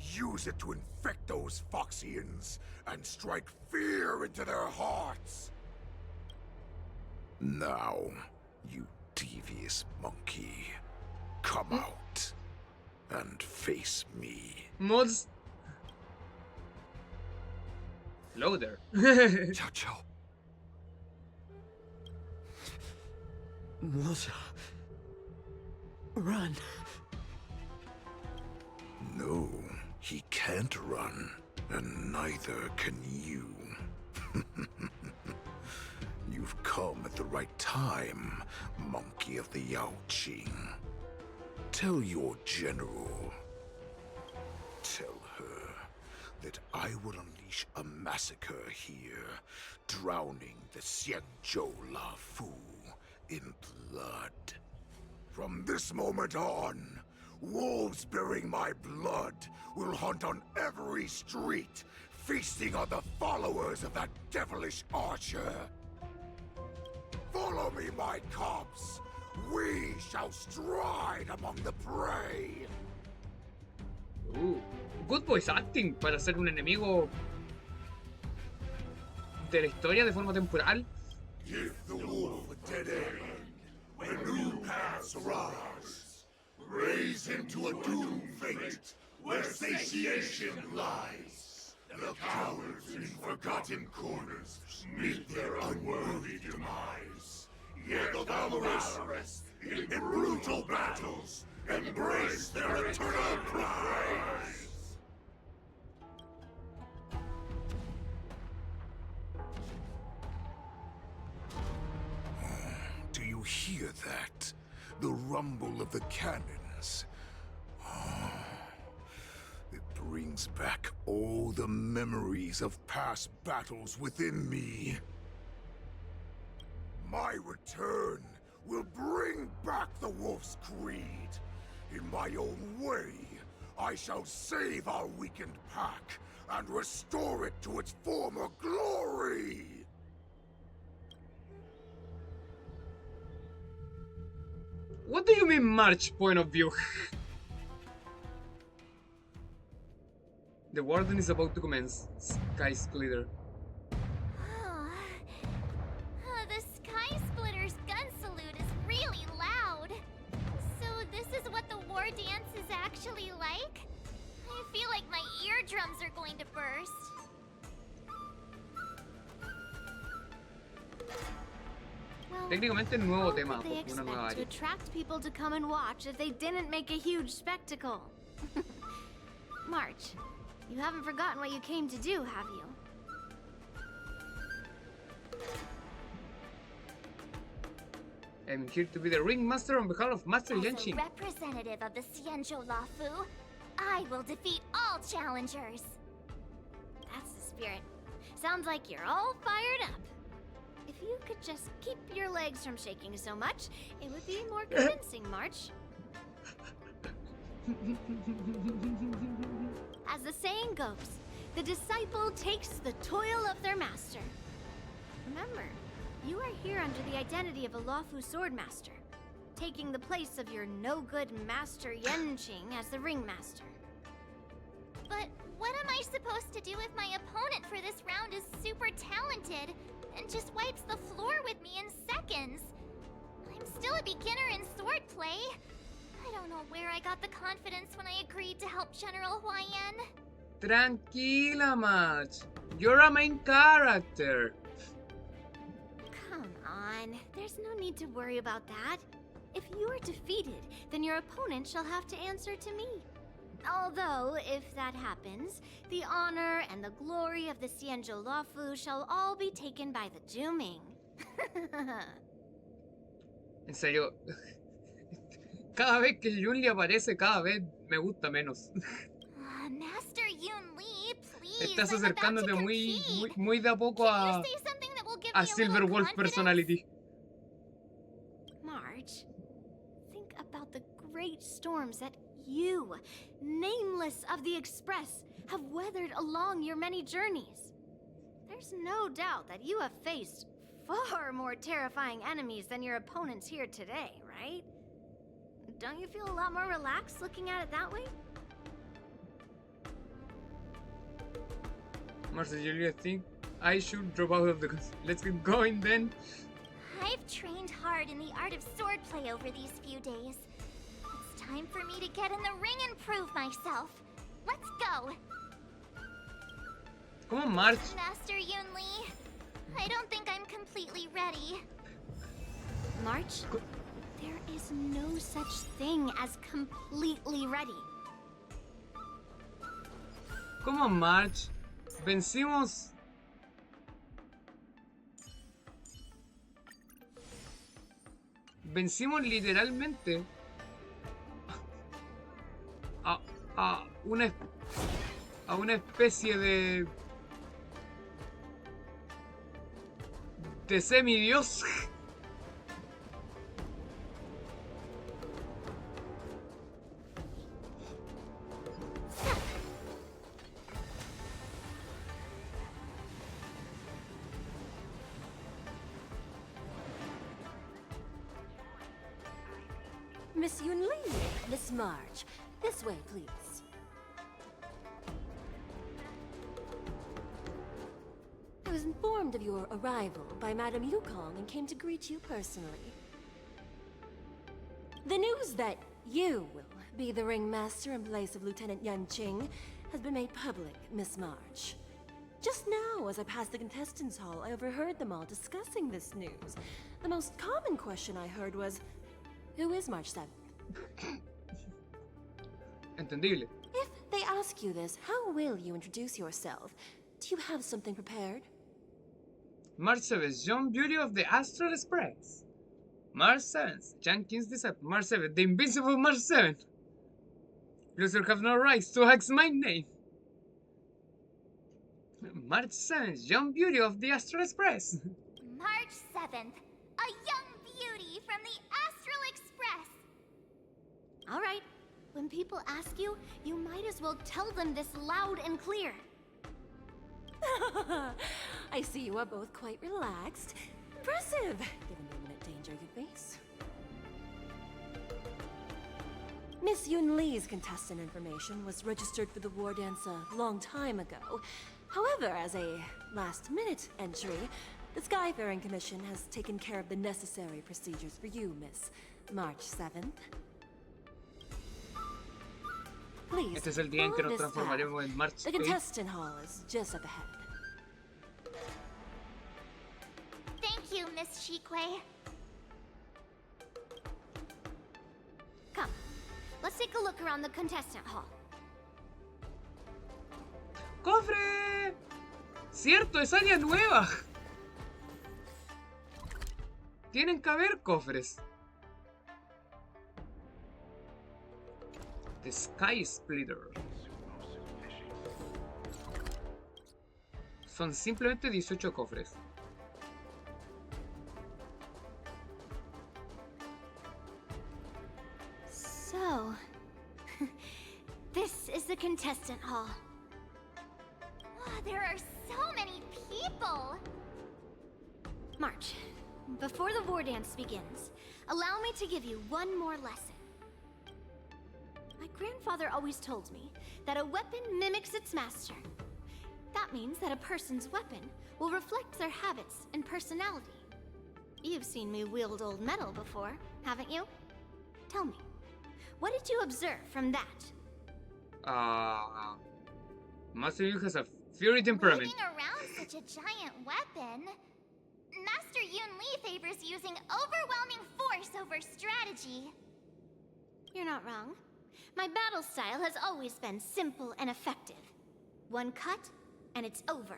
Use it to infect those Foxians and strike fear into their hearts. Now, you devious monkey, come out and face me. Mods. Hello there. Chow Chow. Moza. Run. No, he can't run, and neither can you. You've come at the right time, monkey of the Yaoqing. Tell your general. Tell her that I will unleash a massacre here, drowning the Xianzhou Lafu in blood. From this moment on, wolves bearing my blood will hunt on every street, feasting on the followers of that devilish archer. Follow me, my cubs. We shall stride among the prey. Good voice acting para ser un enemigo de la historia de forma temporal. Give the wolf a dead end when new paths arise. Raise him to a doomed fate where satiation lies. The cowards in forgotten corners meet their unworthy demise. Yet the valorous in brutal battles embrace their eternal prize. Do you hear that? The rumble of the cannons. It brings back all the memories of past battles within me. My return will bring back the wolf's creed. In my own way, I shall save our weakened pack and restore it to its former glory. What do you mean, March point of view? The warden is about to commence. Sky Splitter. The Sky Splitter's gun salute is really loud. So this is what the war dance is actually like? I feel like my eardrums are going to burst. Técnicamente nuevo tema, They una expect nueva to área. attract people to come and watch if they didn't make a huge spectacle. March, you haven't forgotten what you came to do, have you? I'm here to be the ringmaster on behalf of Master As a Yanqing. representative of the Xianzhou Lafu, I will defeat all challengers. That's the spirit. Sounds like you're all fired up. If you could just keep your legs from shaking so much, it would be more convincing, March. As the saying goes, the disciple takes the toil of their master. Remember, you are here under the identity of a Lafu swordmaster, taking the place of your no-good master Yanqing as the ringmaster. But what am I supposed to do if my opponent for this round is super talented and just wipes the floor with me in seconds? I'm I'm still a beginner in swordplay. I don't know where I got the confidence when I agreed to help General Huayan. Tranquila, March. You're a main character. Come on, there's no need to worry about that. If you are defeated, then your opponent shall have to answer to me. Although, if that happens, the honor and the glory of the Xianzhou Luofu shall all be taken by the Juming. En serio. Cada vez que Yunli aparece, cada vez me gusta menos. Master Yunli, please. Estás I'm about to acercándote compete. muy de a poco Can you say something that will give a me a Silver little Wolf confidence? personality. March, think about the great storms that you, nameless of the Express, have weathered along your many journeys. There's no doubt that you have faced far more terrifying enemies than your opponents here today, right? Don't you feel a lot more relaxed looking at it that way? Marcel, Julia, I think I should drop out of the... Let's get going then. I've trained hard in the art of swordplay over these few days. It's time for me to get in the ring and prove myself. Let's go. Come on, March. Master Yunli, I don't think I'm completely ready. March, there is no such thing as completely ready. Come on, March. Vencimos. Vencimos literalmente a una especie de semidios. Miss Yunli, Miss March, this way, please. I was informed of your arrival by Madame Yukong and came to greet you personally. The news that you will be the ringmaster in place of Lieutenant Yan Qing has been made public, Miss March. Just now, as I passed the contestants' hall, I overheard them all discussing this news. The most common question I heard was, who is March 7th? Entendible. If they ask you this, how will you introduce yourself? Do you have something prepared? March 7th, young beauty of the Astral Express. March 7th, Jenkins disciple. March 7th, the invincible March 7th. Loser have no rights to ask my name. March 7th, young beauty of the Astral Express. March 7th, a young beauty from the Astral Express. All right. When people ask you, you might as well tell them this loud and clear. I see you are both quite relaxed. Impressive, given the imminent danger you face. Miss Yunli's contestant information was registered for the war dance a long time ago. However, as a last-minute entry, the Skyfaring Commission has taken care of the necessary procedures for you, Miss March 7th. Please, Este es el día en que nos follow this transformaremos path. en March The 8. contestant hall is just up ahead. Thank you, Miss Shikwe. Come, let's take a look around the contestant hall. ¡Cofre! Cierto, es área nueva. Tienen que haber cofres. The Sky Splitter. Son simplemente 18 cofres. So, this is the contestant hall. There are so many people. March, before the war dance begins, allow me to give you one more lesson. My grandfather always told me that a weapon mimics its master. That means that a person's weapon will reflect their habits and personality. You've seen me wield old metal before, haven't you? Tell me, what did you observe from that? Master Yu has a fury temperament. Waving around such a giant weapon, Master Yun Li favors using overwhelming force over strategy. You're not wrong. My battle style has always been simple and effective. One cut, and it's over.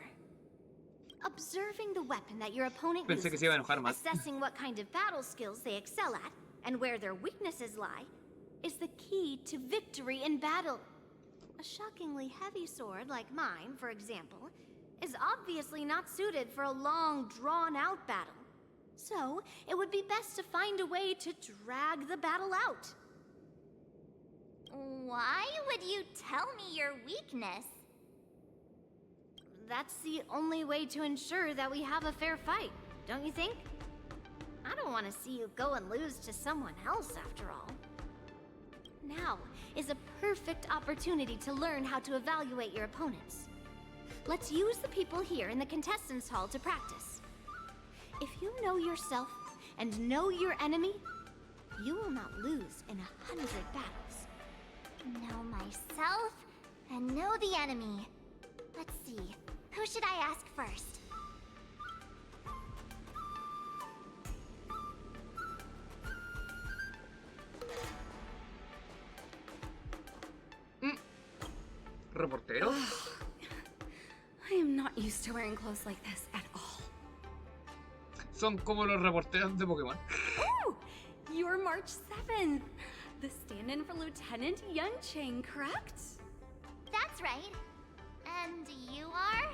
Observing the weapon that your opponent Pensé que se iba a enojar más. assessing what kind of battle skills they excel at, and where their weaknesses lie, is the key to victory in battle. A shockingly heavy sword like mine, for example, is obviously not suited for a long, drawn-out battle. So, it would be best to find a way to drag the battle out. Why would you tell me your weakness? That's the only way to ensure that we have a fair fight, don't you think? I don't want to see you go and lose to someone else, after all. Now is a perfect opportunity to learn how to evaluate your opponents. Let's use the people here in the contestants hall to practice. If you know yourself and know your enemy, you will not lose in 100 battles. Know myself and know the enemy. Let's see, who should I ask first? ¿Reportero? I am not used to wearing clothes like this at all. Son como los reporteros de Pokémon. Oh! You're March 7th. The stand-in for Lieutenant Yunqing, correct? That's right. And you are?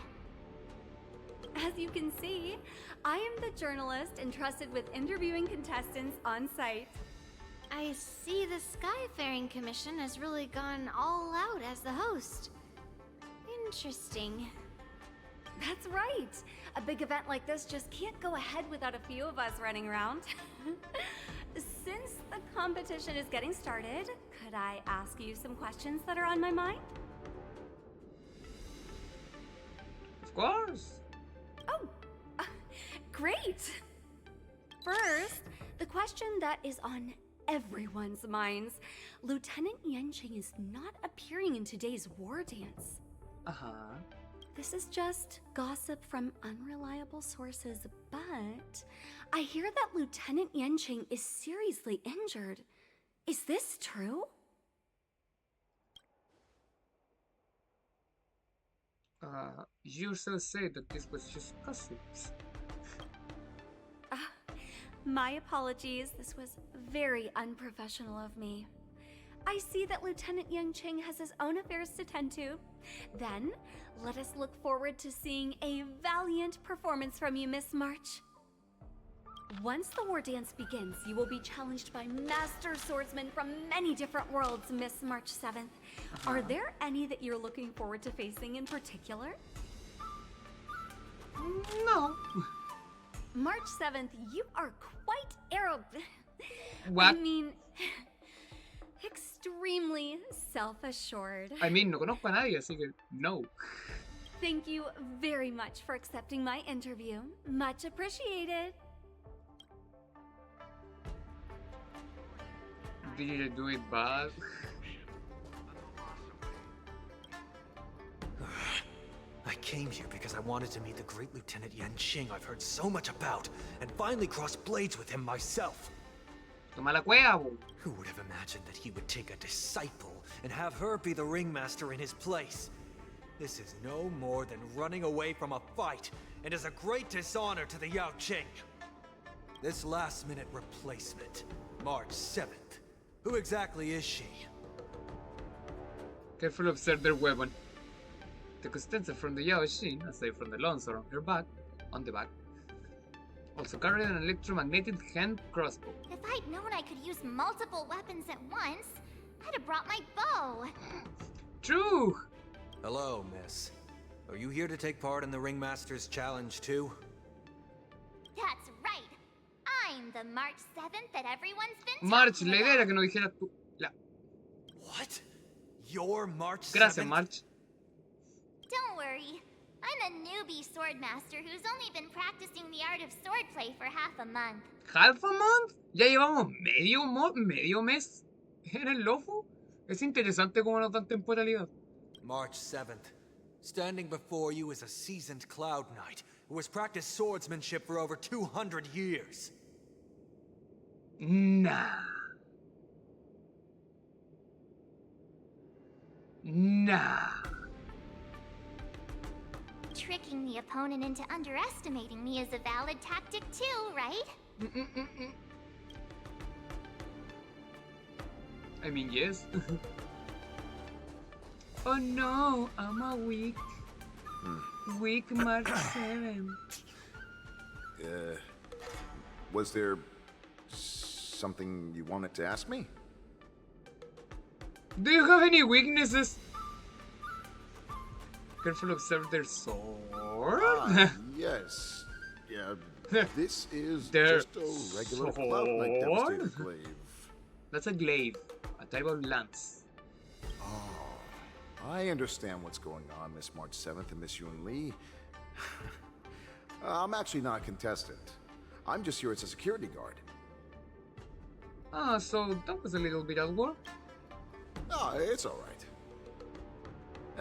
As you can see, I am the journalist entrusted with interviewing contestants on site. I see the Skyfaring Commission has really gone all out as the host. Interesting. That's right. A big event like this just can't go ahead without a few of us running around. Since the competition is getting started, could I ask you some questions that are on my mind? Of course. Oh, great. First, the question that is on everyone's minds. Lieutenant Yunqing is not appearing in today's war dance. Uh-huh. This is just gossip from unreliable sources, but I hear that Lieutenant Yunqing is seriously injured. Is this true? You yourself said that this was just gossip. My apologies. This was very unprofessional of me. I see that Lieutenant Yunqing has his own affairs to tend to. Then, let us look forward to seeing a valiant performance from you, Miss March. Once the war dance begins, you will be challenged by master swordsmen from many different worlds, Miss March 7th. Are there any that you're looking forward to facing in particular? No. March 7th, you are quite What? I mean, extremely self-assured. I mean, no conozco a nadie, así que no. Thank you very much for accepting my interview. Much appreciated. Did you do it bad? I came here because I wanted to meet the great Lieutenant Yunqing I've heard so much about, and finally cross blades with him myself. Toma la cueva, bo. Who would have imagined that he would take a disciple and have her be the ringmaster in his place? This is no more than running away from a fight, and is a great dishonor to the Yaoqing. This last-minute replacement, March 7th. Who exactly is she? Carefully observe their weapon. The contestant from the Yaoqing, aside from the longsword on the back, also carried an electromagnetic hand crossbow. If I'd known I could use multiple weapons at once, I'd have brought my bow. True! Hello, miss. Are you here to take part in the Ringmaster's Challenge too? That's right. I'm the March 7th that everyone's been March, talking la idea era que no dijeras tú. What? You're March 7th? Gracias, March. Don't worry. I'm a new newbie swordmaster who's only been practicing the art of swordplay for half a month. ¿Half a month? ¿Ya llevamos medio mes en el lofu? Es interesante cómo nos dan temporalidad. March 7th. Standing before you is a seasoned Cloud Knight who has practiced swordsmanship for over 200 years. Nah. Tricking the opponent into underestimating me is a valid tactic too, right? I mean, yes. Oh no, I'm a weak Mark 7. Was there something you wanted to ask me? Do you have any weaknesses? Careful, observe their sword. Yes. Yeah. This is Their just a regular Cloud Knight devastator glaive. That's a glaive, a type of lance. Oh, I understand what's going on, Miss March 7th and Miss Yun Lee. I'm actually not a contestant. I'm just here as a security guard. Ah, so that was a little bit awkward. Oh, it's all right.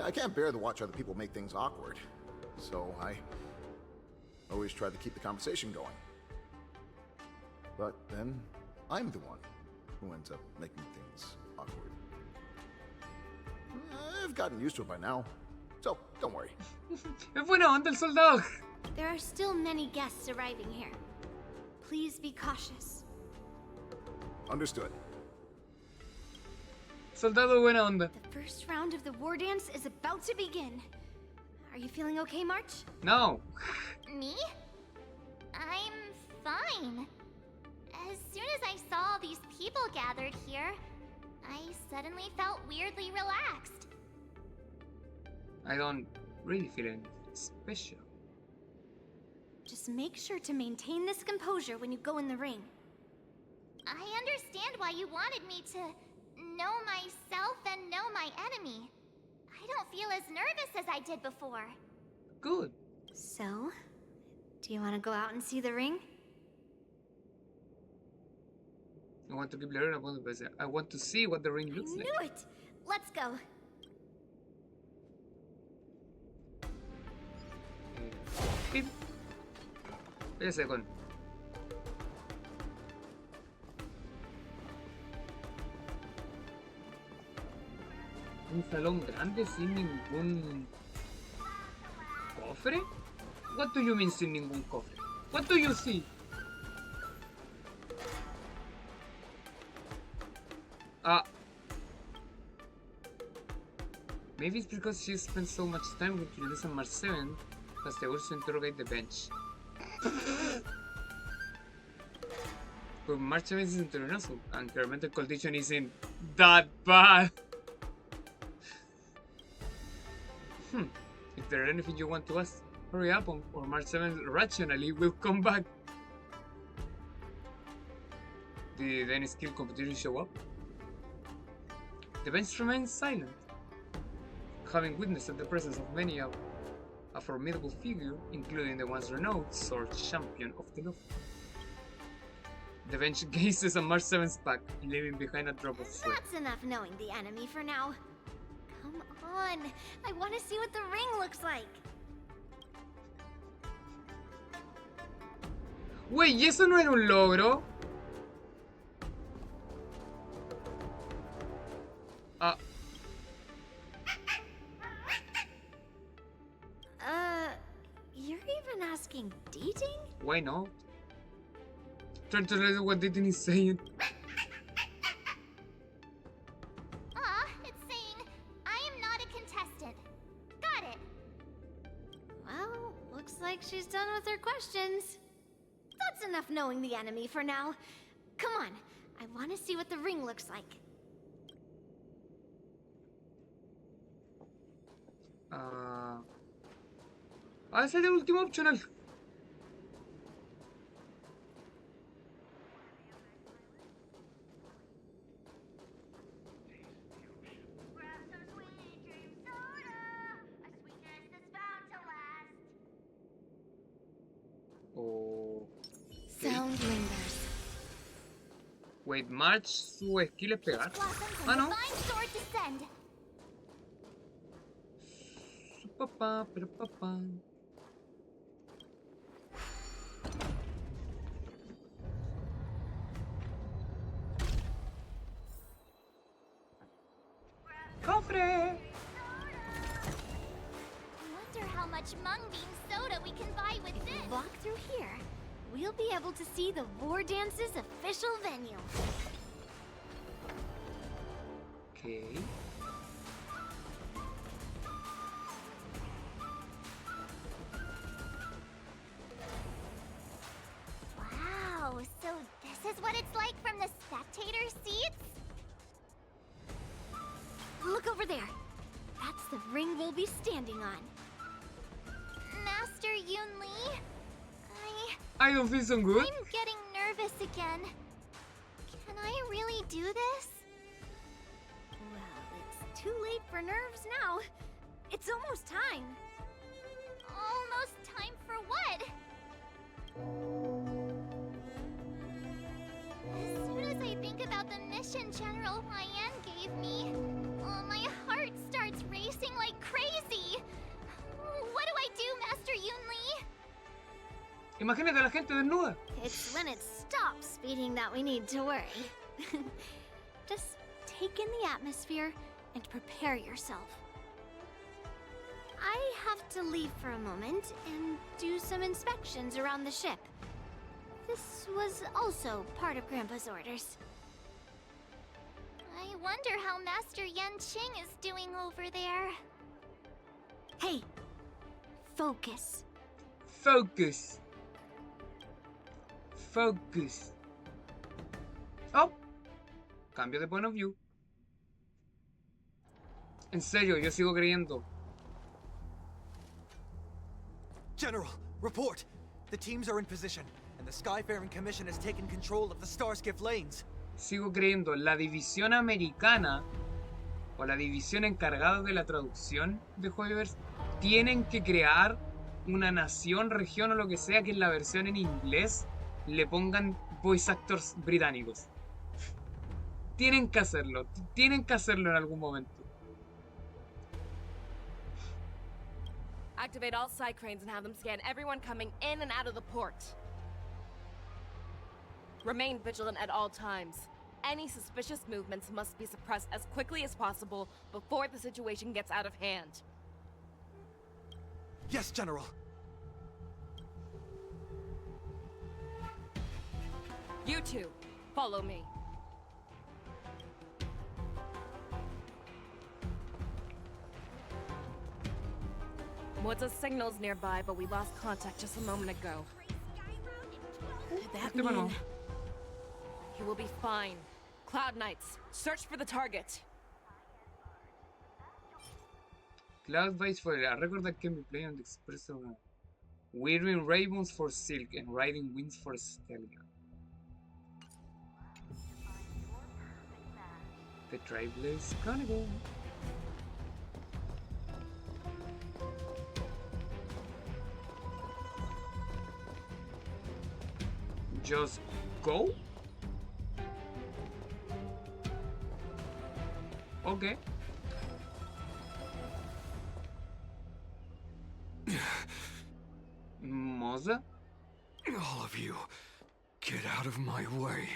I can't bear to watch other people make things awkward, so I always try to keep the conversation going. But then I'm the one who ends up making things awkward. I've gotten used to it by now, so don't worry. Es buena onda el soldado. There are still many guests arriving here. Please be cautious. Understood. Soldado buena onda. The first round of the war dance is about to begin. Are you feeling okay, March? No. Me? I'm fine. As soon as I saw all these people gathered here, I suddenly felt weirdly relaxed. I don't really feel anything special. Just make sure to maintain this composure when you go in the ring. I understand why you wanted me to know myself and know my enemy. I don't feel as nervous as I did before. Good. So, do you want to go out and see the ring? I want to keep learning about it. I want to see what the ring looks like. I knew it! Let's go. Beep. Wait a second. Un salón grande sin ningún cofre? What do you mean sin ningún cofre? What do you see? Maybe it's because she spent so much time with Torinosu and March 7 as they also interrogate the bench. But March 7 is in Torinosu and her mental condition isn't that bad. If there's anything you want to ask, hurry up or March 7 rationally will come back. Did any skill competition show up? The bench remains silent, having witnessed the presence of many a formidable figure, including the once renowned sword champion of the Loft. The bench gazes at March 7's back, leaving behind a drop of sweat. That's enough knowing the enemy for now. Come on, I want to see what the ring looks like. Wey, ¿y eso no era un logro? You're even asking dating? Why not? Trying to read what Detener is saying. It's saying, I am not a contestant. Got it. Well, looks like she's done with her questions. That's enough knowing the enemy for now. Come on, I want to see what the ring looks like. Ese es el último optional. Wait, March, su skill es pegar. Ah, no. Su papá, pero papá. ¡Cofre! Wonder how much mung bean soda we can buy with this. If we walk through here, we'll be able to see the War Dance's official venue. Okay. Wow, so this is what it's like from the spectator seats? Look over there. That's the ring we'll be standing on. Master Yoon Lee? I don't feel so good. I'm getting nervous again. Can I really do this? Well, it's too late for nerves now. It's almost time. Almost time for what? As soon as I think about the mission General Hyan gave me, my heart starts racing like crazy. What do I do, Master Yoon Lee? Imagínate a la gente desnuda. It's when it stops beating that we need to worry. Just take in the atmosphere and prepare yourself. I have to leave for a moment and do some inspections around the ship. This was also part of Grandpa's orders. I wonder how Master Yen Qing is doing over there. Hey, focus. Focus. Focus. Oh. Cambio de point of view. En serio, yo sigo creyendo. General, report! The teams are in position, and the Skyfaring Commission has taken control of the Starskiff lanes. Sigo creyendo, la división americana o la división encargada de la traducción de Hoyoverse tienen que crear una nación, región o lo que sea que en la versión en inglés le pongan voice actors británicos. Tienen que hacerlo en algún momento. Activate all side cranes and have them scan everyone coming in and out of the port. Remain vigilant at all times. Any suspicious movements must be suppressed as quickly as possible before the situation gets out of hand. Yes, General. You two, follow me. What's signal's nearby, but we lost contact just a moment ago. Could that mean... He will be fine. Cloud Knights, search for the target. Cloud Vice for a record that can be played on the Express Arena. Wearing ravens for Silk and riding winds for Stelia. The Trailblaze Chronicle. Just go? Okay. Moza? All of you, get out of my way.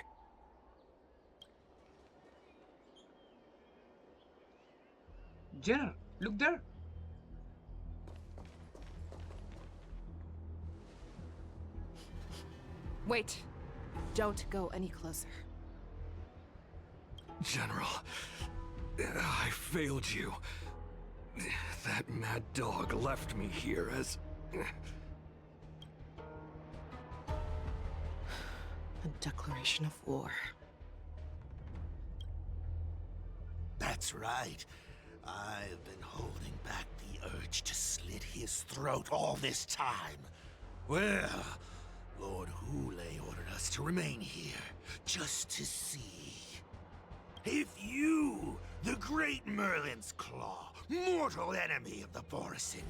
General, look there. Wait. Don't go any closer. General, I failed you. That mad dog left me here as... A declaration of war. That's right. I've been holding back the urge to slit his throat all this time. Well, Lord Hoolay ordered us to remain here, just to see. If you, the great Merlin's Claw, mortal enemy of the Borison,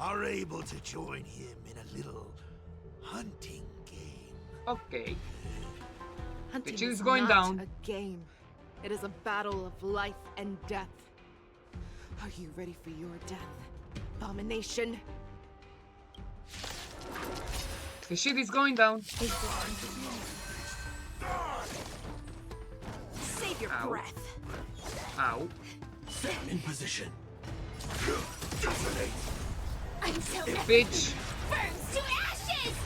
are able to join him in a little hunting game. Okay. Hunting shit is is going not down. a game. It is a battle of life and death. Are you ready for your death, abomination? The shit is going down. Save your Ow. breath. Ow. Stand in position. Until The death bitch. burns to ashes!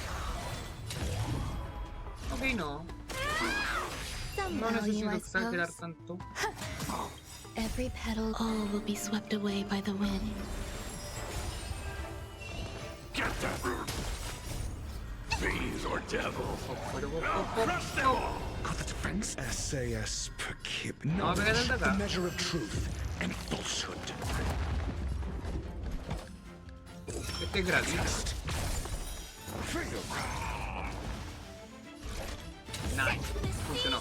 Ok, no. No Somehow you, necesito I exagerar suppose. tanto. Every petal, all will be swept away by the wind. Get them! Fiends or devils. Crush them all! Got the defense? SAS per kib. No, pégate el de The acá. measure of truth and falsehood. Este es gratis. Nice. Funcionó.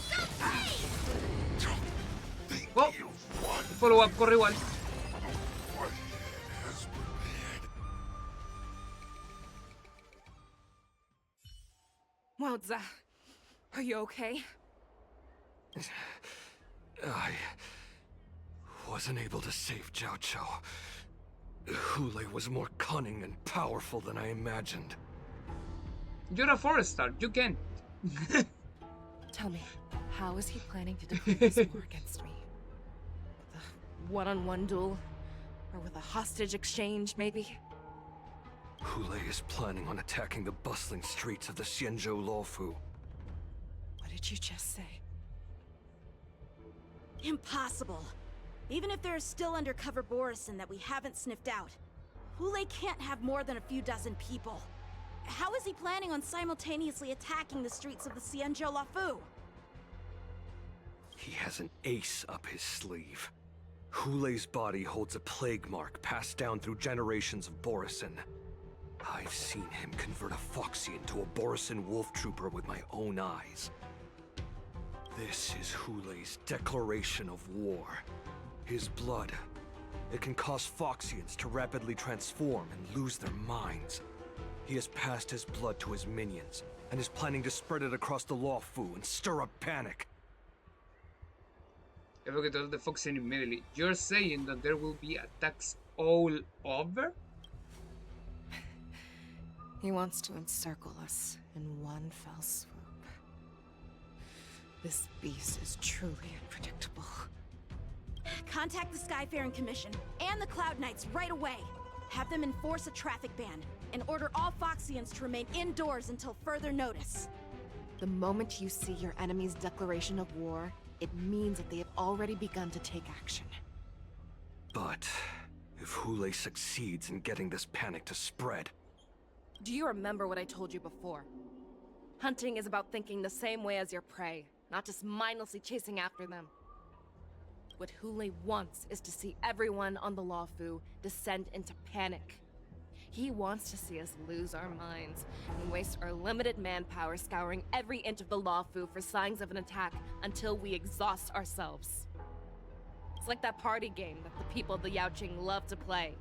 Oh, el follow-up corre igual. Wowza, are you okay? I wasn't able to save Jiao Chou. Hoolay was more cunning and powerful than I imagined. You're a forester. You can. Tell me, how is he planning to defend this war against me? With a one-on-one duel? Or with a hostage exchange, maybe? Hoolay is planning on attacking the bustling streets of the Xianzhou Luofu. What did you just say? Impossible. Even if there are still undercover Borison that we haven't sniffed out, Hoolay can't have more than a few dozen people. How is he planning on simultaneously attacking the streets of the Xianzhou Luofu? He has an ace up his sleeve. Hoolay's body holds a plague mark passed down through generations of Borison. I've seen him convert a Foxian to a Borison wolf trooper with my own eyes. This is Hoolay's declaration of war. His blood. It can cause Foxians to rapidly transform and lose their minds. He has passed his blood to his minions, and is planning to spread it across the Luofu and stir up panic. Evocator the Fox immediately. You're saying that there will be attacks all over? He wants to encircle us in one fell swoop. This beast is truly unpredictable. Contact the Skyfaring Commission and the Cloud Knights right away. Have them enforce a traffic ban and order all Foxians to remain indoors until further notice. The moment you see your enemy's declaration of war, it means that they have already begun to take action. But if Hoolay succeeds in getting this panic to spread... Do you remember what I told you before? Hunting is about thinking the same way as your prey, not just mindlessly chasing after them. What Hoolay wants is to see everyone on the Luofu descend into panic. He wants to see us lose our minds and waste our limited manpower scouring every inch of the Luofu for signs of an attack until we exhaust ourselves. It's like that party game that the people of the Yaoqing love to play.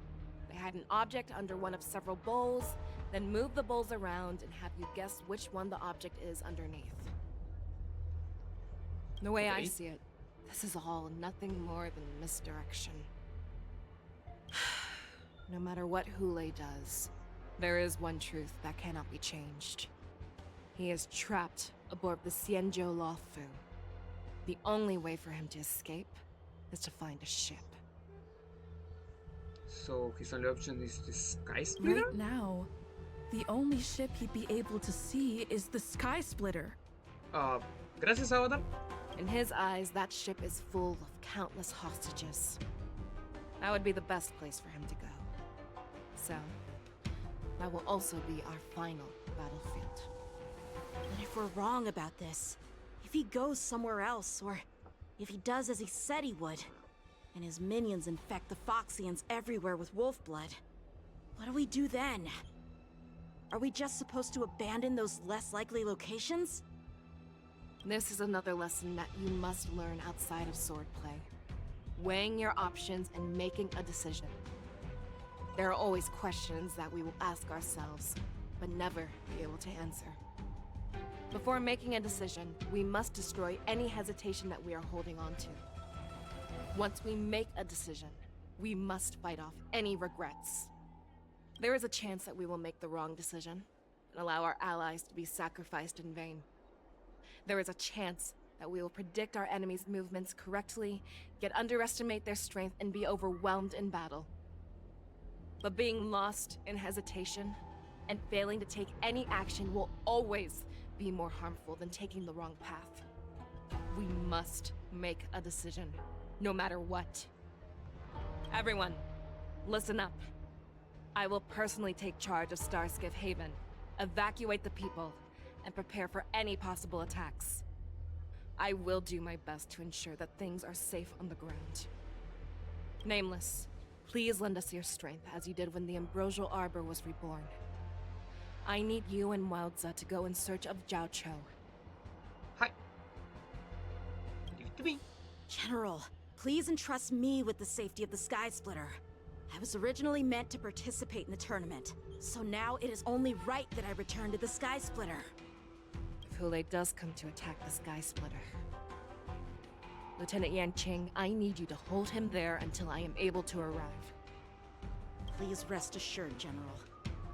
They hide an object under one of several bowls, then move the bowls around and have you guess which one the object is underneath. The way I see it, this is all nothing more than misdirection. No matter what Hoolay does, there is one truth that cannot be changed. He is trapped aboard the Xianzhou Luofu. The only way for him to escape is to find a ship. So his only option is the Sky Splitter? Right now, the only ship he'd be able to see is the Sky Splitter. Gracias, Avatar. In his eyes, that ship is full of countless hostages. That would be the best place for him to go. So, that will also be our final battlefield. But if we're wrong about this, if he goes somewhere else, or if he does as he said he would, and his minions infect the Foxians everywhere with wolf blood, what do we do then? Are we just supposed to abandon those less likely locations? This is another lesson that you must learn outside of swordplay. Weighing your options and making a decision. There are always questions that we will ask ourselves, but never be able to answer. Before making a decision, we must destroy any hesitation that we are holding on to. Once we make a decision, we must fight off any regrets. There is a chance that we will make the wrong decision and allow our allies to be sacrificed in vain. There is a chance that we will predict our enemies' movements correctly, yet underestimate their strength and be overwhelmed in battle. But being lost in hesitation and failing to take any action will always be more harmful than taking the wrong path. We must make a decision, no matter what. Everyone, listen up. I will personally take charge of Starskiff Haven, evacuate the people, and prepare for any possible attacks. I will do my best to ensure that things are safe on the ground. Nameless, please lend us your strength as you did when the Ambrosial Arbor was reborn. I need you and Wildza to go in search of Jiao Cho. Hi. Give it to me. General, please entrust me with the safety of the Sky Splitter. I was originally meant to participate in the tournament, so now it is only right that I return to the Sky Splitter. If Hoolay does come to attack the Sky Splitter, Lieutenant Yanqing, I need you to hold him there until I am able to arrive. Please rest assured, General.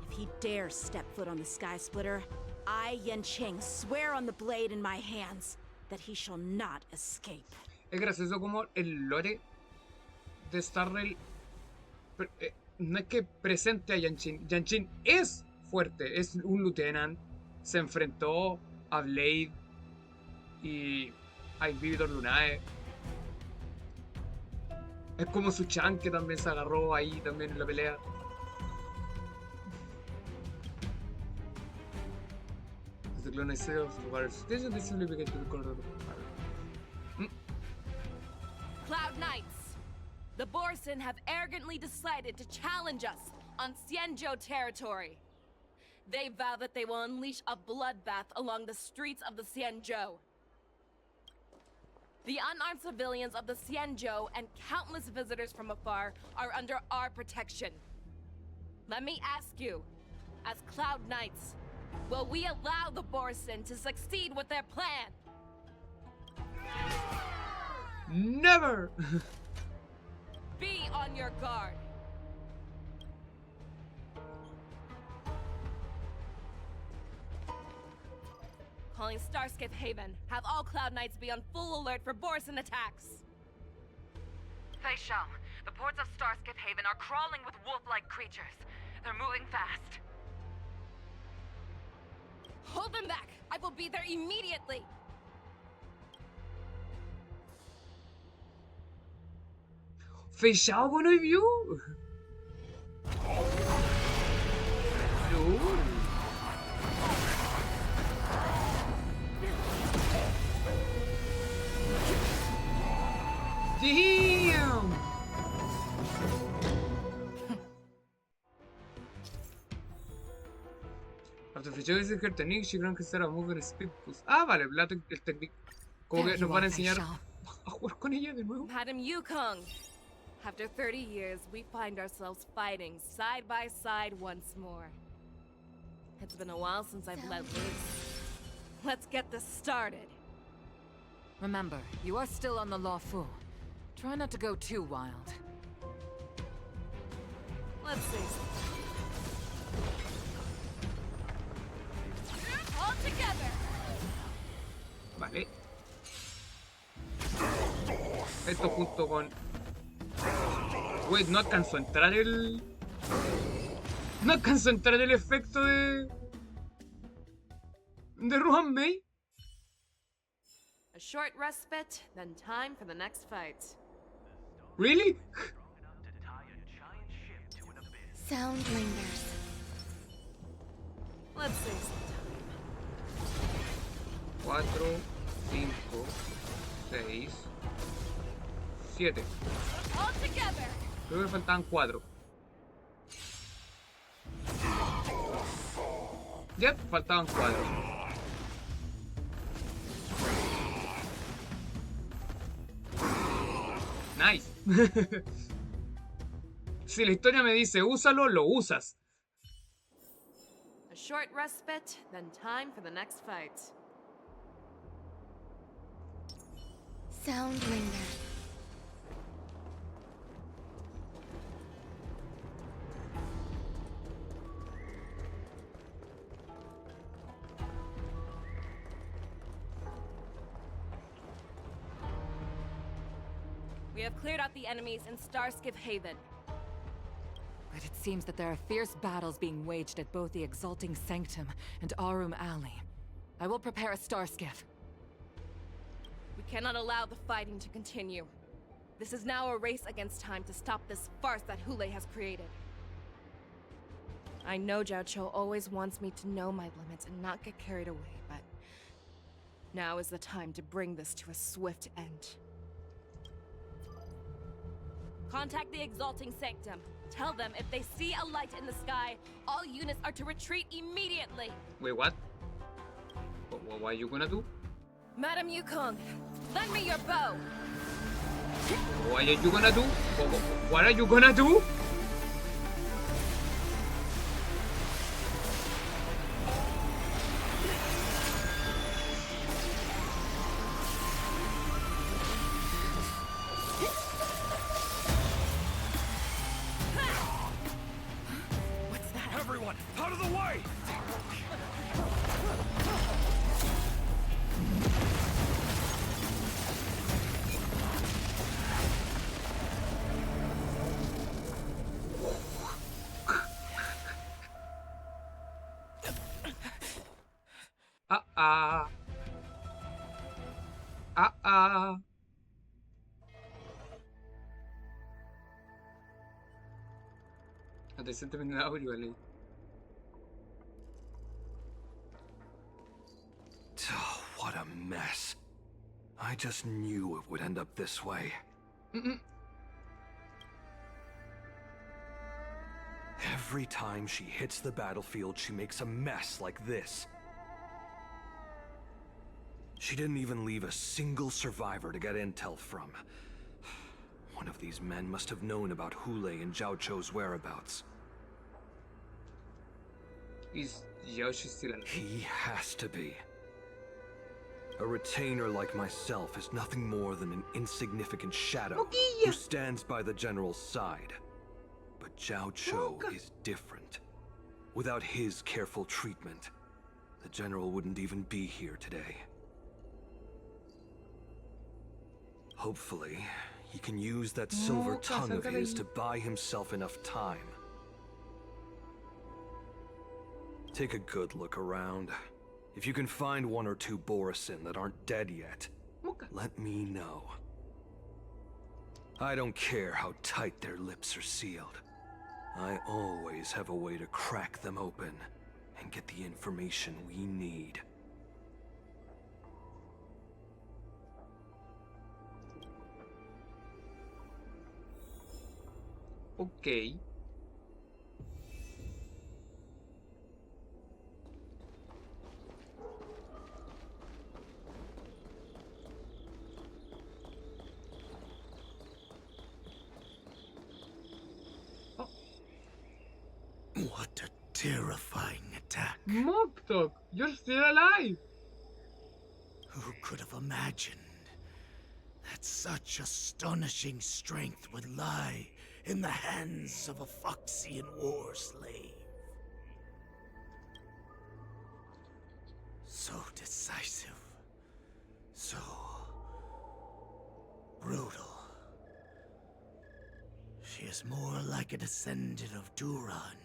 If he dares step foot on the Sky Splitter, I, Yanqing, swear on the blade in my hands that he shall not escape. Es gracioso como el lore de Star Rail no es que presente a Yanqing. Yanqing es fuerte, es un lieutenant, se enfrentó a Blade y a Inhibitor Lunae. Es como su Chan que también se agarró ahí también en la pelea. The clone of the water station is simply began to the corner of the fire. Cloud Knights! The Borson have arrogantly decided to challenge us on Xianzhou territory. They vow that they will unleash a bloodbath along the streets of the Xianzhou. The unarmed civilians of the Xianzhou and countless visitors from afar are under our protection. Let me ask you, as Cloud Knights, will we allow the Borson to succeed with their plan? Never! Be on your guard. Calling Starskiff Haven. Have all Cloud Knights be on full alert for Borson attacks. Fei Shao, the ports of Starskiff Haven are crawling with wolf-like creatures. They're moving fast. Hold them back! I will be there immediately! Fei Shao point of view? No. Damn! After Fei Shao uses her technique, she can consider a move and speed boost. Ah, vale, el technique. Como que nos van a enseñar a jugar con ella de nuevo. Madam Yukong, after 30 years, we find ourselves fighting side by side once more. It's been a while since I've led loose. Let's get this started. Remember, you are still on the Luofu. Try not to go too wild. Let's see. All together! Vale. Esto junto con... Wait, no alcanzó a entrar el... No alcanzó a entrar el efecto de... de Ruhan Mei. A short respite, then time for the next fight. Really? Sound lingers. Let's see. 4, 5, 6, 7. All together! Creo que faltaban 4. Yep, faltaban 4. Nice. Si la historia me dice úsalo, lo usas. A short respite, then time for the next fight. Sound linger. We have cleared out the enemies in Starskiff Haven. But it seems that there are fierce battles being waged at both the Exalting Sanctum and Arum Alley. I will prepare a Starskiff. We cannot allow the fighting to continue. This is now a race against time to stop this farce that Hoolay has created. I know Jiao Cho always wants me to know my limits and not get carried away, but now is the time to bring this to a swift end. Contact the Exalting Sanctum. Tell them if they see a light in the sky, all units are to retreat immediately. Wait, what? What are you gonna do? Madam Yukong, lend me your bow. What are you gonna do? What are you gonna do? Everyone, out of the way! Recentemente en audio, vale. Oh, what a mess. I just knew it would end up this way. Every time she hits the battlefield, she makes a mess like this. She didn't even leave a single survivor to get intel from. One of these men must have known about Hoolay and Jiao Cho's whereabouts. Is Yoshi still alive? He has to be. A retainer like myself is nothing more than an insignificant shadow who stands by the general's side. But Jiao Cho is different. Without his careful treatment, the general wouldn't even be here today. Hopefully, he can use that silver tongue of his to buy himself enough time. Take a good look around. If you can find one or two Borisin that aren't dead yet, let me know. I don't care how tight their lips are sealed. I always have a way to crack them open and get the information we need. Okay. What a terrifying attack. Moktok, you're still alive! Who could have imagined that such astonishing strength would lie in the hands of a Foxian war slave? So decisive. So brutal. She is more like a descendant of Duran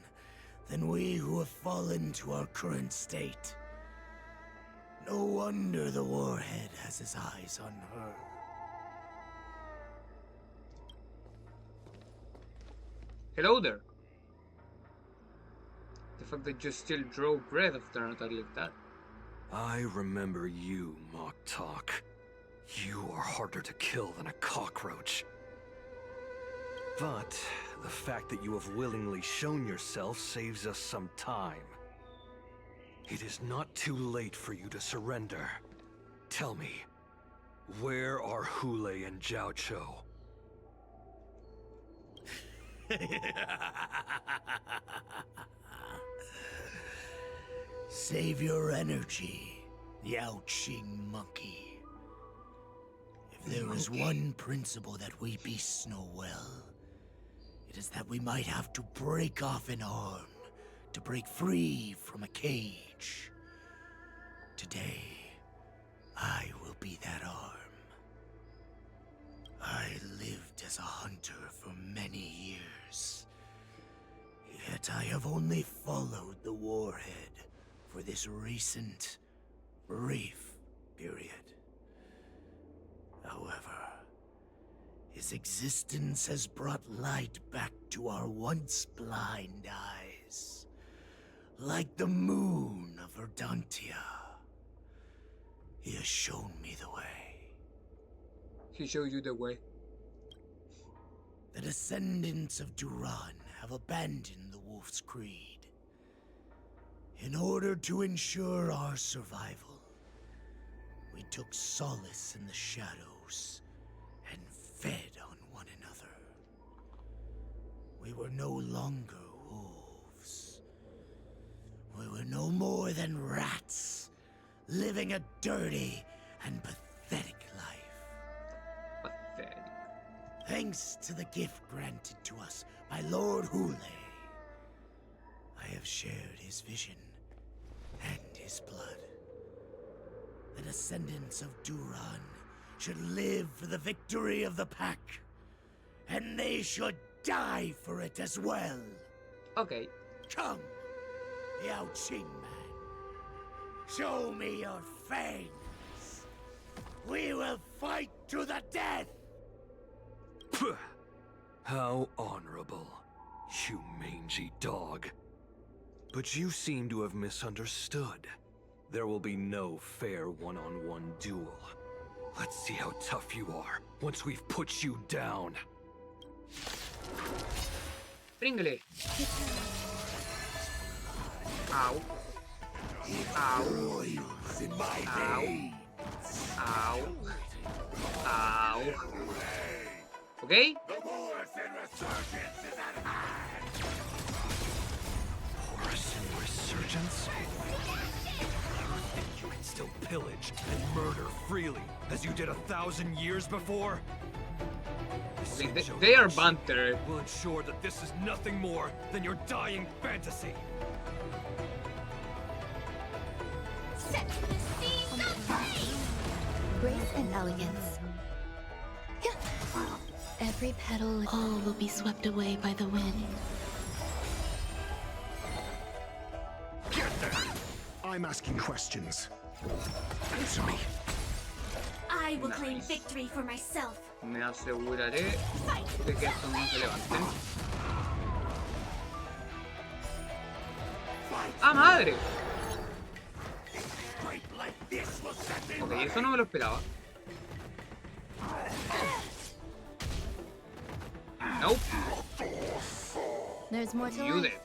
than we who have fallen to our current state. No wonder the Warhead has his eyes on her. Hello there. The fact that you still draw breath after an attack like that. I remember you, Mock Talk. You are harder to kill than a cockroach. But the fact that you have willingly shown yourself saves us some time. It is not too late for you to surrender. Tell me, where are Hoolay and Jiao Cho? Save your energy, Yao Qing monkey. If There is one principle that we beasts know well. It is that we might have to break off an arm to break free from a cage. Today, I will be that arm. I lived as a hunter for many years. Yet I have only followed the warhead for this recent, brief period. However, his existence has brought light back to our once blind eyes, like the moon of Verdantia. He has shown me the way. He showed you the way. The descendants of Duran have abandoned the Wolf's Creed. In order to ensure our survival, we took solace in the shadows and fed on one another. We were no longer wolves. We were no more than rats, living a dirty and pathetic life. Pathetic. Thanks to the gift granted to us by Lord Hoolay, I have shared his vision and his blood. The descendants of Duran should live for the victory of the pack, and they should die for it as well. Okay. Come, Yao Qing man. Show me your fangs. We will fight to the death. How honorable, you mangy dog. But you seem to have misunderstood. There will be no fair one-on-one duel. Let's see how tough you are once we've put you down. Pringle. Ow. Ow. Ow. Ow. Ow. Okay? Borison resurgence? You can still pillage and murder freely, as you did 1,000 years before? They are banter. Will ensure that this is nothing more than your dying fantasy. Grace and elegance. Every petal, all will be swept away by the wind. I'm asking questions. Answer me. I will claim victory for myself. Me aseguraré de que estos no se levanten. ¡Ah, madre! Ok, eso no me lo esperaba. Nope. There's more to You life. there.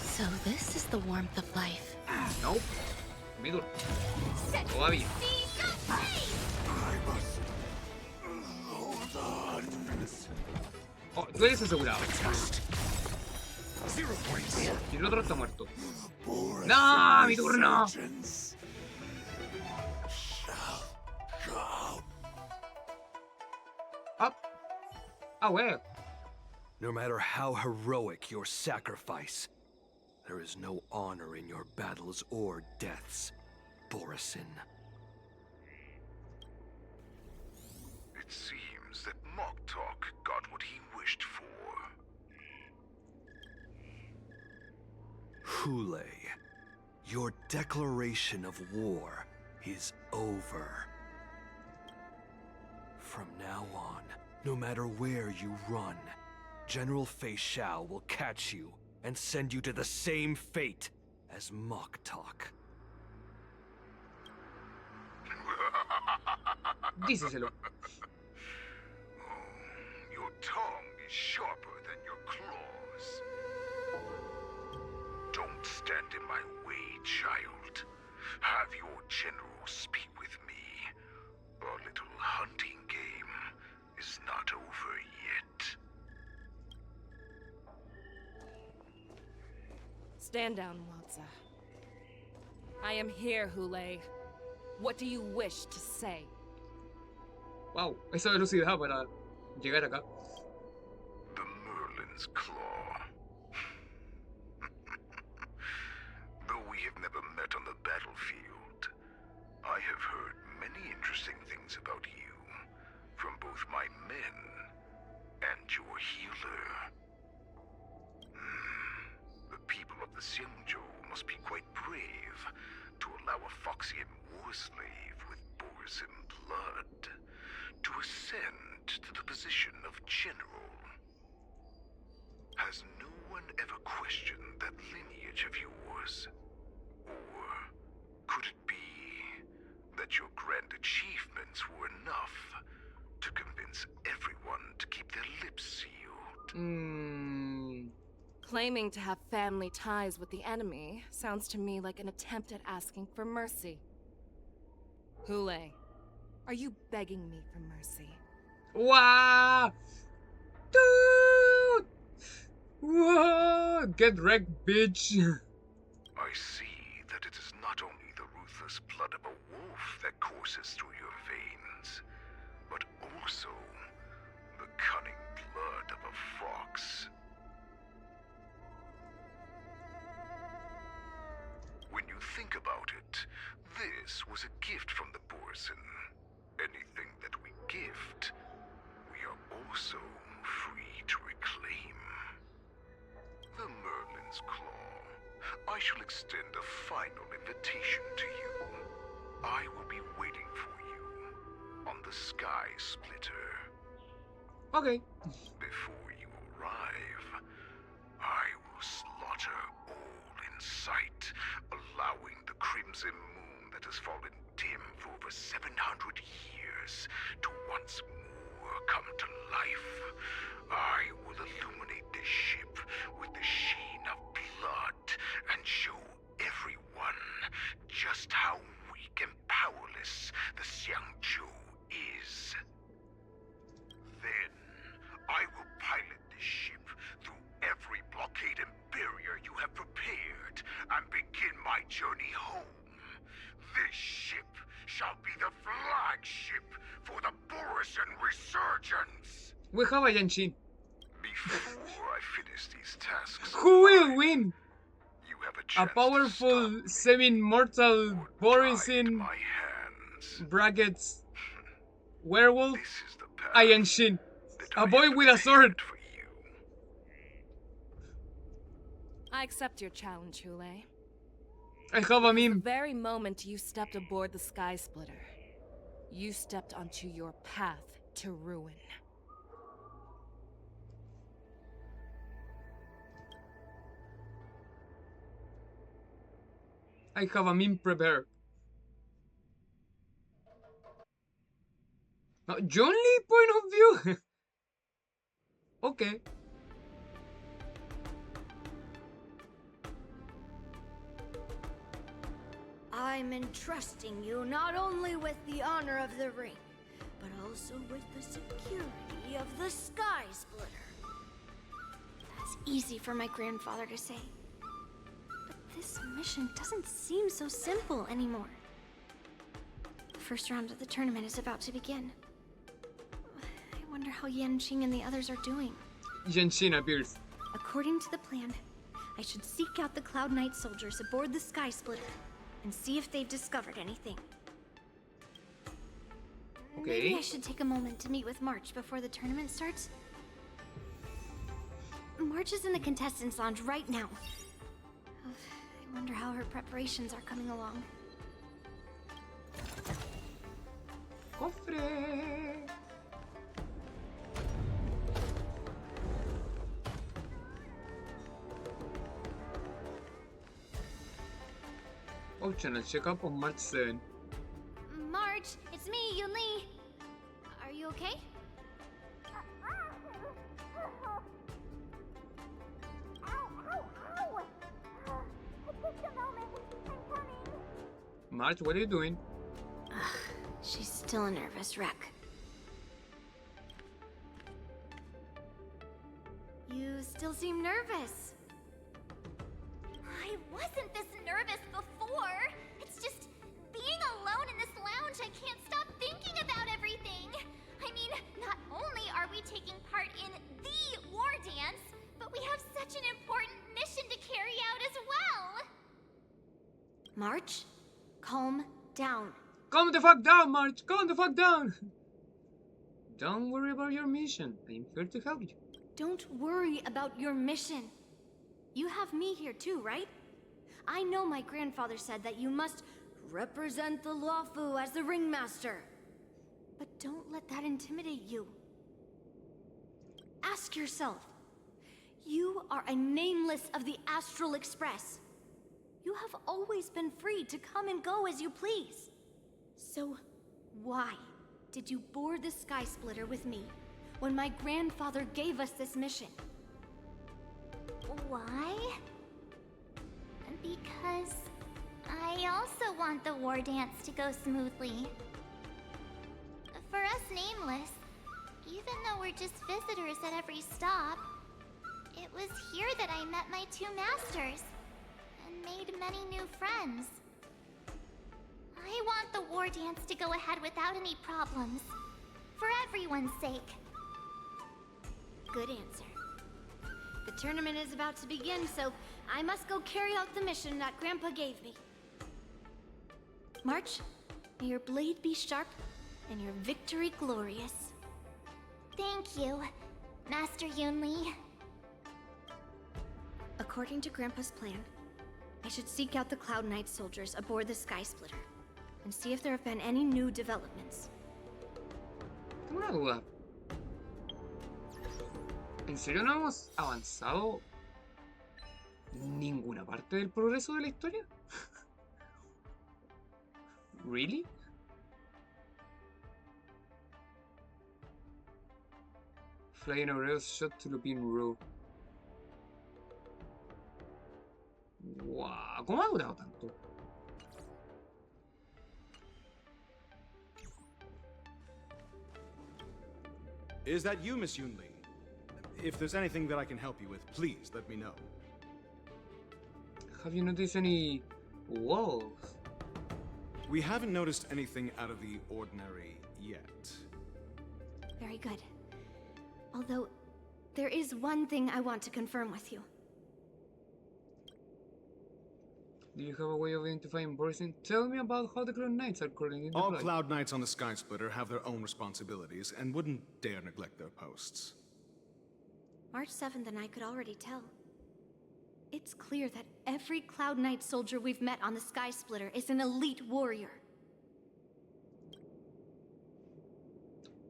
So this is the warmth of life. Nope. Muy duro. Todavía. Oh, tú eres asegurado. Y el otro está muerto. ¡No! ¡Mi turno! Up. Ah, where? No matter how heroic your sacrifice, there is no honor in your battles or deaths, Borison. It seems that Moktok got what he wished for. Hoolay, your declaration of war is over. From now on, no matter where you run, General Fei Shao will catch you and send you to the same fate as Moktok. Díseselo. Your tongue is sharper than your claws. Don't stand in my way, child. Have your general speak with me. Our little hunting game is not over yet. Stand down, Waltza. I am here, Hoolay. What do you wish to say? Wow, esa velocidad para llegar acá. The Merlin's Claw. Though we have never met on the battlefield, I have heard many interesting things about you from both my men and your healer. The people of the Xiangzhou must be quite brave to allow a Foxian war slave with Borisin blood to ascend to the position of general. Has no one ever questioned that lineage of yours? Or could it be that your grand achievements were enough to convince everyone to keep their lips sealed? Claiming to have family ties with the enemy sounds to me like an attempt at asking for mercy. Hoolay, are you begging me for mercy? Wow! Dude! Whoa! Get wrecked, bitch! I see that it is not only the ruthless blood of a wolf that courses through your veins, but also the cunning blood of a fox. When you think about it, this was a gift from the Borisin. Anything that we gift, we are also free to reclaim. The Merlin's Claw. I shall extend a final invitation to you. I will be waiting for you on the Sky Splitter. Okay. Before you arrive, I will slaughter all in sight, allowing the crimson moon that has fallen dim for over 700 years to once more come to life. I will illuminate this ship with the sheen of blood and show everyone just how weak and powerless the Xiangzhou is. Then, I will pilot this ship through every blockade and barrier you have prepared and begin my journey home. This ship shall be the flagship for the Borisin Resurgence. We have a Yanshin. Before I finish these tasks, Who will win? you have a A chance powerful, semi-mortal Borisin brackets werewolf, a Yanshin, a boy with a sword. I accept your challenge, Hoolay. I have a meme. The very moment you stepped aboard the Sky Splitter, you stepped onto your path to ruin. I have a meme prepared. No, Johnny point of view. Okay. I'm entrusting you not only with the honor of the ring, but also with the security of the Sky Splitter. That's easy for my grandfather to say. But this mission doesn't seem so simple anymore. The first round of the tournament is about to begin. I wonder how Yanqing and the others are doing. Yanshin appears. According to the plan, I should seek out the Cloud Knight soldiers aboard the Sky Splitter and see if they've discovered anything. Okay. Maybe I should take a moment to meet with March before the tournament starts. March is in the contestants' lounge right now. I wonder how her preparations are coming along. Cofre. Optional checkup on March 7. March, it's me, Yun Li. Are you okay? March, what are you doing? She's still a nervous wreck. You still seem nervous. I wasn't this nervous before. Being alone in this lounge, I can't stop thinking about everything. I mean, not only are we taking part in the war dance, but we have such an important mission to carry out as well. March, calm down. Calm the fuck down, March. Calm the fuck down. Don't worry about your mission. I'm here to help you. Don't worry about your mission. You have me here too, right? I know my grandfather said that you must represent the Luofu as the ringmaster. But don't let that intimidate you. Ask yourself, you are a nameless of the Astral Express. You have always been free to come and go as you please. So, why did you board the Sky Splitter with me when my grandfather gave us this mission? Why? Because I also want the war dance to go smoothly. For us Nameless, even though we're just visitors at every stop, it was here that I met my two masters and made many new friends. I want the war dance to go ahead without any problems, for everyone's sake. Good answer. The tournament is about to begin, so I must go carry out the mission that Grandpa gave me. March, may your blade be sharp and your victory glorious. Thank you, Master Yunli. According to Grandpa's plan, I should seek out the Cloud Knight soldiers aboard the Sky Splitter and see if there have been any new developments. Tengo una duda. ¿En serio no hemos avanzado ninguna parte del progreso de la historia? ¿Really? Flying Aureus shot to Lupin Row. Wow, ¿cómo ha durado tanto? Is that you, Miss Yunli? If there's anything that I can help you with, please let me know. Have you noticed any walls? We haven't noticed anything out of the ordinary yet. Very good. Although, there is one thing I want to confirm with you. Do you have a way of identifying Borison? Tell me about how the Cloud Knights are currently All deployed. Cloud Knights on the Sky Splitter have their own responsibilities and wouldn't dare neglect their posts. March 7th and I could already tell. It's clear that every Cloud Knight soldier we've met on the Sky Splitter is an elite warrior.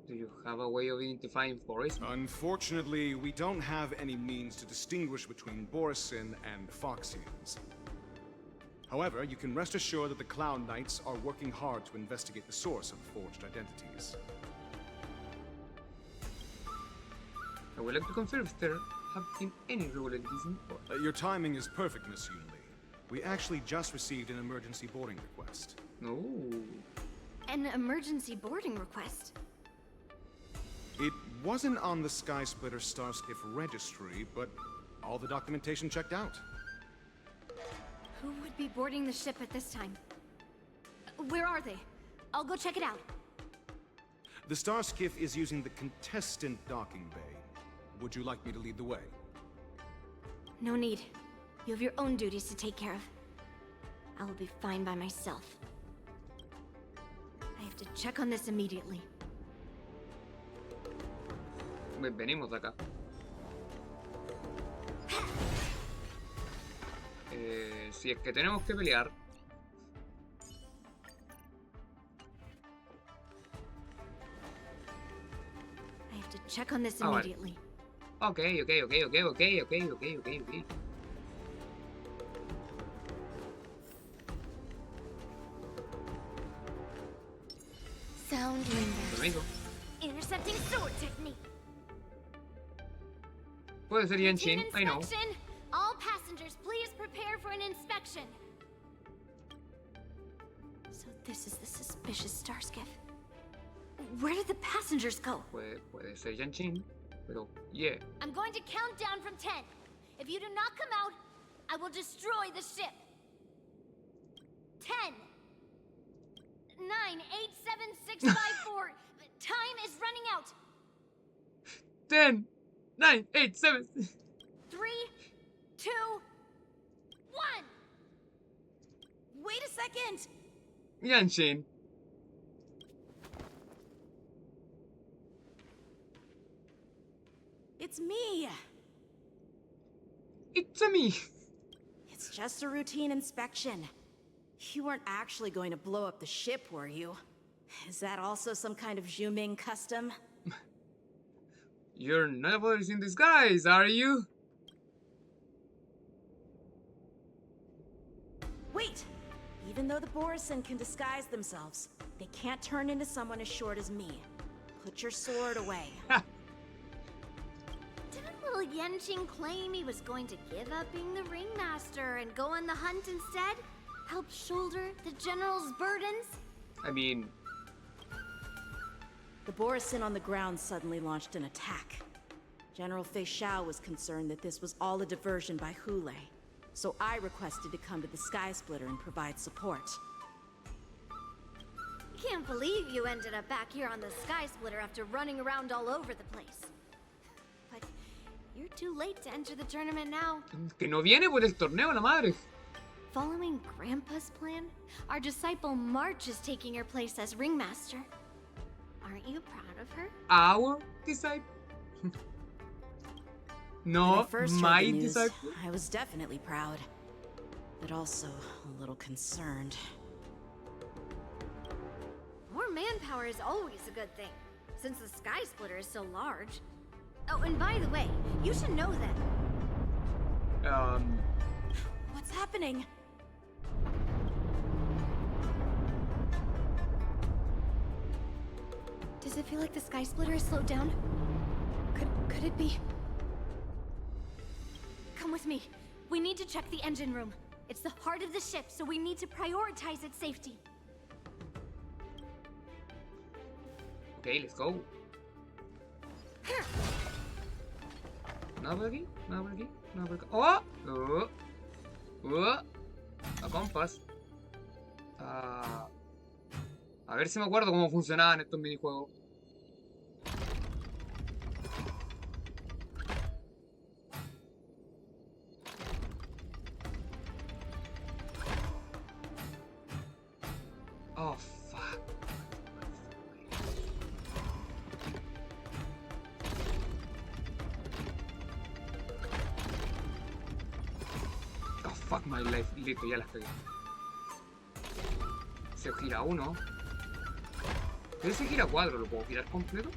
Do you have a way of identifying Borison? Unfortunately, we don't have any means to distinguish between Borison and Foxians. However, you can rest assured that the Cloud Knights are working hard to investigate the source of forged identities. I would like to confirm if there have been any irregularities in the port. Your timing is perfect, Miss Yunli. We actually just received an emergency boarding request. No. An emergency boarding request? It wasn't on the Sky Splitter Starskiff registry, but all the documentation checked out. Who would be boarding the ship at this time? Where are they? I'll go check it out. The Starskiff is using the contestant docking bay. Would you like me to lead the way? No need. You have your own duties to take care of. I will be fine by myself. I have to check on this immediately. Venimos de acá. Si es que tenemos que pelear. I have to check on this immediately. Okay. Sound Permiso. windows. Intercepting sword technique. Puede ser Yanshin, I know. Inspection! All passengers, please prepare for an inspection. So this is the suspicious Starskiff. Where did the passengers go? Puede ser Yanshin, pero yeah. I'm going to count down from 10. If you do not come out, I will destroy the ship. 10, 9, 8, 7, 6, 5, 4. Time is running out. 10, 9, 8, 7. 3, 2, 1. Wait a second! Yanshin. It's me! It's a me. It's just a routine inspection. You weren't actually going to blow up the ship, were you? Is that also some kind of Zhuming custom? You're never in disguise, are you? Wait! Even though the Borisin can disguise themselves, they can't turn into someone as short as me. Put your sword away. Didn't little Yanqing claim he was going to give up being the ringmaster and go on the hunt instead? Help shoulder the general's burdens? I mean... The Borisin on the ground suddenly launched an attack. General Fei Xiao was concerned that this was all a diversion by Hoolay, so I requested to come to the Sky Splitter and provide support. Can't believe you ended up back here on the Sky Splitter after running around all over the place. But you're too late to enter the tournament now. Que no viene por el torneo, la madre. Following Grandpa's plan, our disciple March is taking her place as ringmaster. Aren't you proud of her? Our disciple? No, my disciple. I was definitely proud, but also a little concerned. More manpower is always a good thing, since the Sky Splitter is so large. Oh, and by the way, you should know that... What's happening? Does it feel like the Sky Splitter is slowed down? Could it be? Come with me. We need to check the engine room. It's the heart of the ship, so we need to prioritize its safety. Okay, let's go. Nada por aquí, nada por aquí, nada por acá. ¡Oh! ¡Oh! ¡Oh! A compas. A ver si me acuerdo cómo funcionaban estos minijuegos. Oh, fuck. Oh, fuck my life. Listo, ya las pegué. Se gira uno. ¿Pero se gira 4? ¿Lo puedo girar completo?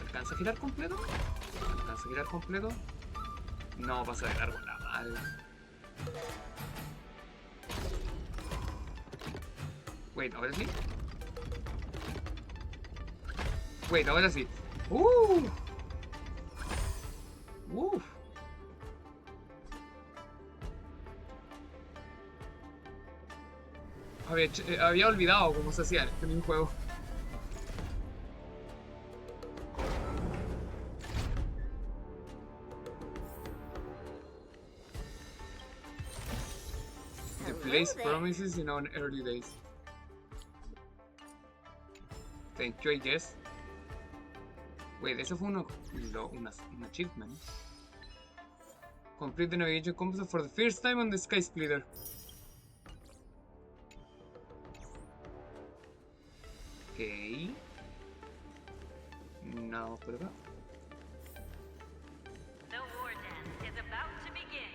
¿Alcanza a girar completo? ¿Alcanza a girar completo? No, pasa de largo la madre. Wait, ahora sí. Wait, ahora sí. Había olvidado cómo se hacía en este minijuego. The place promises in our early days. Thank you, I guess. Wait, eso fue un achievement. Complete the navigation composite for the first time on the Sky Splitter. Okay. Now por acá. The war dance is about to begin.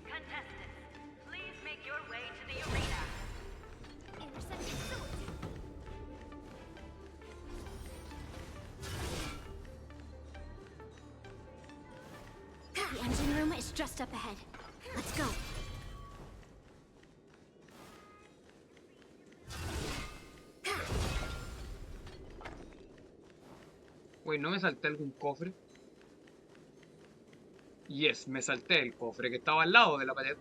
Contestants, please make your way to the arena. The engine room is just up ahead. Let's go. Wait, ¿no me salté algún cofre? Yes, me salté el cofre que estaba al lado de la pared.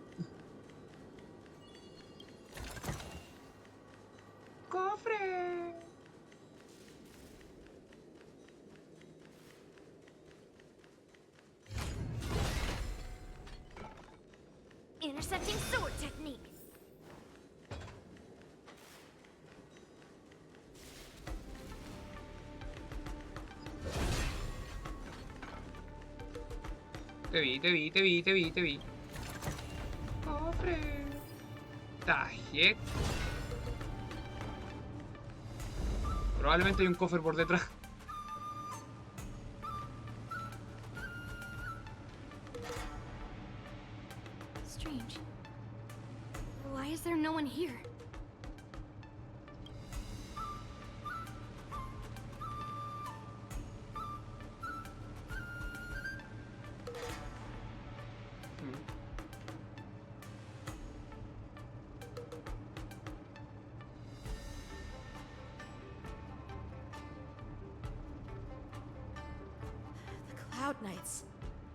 ¡Cofre! intercepting sword technique. Te vi. Cofre. Tajek. Probablemente hay un cofre por detrás. Strange. Why is there no one here? Cloud Knights.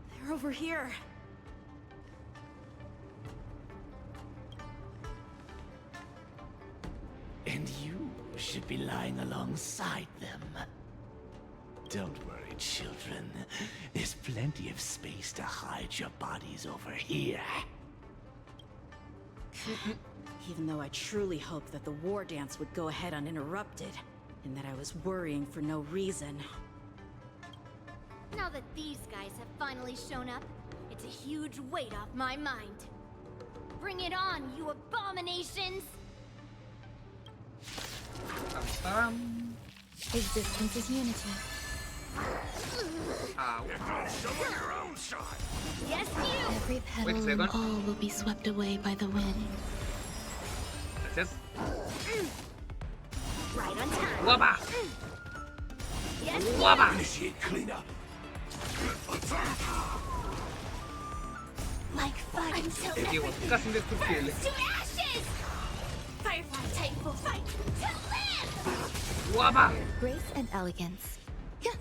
They're over here. And you should be lying alongside them. Don't worry, children. There's plenty of space to hide your bodies over here. Even though I truly hoped that the war dance would go ahead uninterrupted, and that I was worrying for no reason. Now that these guys have finally shown up, it's a huge weight off my mind. Bring it on, you abominations! Existence is unity. Ow. Your own shot. Yes, you! Every petal Wait a and second. all will be swept away by the wind. Gracias. Right on time. Guapa. Yes, Guapa. Initiate cleanup. like fire until Objetivo casi indestructible. to ashes! Firefly Titan will fight to live! Guapa. Grace and elegance. Give me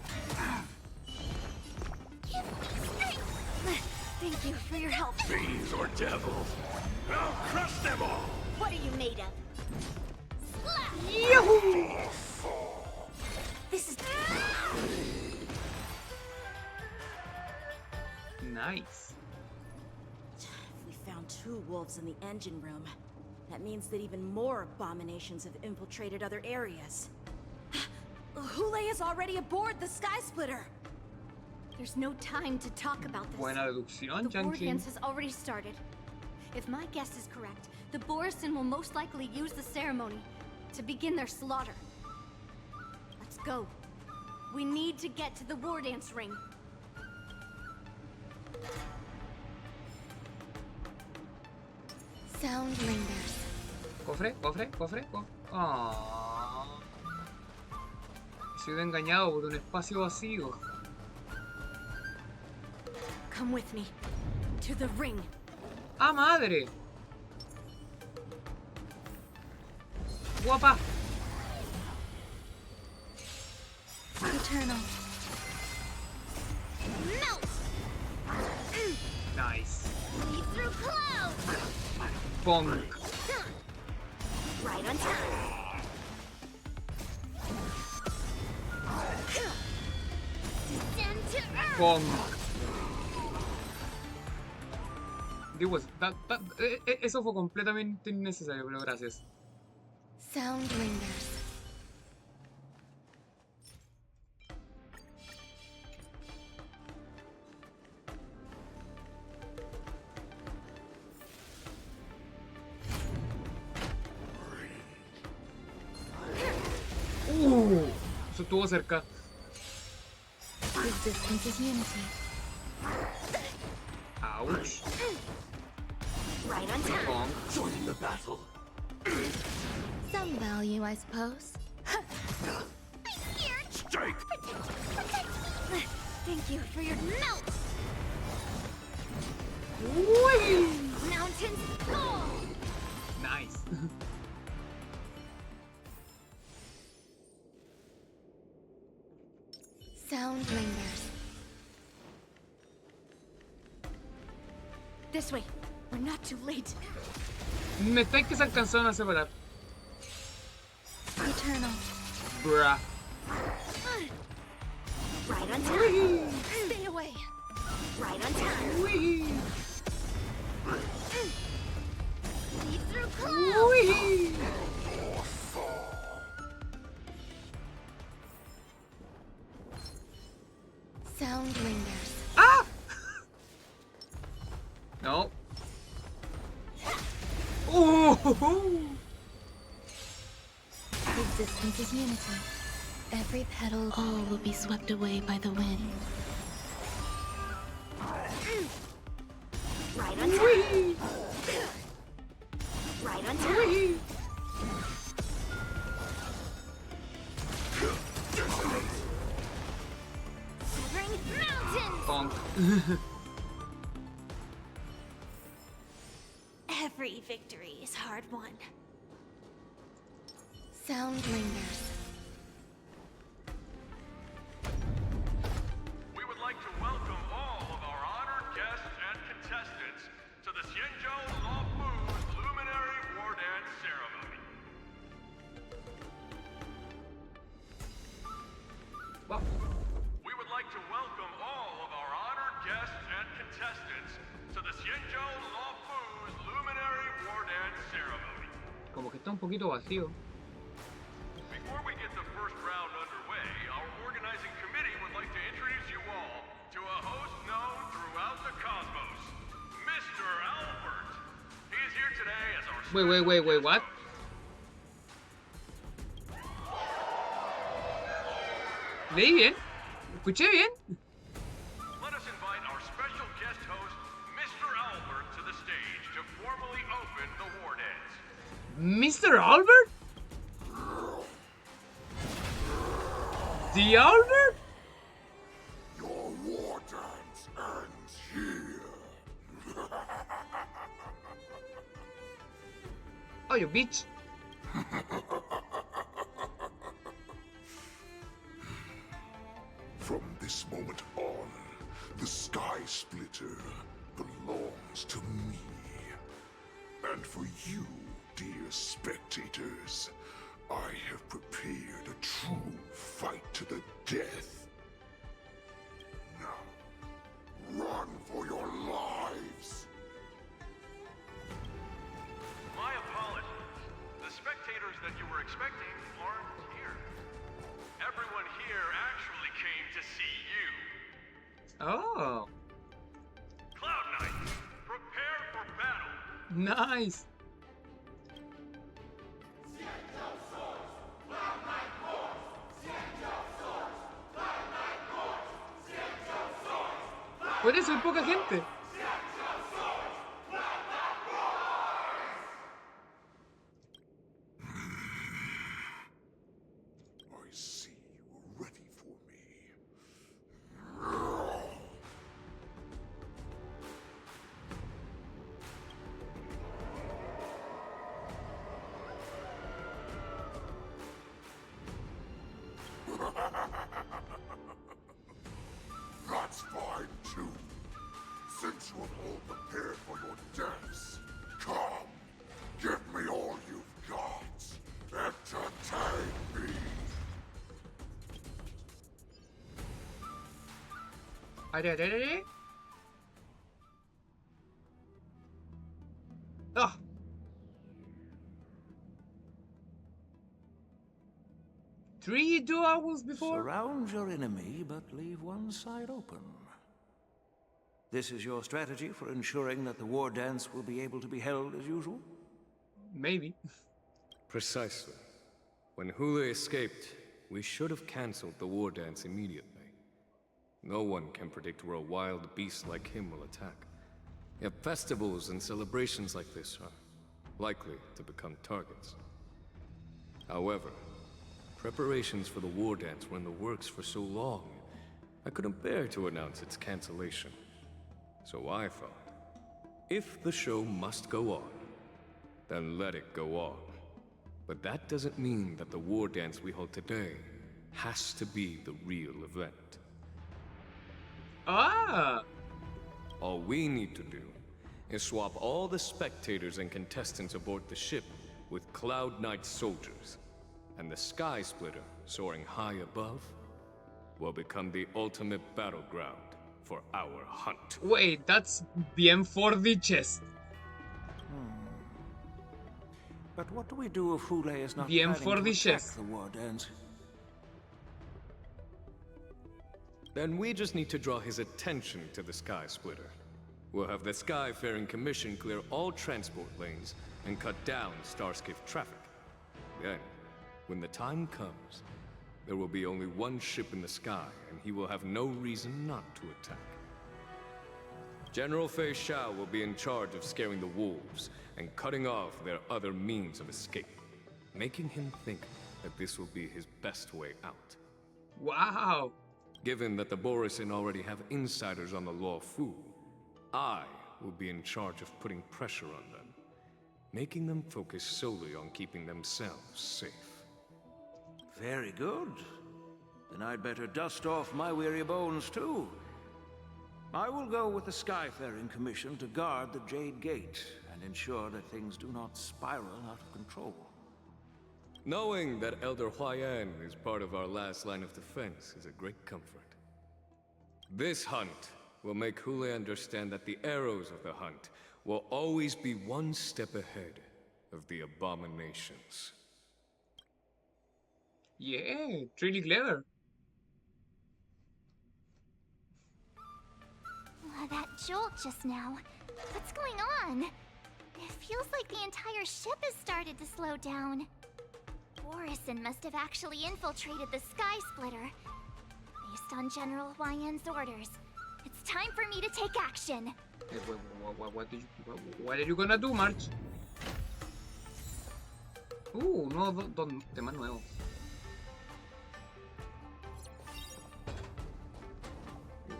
strength! Thank you for your help. Fiends or devils. I'll crush them all. What are you made of? Slap! Yahoo! This is... Nice. We found 2 wolves in the engine room. That means that even more abominations have infiltrated other areas. Hoolay is already aboard the Sky Splitter! There's no time to talk about this. Buena deducción, The war Yang-Qin. dance has already started. If my guess is correct, the Borison will most likely use the ceremony to begin their slaughter. Let's go. We need to get to the war dance ring. Sound lingers. Cofre. Ah. He sido engañado por un espacio vacío. Come with me. To the ring. ¡Ah, madre! Guapa. Eternal. Melt! Nice. Lead through clouds! Bonk. Right on time. Descend to earth! Bonk. Digo, eso fue completamente innecesario, pero gracias. Sound lingers. Eso estuvo cerca. Resistance is unity. Ouch. Right on time. Bonk. Joining the battle. Some value, I suppose. I'm scared! Strike! Protect me! Thank you for your melt! Whee! Mountains fall! Nice. Sound lingers. This way. We're not too late. Me está que se alcanzaron a separar. Eternal. Bruh. Right on time. Stay away. Right on time. Sound lingers. ¡Ah! No. Existence is unity. Every petal, all will be swept away by the wind. Right on time. Right on time. Shivering mountains. Bonk. Every victory is hard won. Sound lingers. We would like to welcome all of our honored guests and contestants to the Xianzhou Lawfu's Luminary War Dance Ceremony. Wow. We would like to welcome all of our honored guests and contestants to the Xianzhou Lawfu's Luminary War Dance Ceremony. Como que está un poquito vacío. Before we get the first round underway, our organizing committee would like to introduce you all to a host known throughout the cosmos, Mr. Albert. He is here today as our Wait, what? ¿Leí bien? ¿Escuché bien? Let us invite our special guest host, Mr. Albert, to the stage to formally open the war dance. ¿Mr. Albert? ¿The Albert? Your war dance ends here. Oh, you bitch. From this moment on, the Sky Splitter belongs to me. And for you, dear spectators, I have prepared a true fight to the death. Now, run for your lives! My apologies. The spectators that you were expecting aren't here. Everyone here actually came to see you. Oh, Cloud Knights, prepare for battle. nice. Por eso hay poca gente. I see you are ready for me. That's fine too. Since you have all prepared for your dance, come, give me all you've got. Entertain me. Are. Ah. Three duels before? Surround your enemy, but leave one side open. This is your strategy for ensuring that the war dance will be able to be held as usual? Maybe. Precisely. When Hoolay escaped, we should have cancelled the war dance immediately. No one can predict where a wild beast like him will attack. Yet festivals and celebrations like this are likely to become targets. However, preparations for the war dance were in the works for so long, I couldn't bear to announce its cancellation. So I thought, if the show must go on, then let it go on. But that doesn't mean that the war dance we hold today has to be the real event. Ah! All we need to do is swap all the spectators and contestants aboard the ship with Cloud Knight soldiers, and the Sky Splitter, soaring high above, will become the ultimate battleground for our hunt. Wait, that's bien for the chest. But what do we do if Hoolay is not Bien planning for to the attack chest. the war dance? Then we just need to draw his attention to the Sky Splitter. We'll have the Skyfaring Commission clear all transport lanes and cut down Starskiff traffic. Then, when the time comes, there will be only one ship in the sky, and he will have no reason not to attack. General Fei Xiao will be in charge of scaring the wolves and cutting off their other means of escape, making him think that this will be his best way out. Wow! Given that the Borisin already have insiders on the Law Fu, I will be in charge of putting pressure on them, making them focus solely on keeping themselves safe. Very good. Then I'd better dust off my weary bones too. I will go with the Skyfaring Commission to guard the Jade Gate and ensure that things do not spiral out of control. Knowing that Elder Huayan is part of our last line of defense is a great comfort. This hunt will make Hoolay understand that the arrows of the hunt will always be one step ahead of the abominations. Yeah, it's really clever. That jolt just now. What's going on? It feels like the entire ship has started to slow down. Borisin must have actually infiltrated the Sky Splitter. Based on General Huayan's orders, it's time for me to take action. What are you gonna do, March? Nuevo tema nuevo.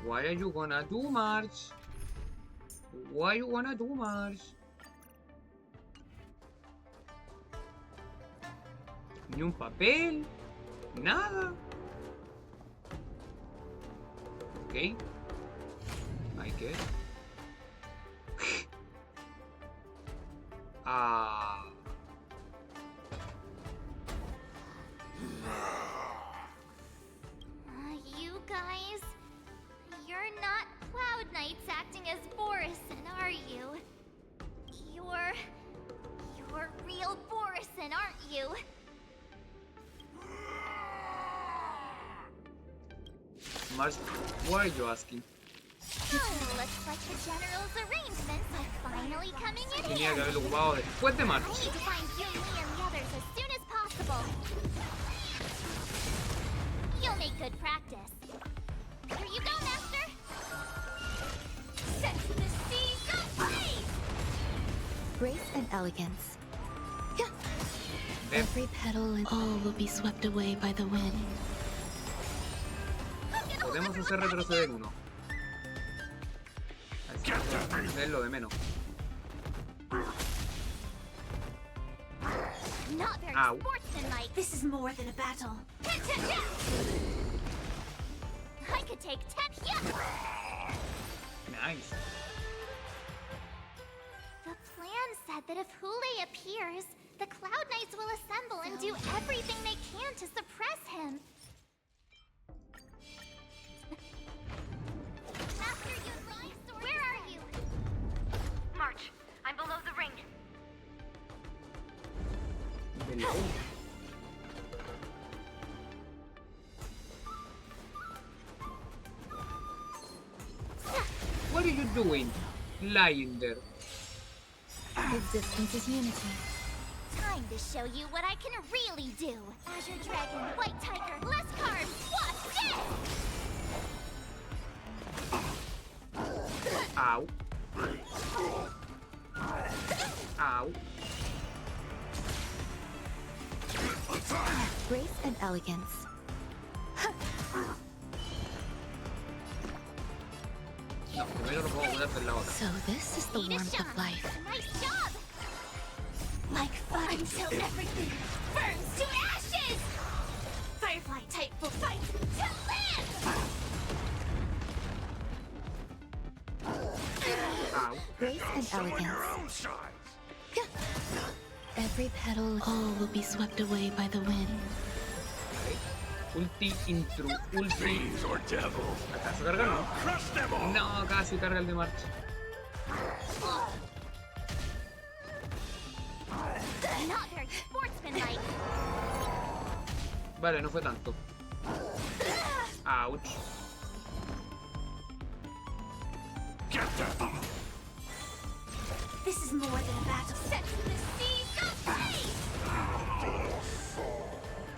What are you gonna do, March? What are you gonna do, March? Ni un papel, nada. Ok. I guess. You guys, you're not Cloud Knights acting as Borisin, are you? You're real Borisin, aren't you? March, what are you asking? Looks like the General's arrangements are finally coming in Tenía que handy. haberlo ocupado después de I March. need to find Yumi and the others as soon as possible. You'll make good practice. Here you go, Master. Set the seas ablaze! Grace and elegance. Every petal and all will be swept away by the wind. Podemos hacer retroceder uno. Es lo de menos. Not very Ow. sportsmanlike. This is more than a battle. I could take tech, yeah. Nice. The plan said that if Hoolay appears, the Cloud Knights will assemble and do everything they can to suppress him. Master Yunrai, where are you? March, I'm below the ring. Below. What are you doing? Lying there. Existence is unity. Time to show you what I can really do. Azure Dragon, White Tiger, less carbs, what's this? Ow. Ow. Grace and elegance. No, primero lo puedo poner del lado acá. So this is the warmth of life. Nice job! Like fun until everything burns to ashes! Firefly type will fight to live! Ow. Grace and elegance. Every petal, all will be swept away by the wind. Ulti intro, ulti. ¿Acaso carga no? No, casi carga el de March. Not very sportsmanlike. Vale, no fue tanto. Ouch. This is more than a battle set in the seas of fate!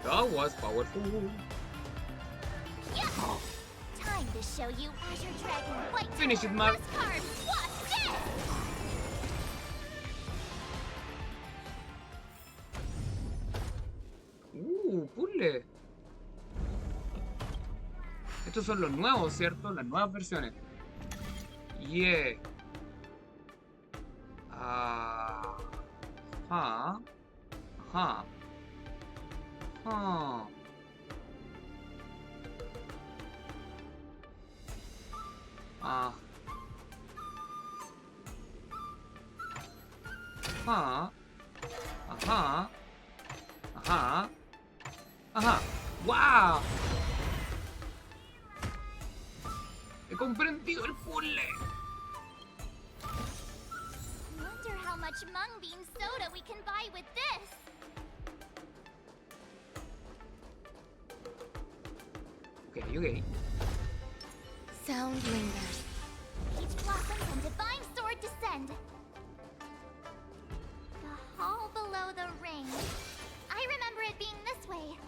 That was powerful. Yeah. Time to show you Azure Dragon White Finish it, Tiger, Mark. Plus card, what's this? Puzzle. Estos son los nuevos, ¿cierto? Las nuevas versiones. Yeah. Ajá. Ajá. Ajá. Ajá. Ajá. Ajá. Ajá. ¡Wow! He comprendido el puzzle. Wonder how much mung bean soda we can buy with this. Okay. Sound lingers. Peach blossoms and divine sword descend. The hall below the ring. I remember it being this way.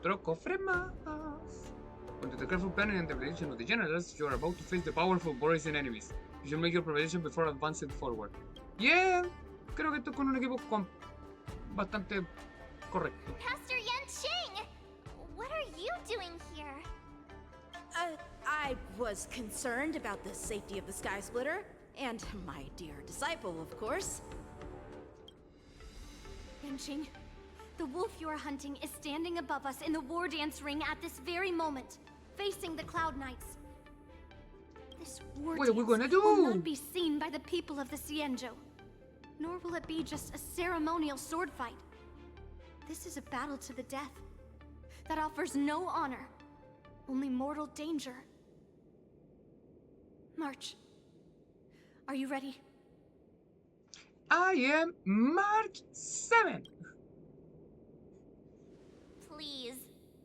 Otro cofre más. Under the careful planning and preparation of the generals, you are about to face the powerful Borisin enemies. You should make your preparation before advancing forward. Yeah, creo que esto con un equipo bastante correcto. Pastor Yanqing! What are you doing here? I was concerned about the safety of the Sky Splitter, and my dear disciple, of course. Yanqing, the wolf you are hunting is standing above us in the war dance ring at this very moment, facing the Cloud Knights. This war What are we gonna dance do? will not be seen by the people of the Xianzhou, nor will it be just a ceremonial sword fight. This is a battle to the death that offers no honor, only mortal danger. March. Are you ready? I am March 7. Please.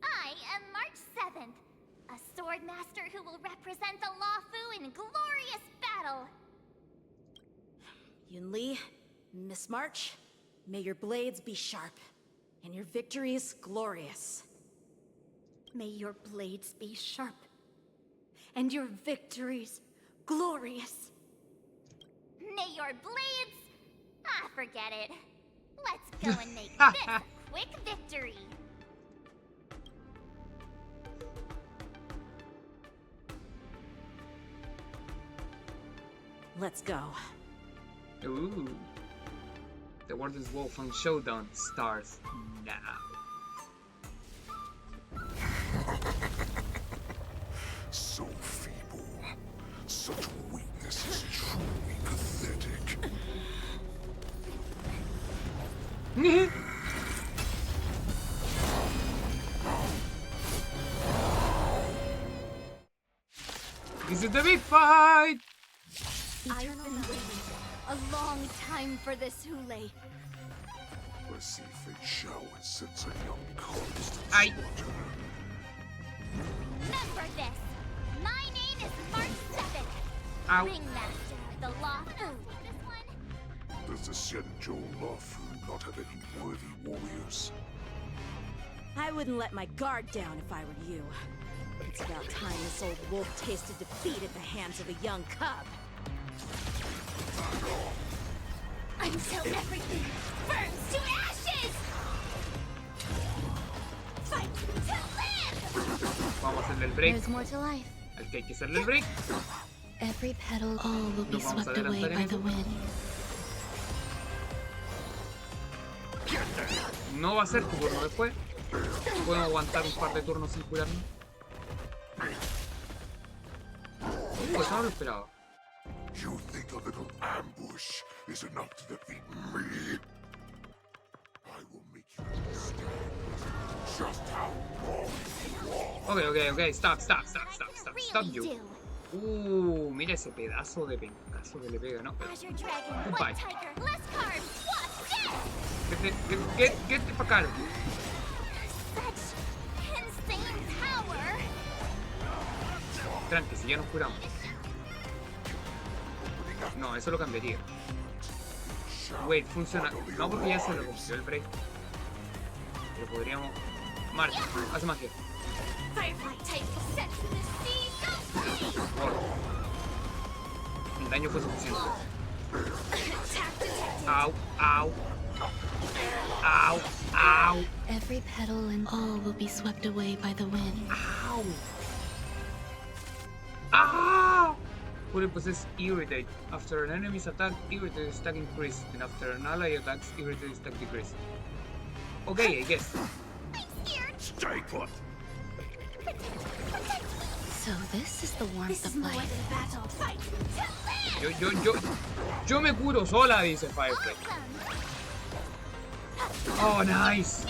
I am March 7th, a sword master who will represent the Luofu in glorious battle. Yunli, Miss March, may your blades be sharp, and your victories glorious. May your blades be sharp, and your victories glorious. May your blades... Ah, forget it. Let's go and make this a quick victory. Let's go. Ooh. The Warden's Wolfang Showdown starts now. So feeble. Such weakness is truly pathetic. This is the big fight! I've been waiting a long time for this, Hoolay. I see fate shower sends a young corpse to Aye. slaughter. Remember this. My name is March 7th. Ow. Ringmaster, the Luofu. This one? Does the Xianzhou Luofu not have any worthy warriors? I wouldn't let my guard down if I were you. It's about time this old wolf tasted defeat at the hands of a young cub. Until everything burns to ashes! Fight to live! Vamos a hacerle el break. There's more to life. Al que hay que hacerle el break. Every petal, all will be Nos vamos a swept away adelantar en by the eso. wind. No va a ser tu turno después. Podemos aguantar un par de turnos sin cuidarnos. Eso no lo esperaba. You think a little ambush is enough to defeat me? I will make you understand just how wrong you are. Okay, stop you. Mira ese pedazo de pencazo que le pega, ¿no? Azure Dragon, Goodbye. White Tiger, less cards, what's this? Get pa' acá. Such insane power! Tranqui, si ya nos curamos. No, eso lo cambiaría. Wait, funciona. No, porque ya se lo rompió el break. Pero podríamos... Marcha, hace magia. El daño fue suficiente. Au, au. Au, au. Every petal and all will be swept away by the wind. Ow. Ah! Fully possess irritate. After an enemy's attack, irritate stack increase, and after an ally attacks, irritate stack decrease. Okay, I guess. Stay put. So this is the warmth of life. Yo me curo sola, dice Firefly. Oh, nice.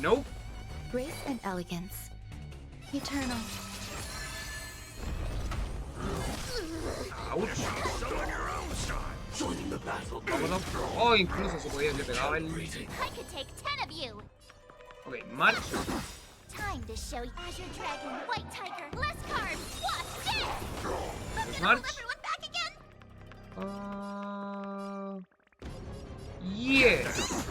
Nope. Grace and elegance. Eternal. Ouch. Vámonos. Oh, incluso se podía, le pegaba el... Ok, march. Time to show you Azure Dragon, White Tiger, less cards, what's this? March. Everyone back again? Yes.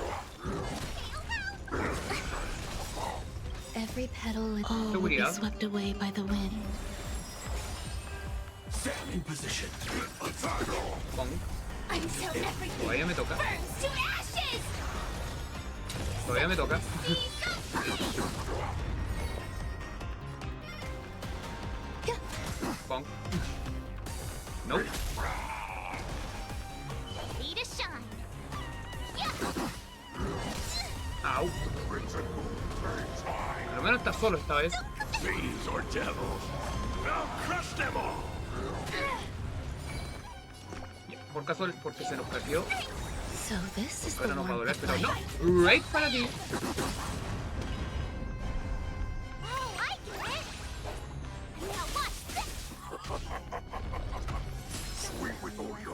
Every petal and all will be swept away by the wind. Stand in position. Todavía me toca. Todavía me toca. Bonk. Nope. Au. Por lo menos está solo esta vez. Por caso, porque se nos perdió. Ahora nos va a doler, pero no. Right para ti.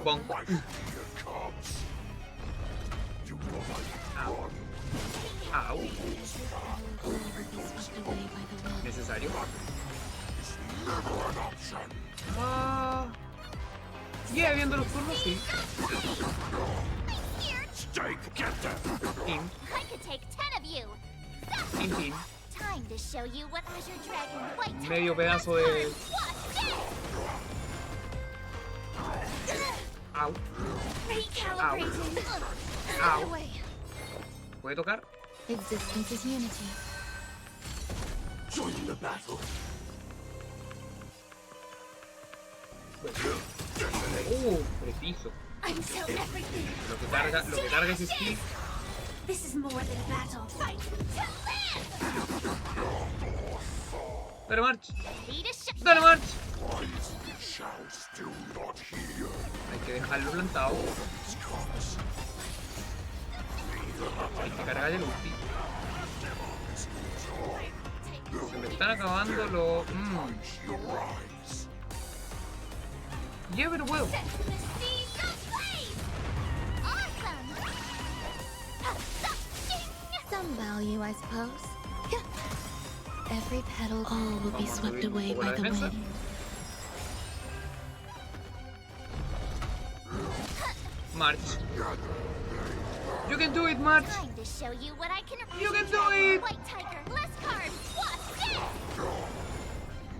Bonk. Au. Necesario. Yeah, viendo los turnos, sí. Team. Team. Medio pedazo de... Au. Au. Au. ¿Puede tocar? Existence is unity. Join the battle. Preciso. Lo que carga ese skill. This is more than a battle. Fight. Dale march. Dale march. Hay que dejarlo plantado. Hay que cargar el ulti. Se me están acabando los... Yeah, pero puedo. Some value, I suppose. Every petal, all will be swept away by the wind. March. You can do it, March. You can do it. White Tiger, less cards. What's this?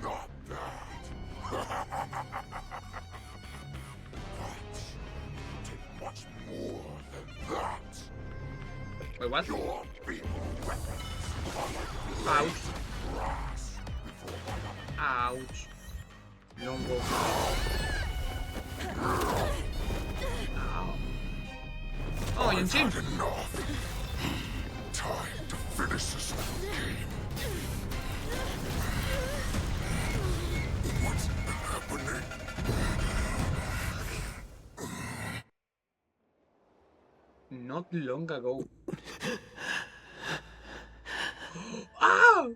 Not bad. Take much more than that. Wait, what? Your people weapons. Ouch. Ouch. Longo. Ow. Oh, Yanchin. Time to finish this game. What's happening? Not long ago. Ah!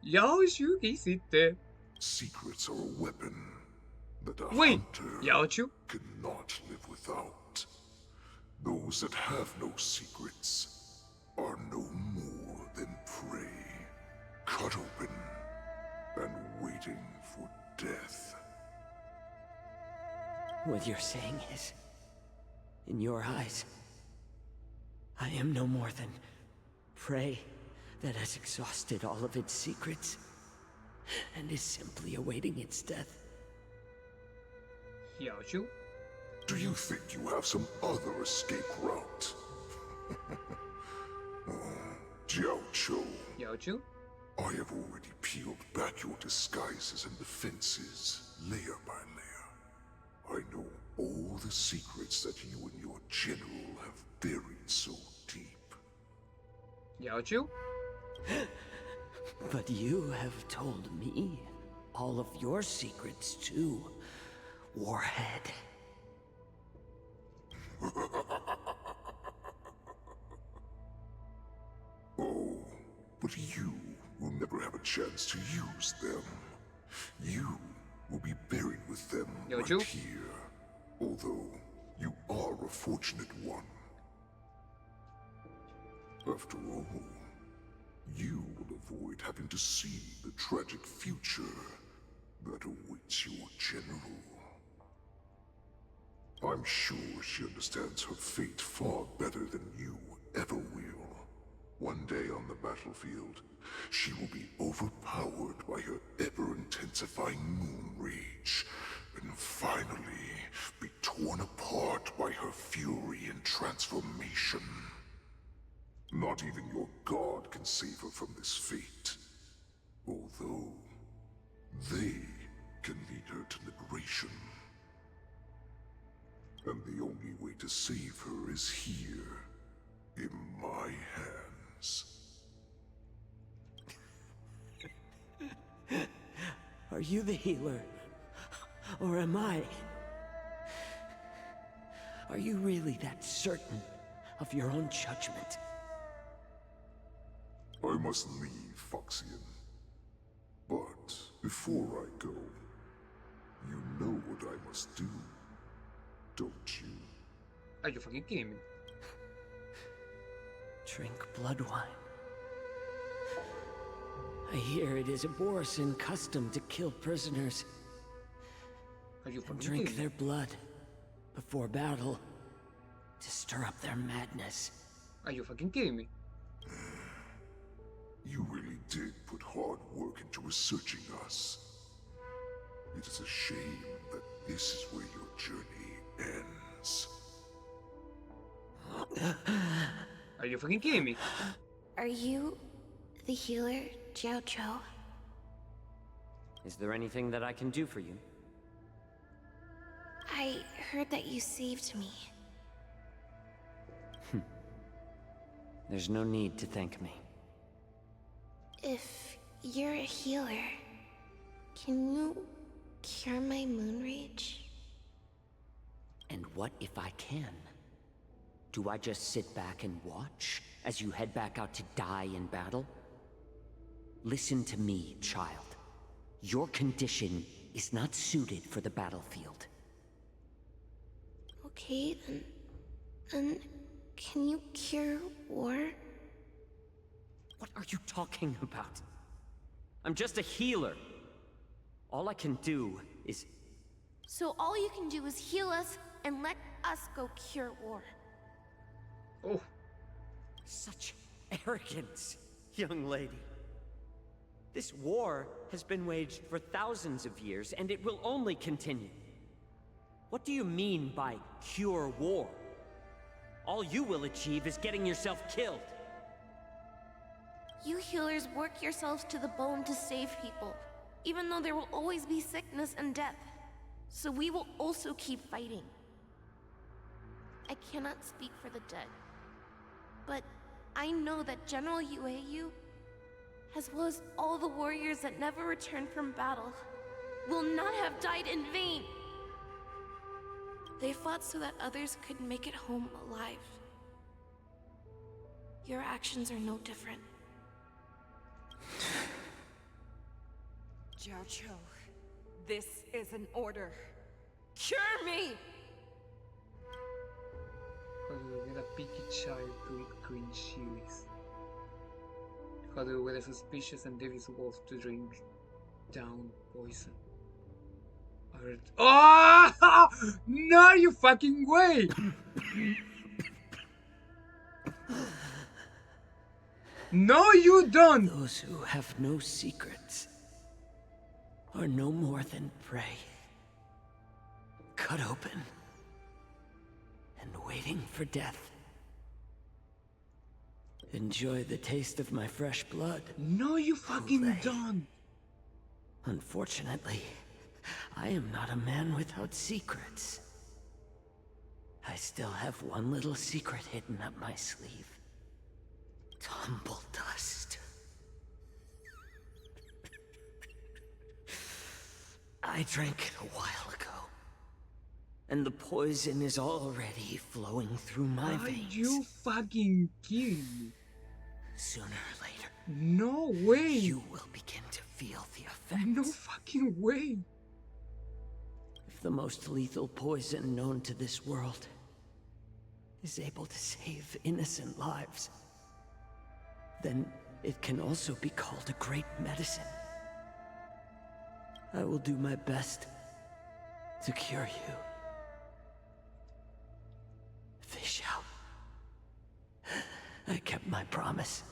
Yaoshu, ¿qué hiciste? Secrets are a weapon that a Wait, hunter Yaoshu? cannot live without. Those that have no secrets are no more than prey. Cut open What you're saying is, in your eyes, I am no more than prey that has exhausted all of its secrets and is simply awaiting its death. Yaochu? Do you think you have some other escape route? Jiaoqiu. Yaochu? I have already peeled back your disguises and defenses, layer by layer. I know all the secrets that you and your general have buried so deep. Yaochu? But you have told me all of your secrets too, Warhead. Oh, but you will never have a chance to use them. You will be buried with them right here. Although, you are a fortunate one. After all, you will avoid having to see the tragic future that awaits your general. I'm sure she understands her fate far better than you ever will. One day on the battlefield, she will be overpowered by her ever-intensifying moon rage, and finally be torn apart by her fury and transformation. Not even your god can save her from this fate. Although, they can lead her to liberation. And the only way to save her is here, in my hands. Are you the healer? Or am I? Are you really that certain of your own judgment? I must leave, Foxian. But before I go, you know what I must do, don't you? Are you fucking kidding me? Drink blood wine. I hear it is a Borisin custom to kill prisoners. Are you and fucking drink kidding me? their blood before battle to stir up their madness. Are you fucking kidding me? You really did put hard work into researching us. It is a shame that this is where your journey ends. Are you fucking kidding me? Are you the healer, Jiaoqiu? Is there anything that I can do for you? I heard that you saved me. There's no need to thank me. If you're a healer, can you cure my moon rage? And what if I can? Do I just sit back and watch as you head back out to die in battle? Listen to me, child. Your condition is not suited for the battlefield. Okay, then can you cure war? What are you talking about? I'm just a healer. All I can do is... So all you can do is heal us and let us go cure war. Oh. Such arrogance, young lady. This war has been waged for thousands of years, and it will only continue. What do you mean by cure war? All you will achieve is getting yourself killed. You healers work yourselves to the bone to save people, even though there will always be sickness and death. So we will also keep fighting. I cannot speak for the dead, but I know that General Yueyu, as well as all the warriors that never returned from battle, will not have died in vain. They fought so that others could make it home alive. Your actions are no different. Jiaoqiu, this is an order. Cure me! How do you get a picky child to eat green chilies? How do you get a suspicious and devious wolf to drink down poison? A ver. ¡Oh! No, you fucking way. No, you don't. Those who have no secrets are no more than prey. Cut open and waiting for death. Enjoy the taste of my fresh blood. No, you fucking Hoolay. don't. Unfortunately, I am not a man without secrets. I still have one little secret hidden up my sleeve. Tumble dust. I drank it a while ago, and the poison is already flowing through my veins. Are you fucking kidding me? Sooner or later, no way. You will begin to feel the effects. No fucking way. If the most lethal poison known to this world is able to save innocent lives, then it can also be called a great medicine. I will do my best to cure you. Fish out. I kept my promise.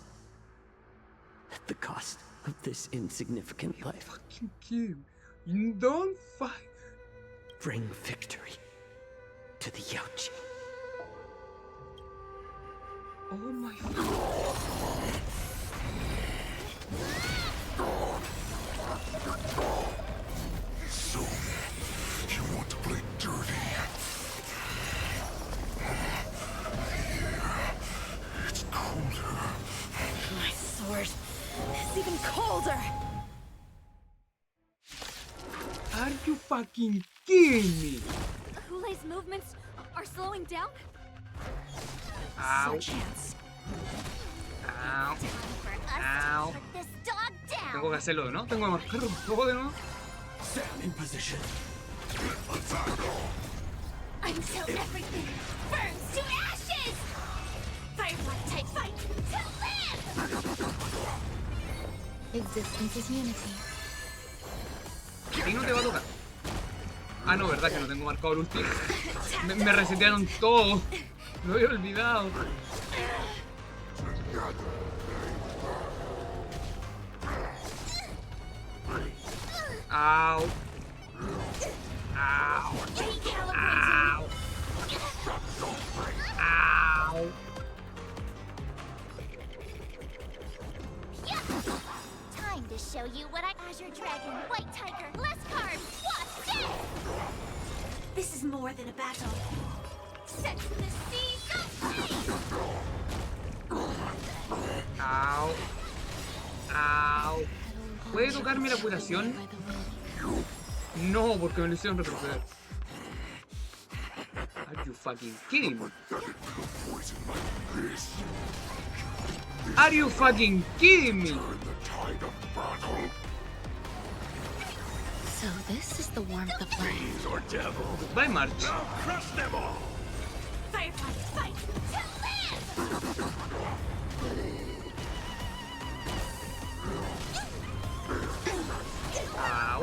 At the cost of this insignificant life. Fucking kill. You don't fight. Bring victory to the Yaoqing. Oh my god. So, you want to play dirty? Here, it's colder. My sword is even colder. Are you fucking kidding me? Hoolay's movements are slowing down? Ow. No chance. Ow. Ow. Put this dog down. Tengo que hacerlo, ¿no? Tengo que marcar un poco de nuevo. Stand in position. Until everything burns to ashes. Firefly type fight to live. Existence is unity. Ahí no te va a tocar. Ah, no, verdad que no tengo marcado el ulti. Me resetearon todo. Lo había olvidado. Ow. Ow. Ow. Ow. Time to show you what Azure Dragon, White Tiger, less carbs, what's this? This is more than a battle. Set the seas of flame! Ow. Ow. ¿Puede tocarme la curación? No, porque me lo hicieron retroceder. Are you fucking kidding me? Are you fucking kidding me? So this is the warmth of life. Goodbye, March. Crush them all! Firefly fight to live! Ow.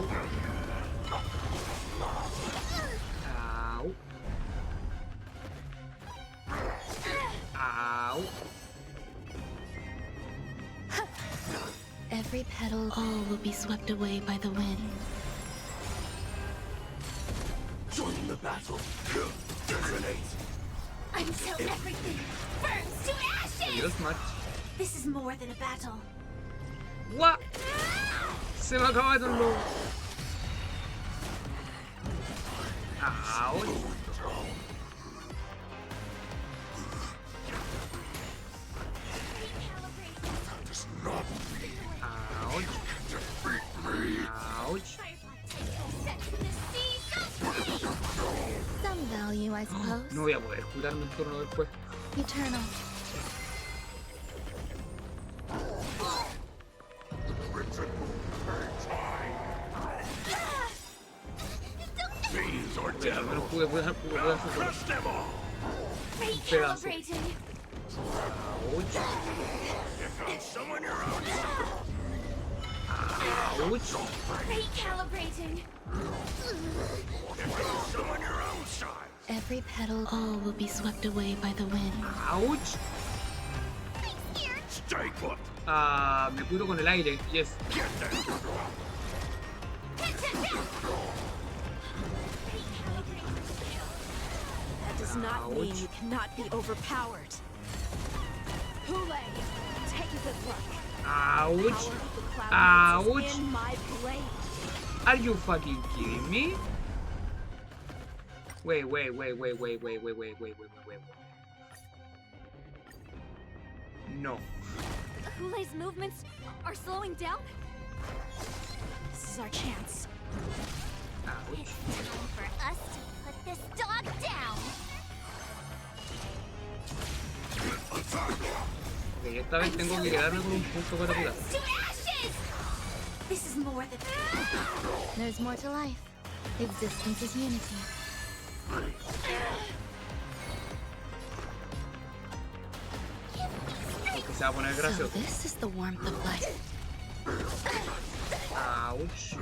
Ow. Ow. Every petal, all will be swept away by the wind. Join the battle. Detonate. Until everything burns to ashes! Adiós, March. This is more than a battle. What? Se me acabaron los... Ouch. Ouch. Ouch. Some value, I suppose. No voy a poder curarme el turno después. Eternal. Fiends or Al menos pude hacer Crush them all! un pedazo. Recalibrating. Ouch. You found someone your own. Ouch. Recalibrating. Every petal, all will be swept away by the wind. Ouch. Ah, me curo con el aire. Yes. That does not mean you cannot be overpowered. Hoolay, take a good look. Ouch. Ouch. In my blade. Are you fucking kidding me? Wait. No. Hulay's movements are slowing down? This is our chance. It's time for us to put this dog down. Ok, esta vez tengo que quedarme con un punto para curar. To ashes! This is more than... There's more to life. Existence is unity. Porque se va a poner So gracioso. this is the warmth of life. Ouch.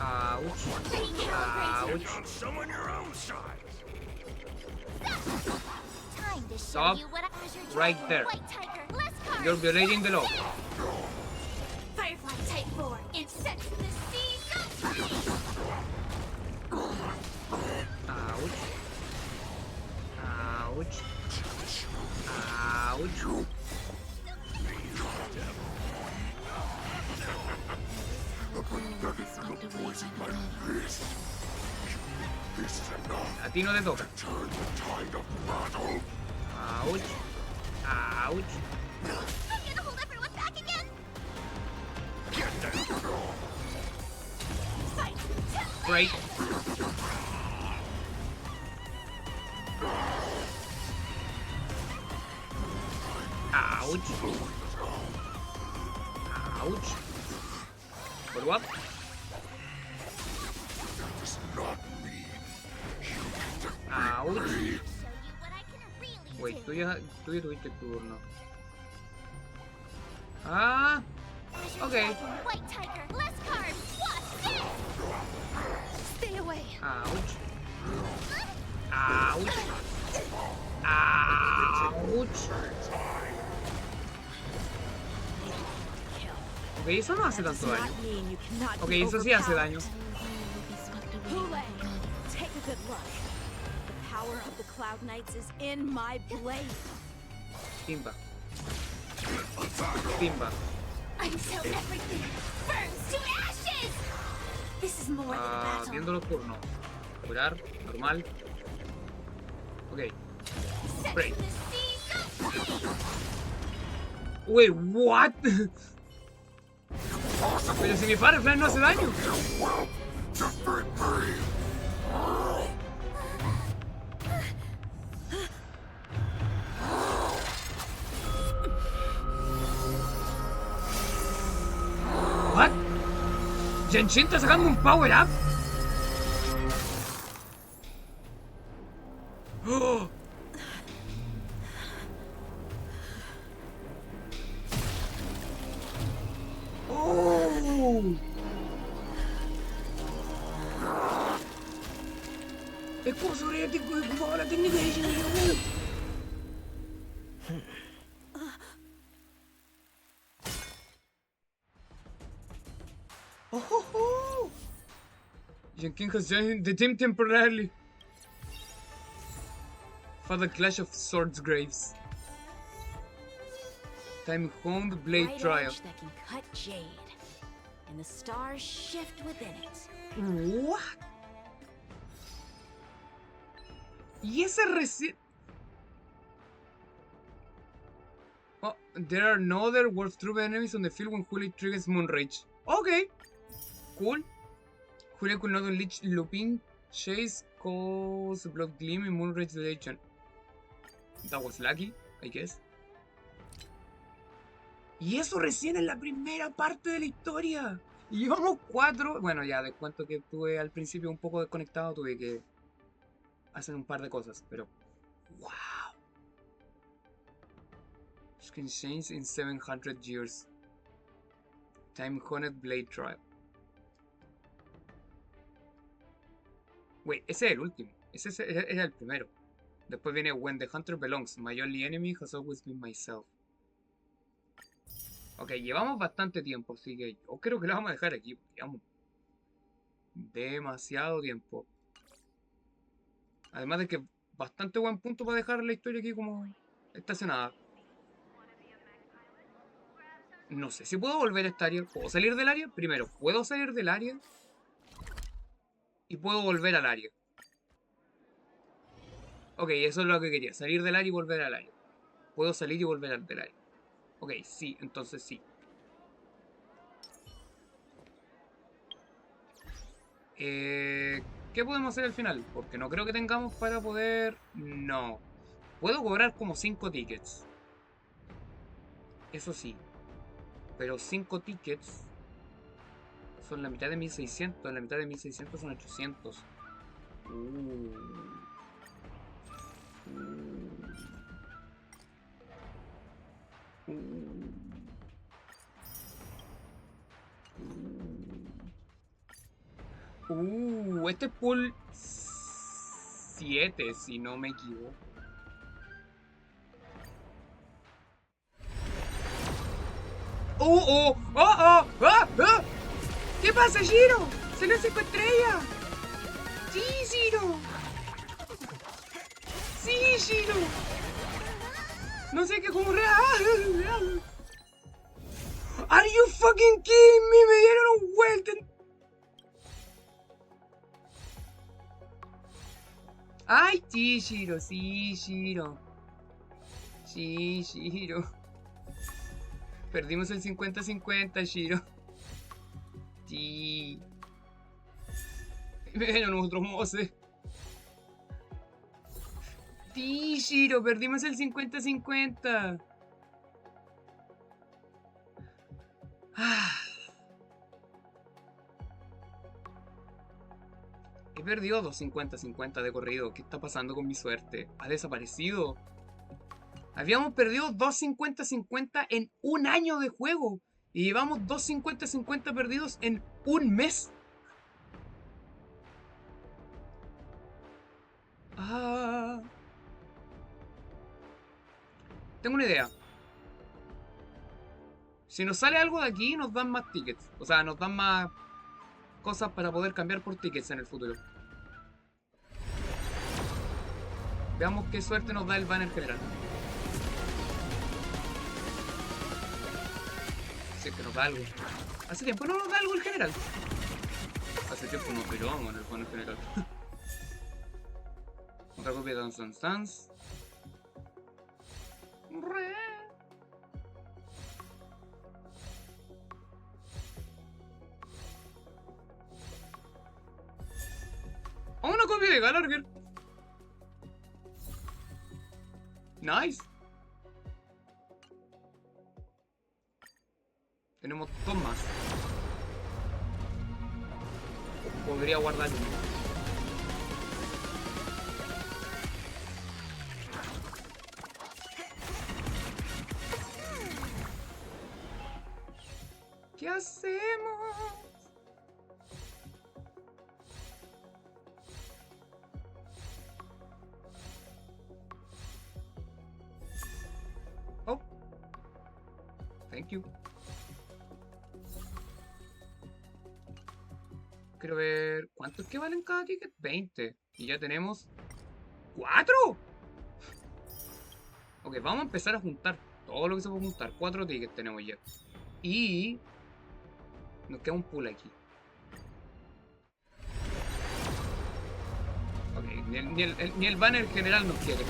Ouch. Ouch. Someone your own size. Time to show Stop you what I... right there. White tiger, less cards. You're violating the law. Firefly type 4, insects in the sea, go free! Ouch. Ouch. Ouch. A ti no te toca. Ouch. Ouch. I'm gonna hold everyone back again! Fight! Break. Ouch. Ouch. Follow up. Ouch. Wait, tú ya tuviste tu turno. Ah. Okay. White tiger, less cards, watch this! Stay away! Ouch. Ouch. Ouch. Ok, eso no hace tanto daño. Ok, eso sí hace daño. Hoolay, take a good look. The power of the Cloud Knights is in my blade. Timba. Timba. Until everything burns to ashes! This is more than a battle. Viendo los turnos. Curar, normal. Ok. Break. Wait, what? Pero si mi Firefly no hace daño. What? Genshin está sacando un power up. Oh. Oh. Es como soviético y como la técnica de Shin. Oh. Jenkin has joined the team temporarily. For the Clash of Swords Graves. Time honed blade Bright trial. edge that can cut jade, and the stars shift within it. What? Y ese recién. Oh, there are no other Wolf Troop enemies on the field when Hoolay triggers Moonrage. Okay. Cool. Hoolay could not unleash Lupin, Chase, cause Blood Gleam, and Moonrage Detener. That was lucky, I guess. Y eso recién en la primera parte de la historia. Y llevamos 4. Bueno, ya descuento que estuve al principio un poco desconectado. Tuve que hacer un par de cosas. Pero, wow. Can change in 700 years. Time Honed Blade Trial. Wait, ese es el último. Era el primero. Después viene When the Hunter Belongs. My only enemy has always been myself. Ok, llevamos bastante tiempo, así que yo creo que lo vamos a dejar aquí. Llevamos demasiado tiempo. Además de que bastante buen punto para dejar la historia aquí como estacionada. No sé si puedo volver a esta área. ¿Puedo salir del área? Primero, ¿puedo salir del área? Y puedo volver al área. Ok, eso es lo que quería. Salir del área y volver al área. Puedo salir y volver del área. Ok, sí, entonces sí. ¿Qué podemos hacer al final? Porque no creo que tengamos para poder... No. Puedo cobrar como 5 tickets. Eso sí. Pero 5 tickets son la mitad de 1600. La mitad de 1600 son 800. Este es pool 7, si no me equivoco. ¿Qué pasa, Shiro? ¡Se lo 5 estrellas! ¡Sí, Shiro! ¡Sí, Shiro! No sé qué ocurre. Are you fucking kidding me? Me dieron un vuelta. Ay, sí, Shiro, sí, Shiro. Sí, Shiro. Perdimos el 50-50, Shiro. Sí. Me dieron otro moce. Sí, Shiro, perdimos el 50-50. He perdido 2 50-50 de corrido. ¿Qué está pasando con mi suerte? ¿Ha desaparecido? Habíamos perdido 2 50-50 en un año de juego. Y llevamos 2 50-50 perdidos en un mes. Tengo una idea. Si nos sale algo de aquí, nos dan más tickets. O sea, nos dan más cosas para poder cambiar por tickets en el futuro. Veamos qué suerte nos da el banner general. Si es que nos da algo. Hace tiempo no nos da algo el general. Hace tiempo no tiramos en el banner general. Otra copia de Dance Dance. Una copia de Gallagher. Nice. Tenemos 2 más. Podría guardar uno. ¿Qué hacemos? Oh. Thank you. Quiero ver... ¿Cuántos que valen cada ticket? 20. Y ya tenemos... ¡4! Ok, vamos a empezar a juntar todo lo que se puede juntar. 4 tickets tenemos ya. Y... nos queda un pool aquí. Ok, ni el banner general nos quiere.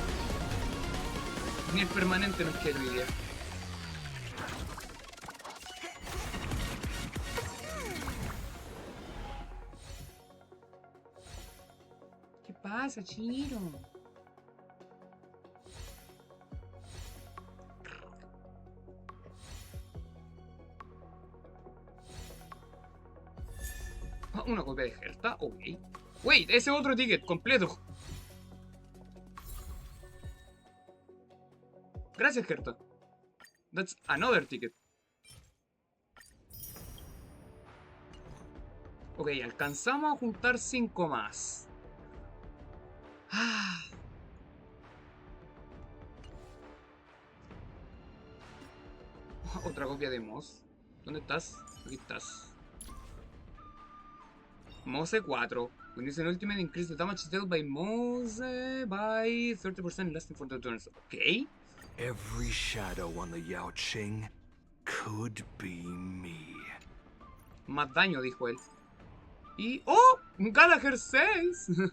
Ni el permanente nos quiere hoy día. ¿Qué pasa, Chiro? Una copia de Herta, ok. Wait, ese otro ticket completo. Gracias, Herta. That's another ticket. Ok, alcanzamos a juntar 5 más. Ah. Otra copia de Moss. ¿Dónde estás? Aquí estás. Mose 4. When using ultimate, increase the damage dealt by Mose by 30% lasting for 2 turns. Ok. Every shadow on the Yao Qing could be me. Más daño, dijo él. Y... ¡Oh! ¡Gallagher 6!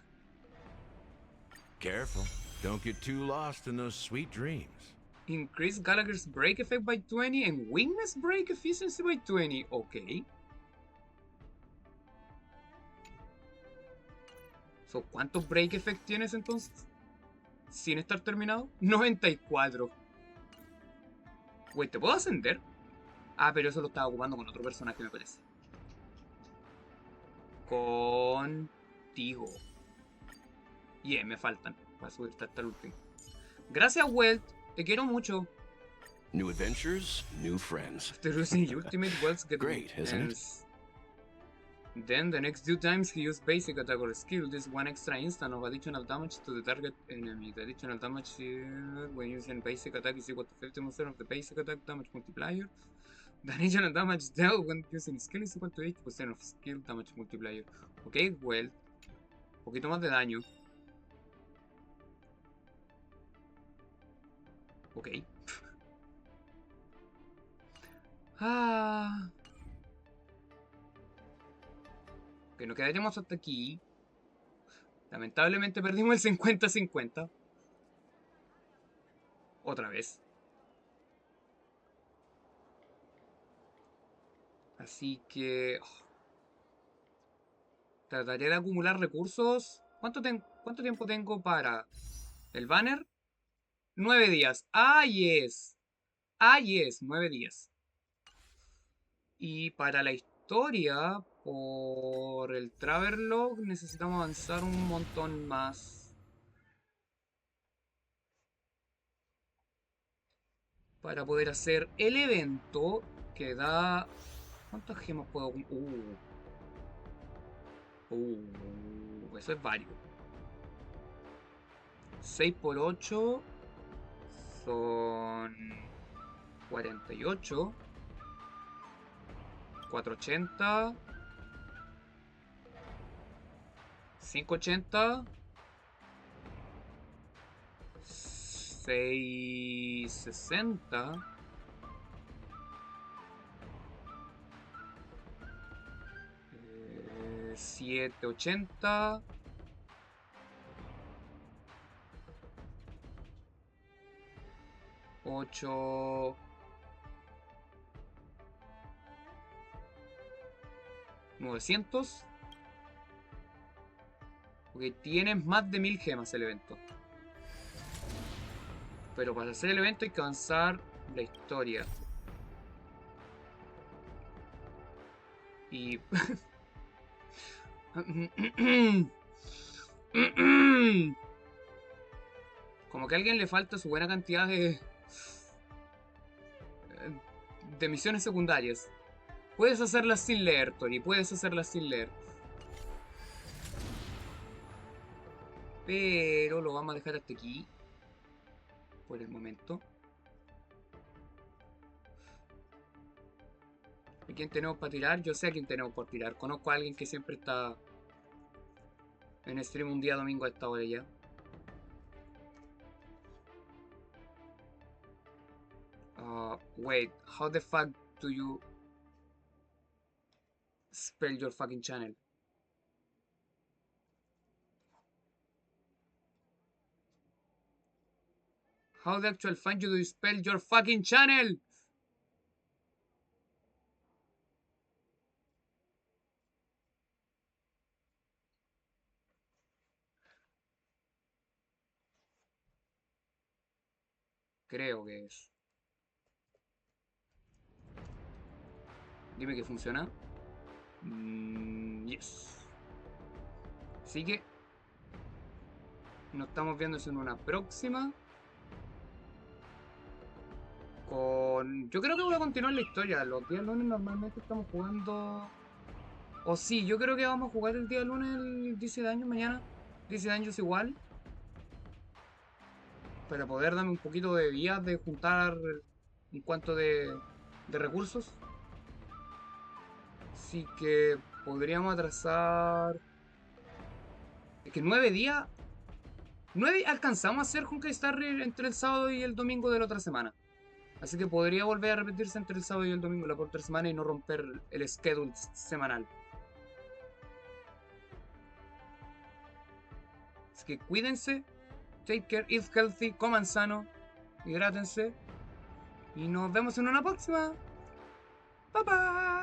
Careful. Don't get too lost in those sweet dreams. Increase Gallagher's break effect by 20 and weakness break efficiency by 20. Ok. So, ¿cuántos break effect tienes entonces? Sin estar terminado. 94. Wait, ¿te puedo ascender? Ah, pero eso lo estaba ocupando con otro personaje, me parece. Contigo. Yeah, me faltan para subir hasta el último. Gracias, Welt. Te quiero mucho. New adventures, new friends. After using ultimate, Welts get great, isn't it? Then the next 2 times he used basic attack or skill, this 1 extra instant of additional damage to the target enemy. The additional damage when using basic attack is equal to 50% of the basic attack damage multiplier. The additional damage dealt when using skill is equal to 80% of skill damage multiplier. Ok, well. Un poquito más de daño. Ok. Ah. Ok, nos quedaremos hasta aquí. Lamentablemente perdimos el 50-50. Otra vez. Así que... trataré de acumular recursos. ¿Cuánto tiempo tengo para el banner? 9 días. ¡Ah, yes! ¡Ah, yes! 9 días. Y para la historia, por el Travelogue, necesitamos avanzar un montón más. Para poder hacer el evento que da... ¿Cuántas gemas puedo...? Eso es varios. 6 por 8 son 48. 480. 580. 660. 780. 8. 900. Porque tienes más de 1000 gemas el evento. Pero para hacer el evento hay que avanzar la historia. Y... como que a alguien le falta su buena cantidad de misiones secundarias. Puedes hacerlas sin leer, Tori. Puedes hacerlas sin leer. Pero lo vamos a dejar hasta aquí. Por el momento. ¿A quién tenemos para tirar? Yo sé a quién tenemos por tirar. Conozco a alguien que siempre está en stream un día domingo a esta hora ya. Wait, how the fuck do you spell your fucking channel? How the actual fuck do you spell your fucking channel? Creo que es. Dime que funciona. Yes. Así que nos estamos viendo en una próxima Yo creo que voy a continuar la historia. Los días lunes normalmente estamos jugando... O sí, yo creo que vamos a jugar el día lunes el DC de años mañana. DC de años igual. Para poder darme un poquito de días de juntar en cuanto de recursos. Así que podríamos atrasar... Es que 9 días... 9 alcanzamos a hacer Honkai Star Rail entre el sábado y el domingo de la otra semana. Así que podría volver a repetirse entre el sábado y el domingo de la otra semana y no romper el schedule semanal. Así que cuídense, take care, eat healthy, coman sano, hidrátense y nos vemos en una próxima. Bye bye.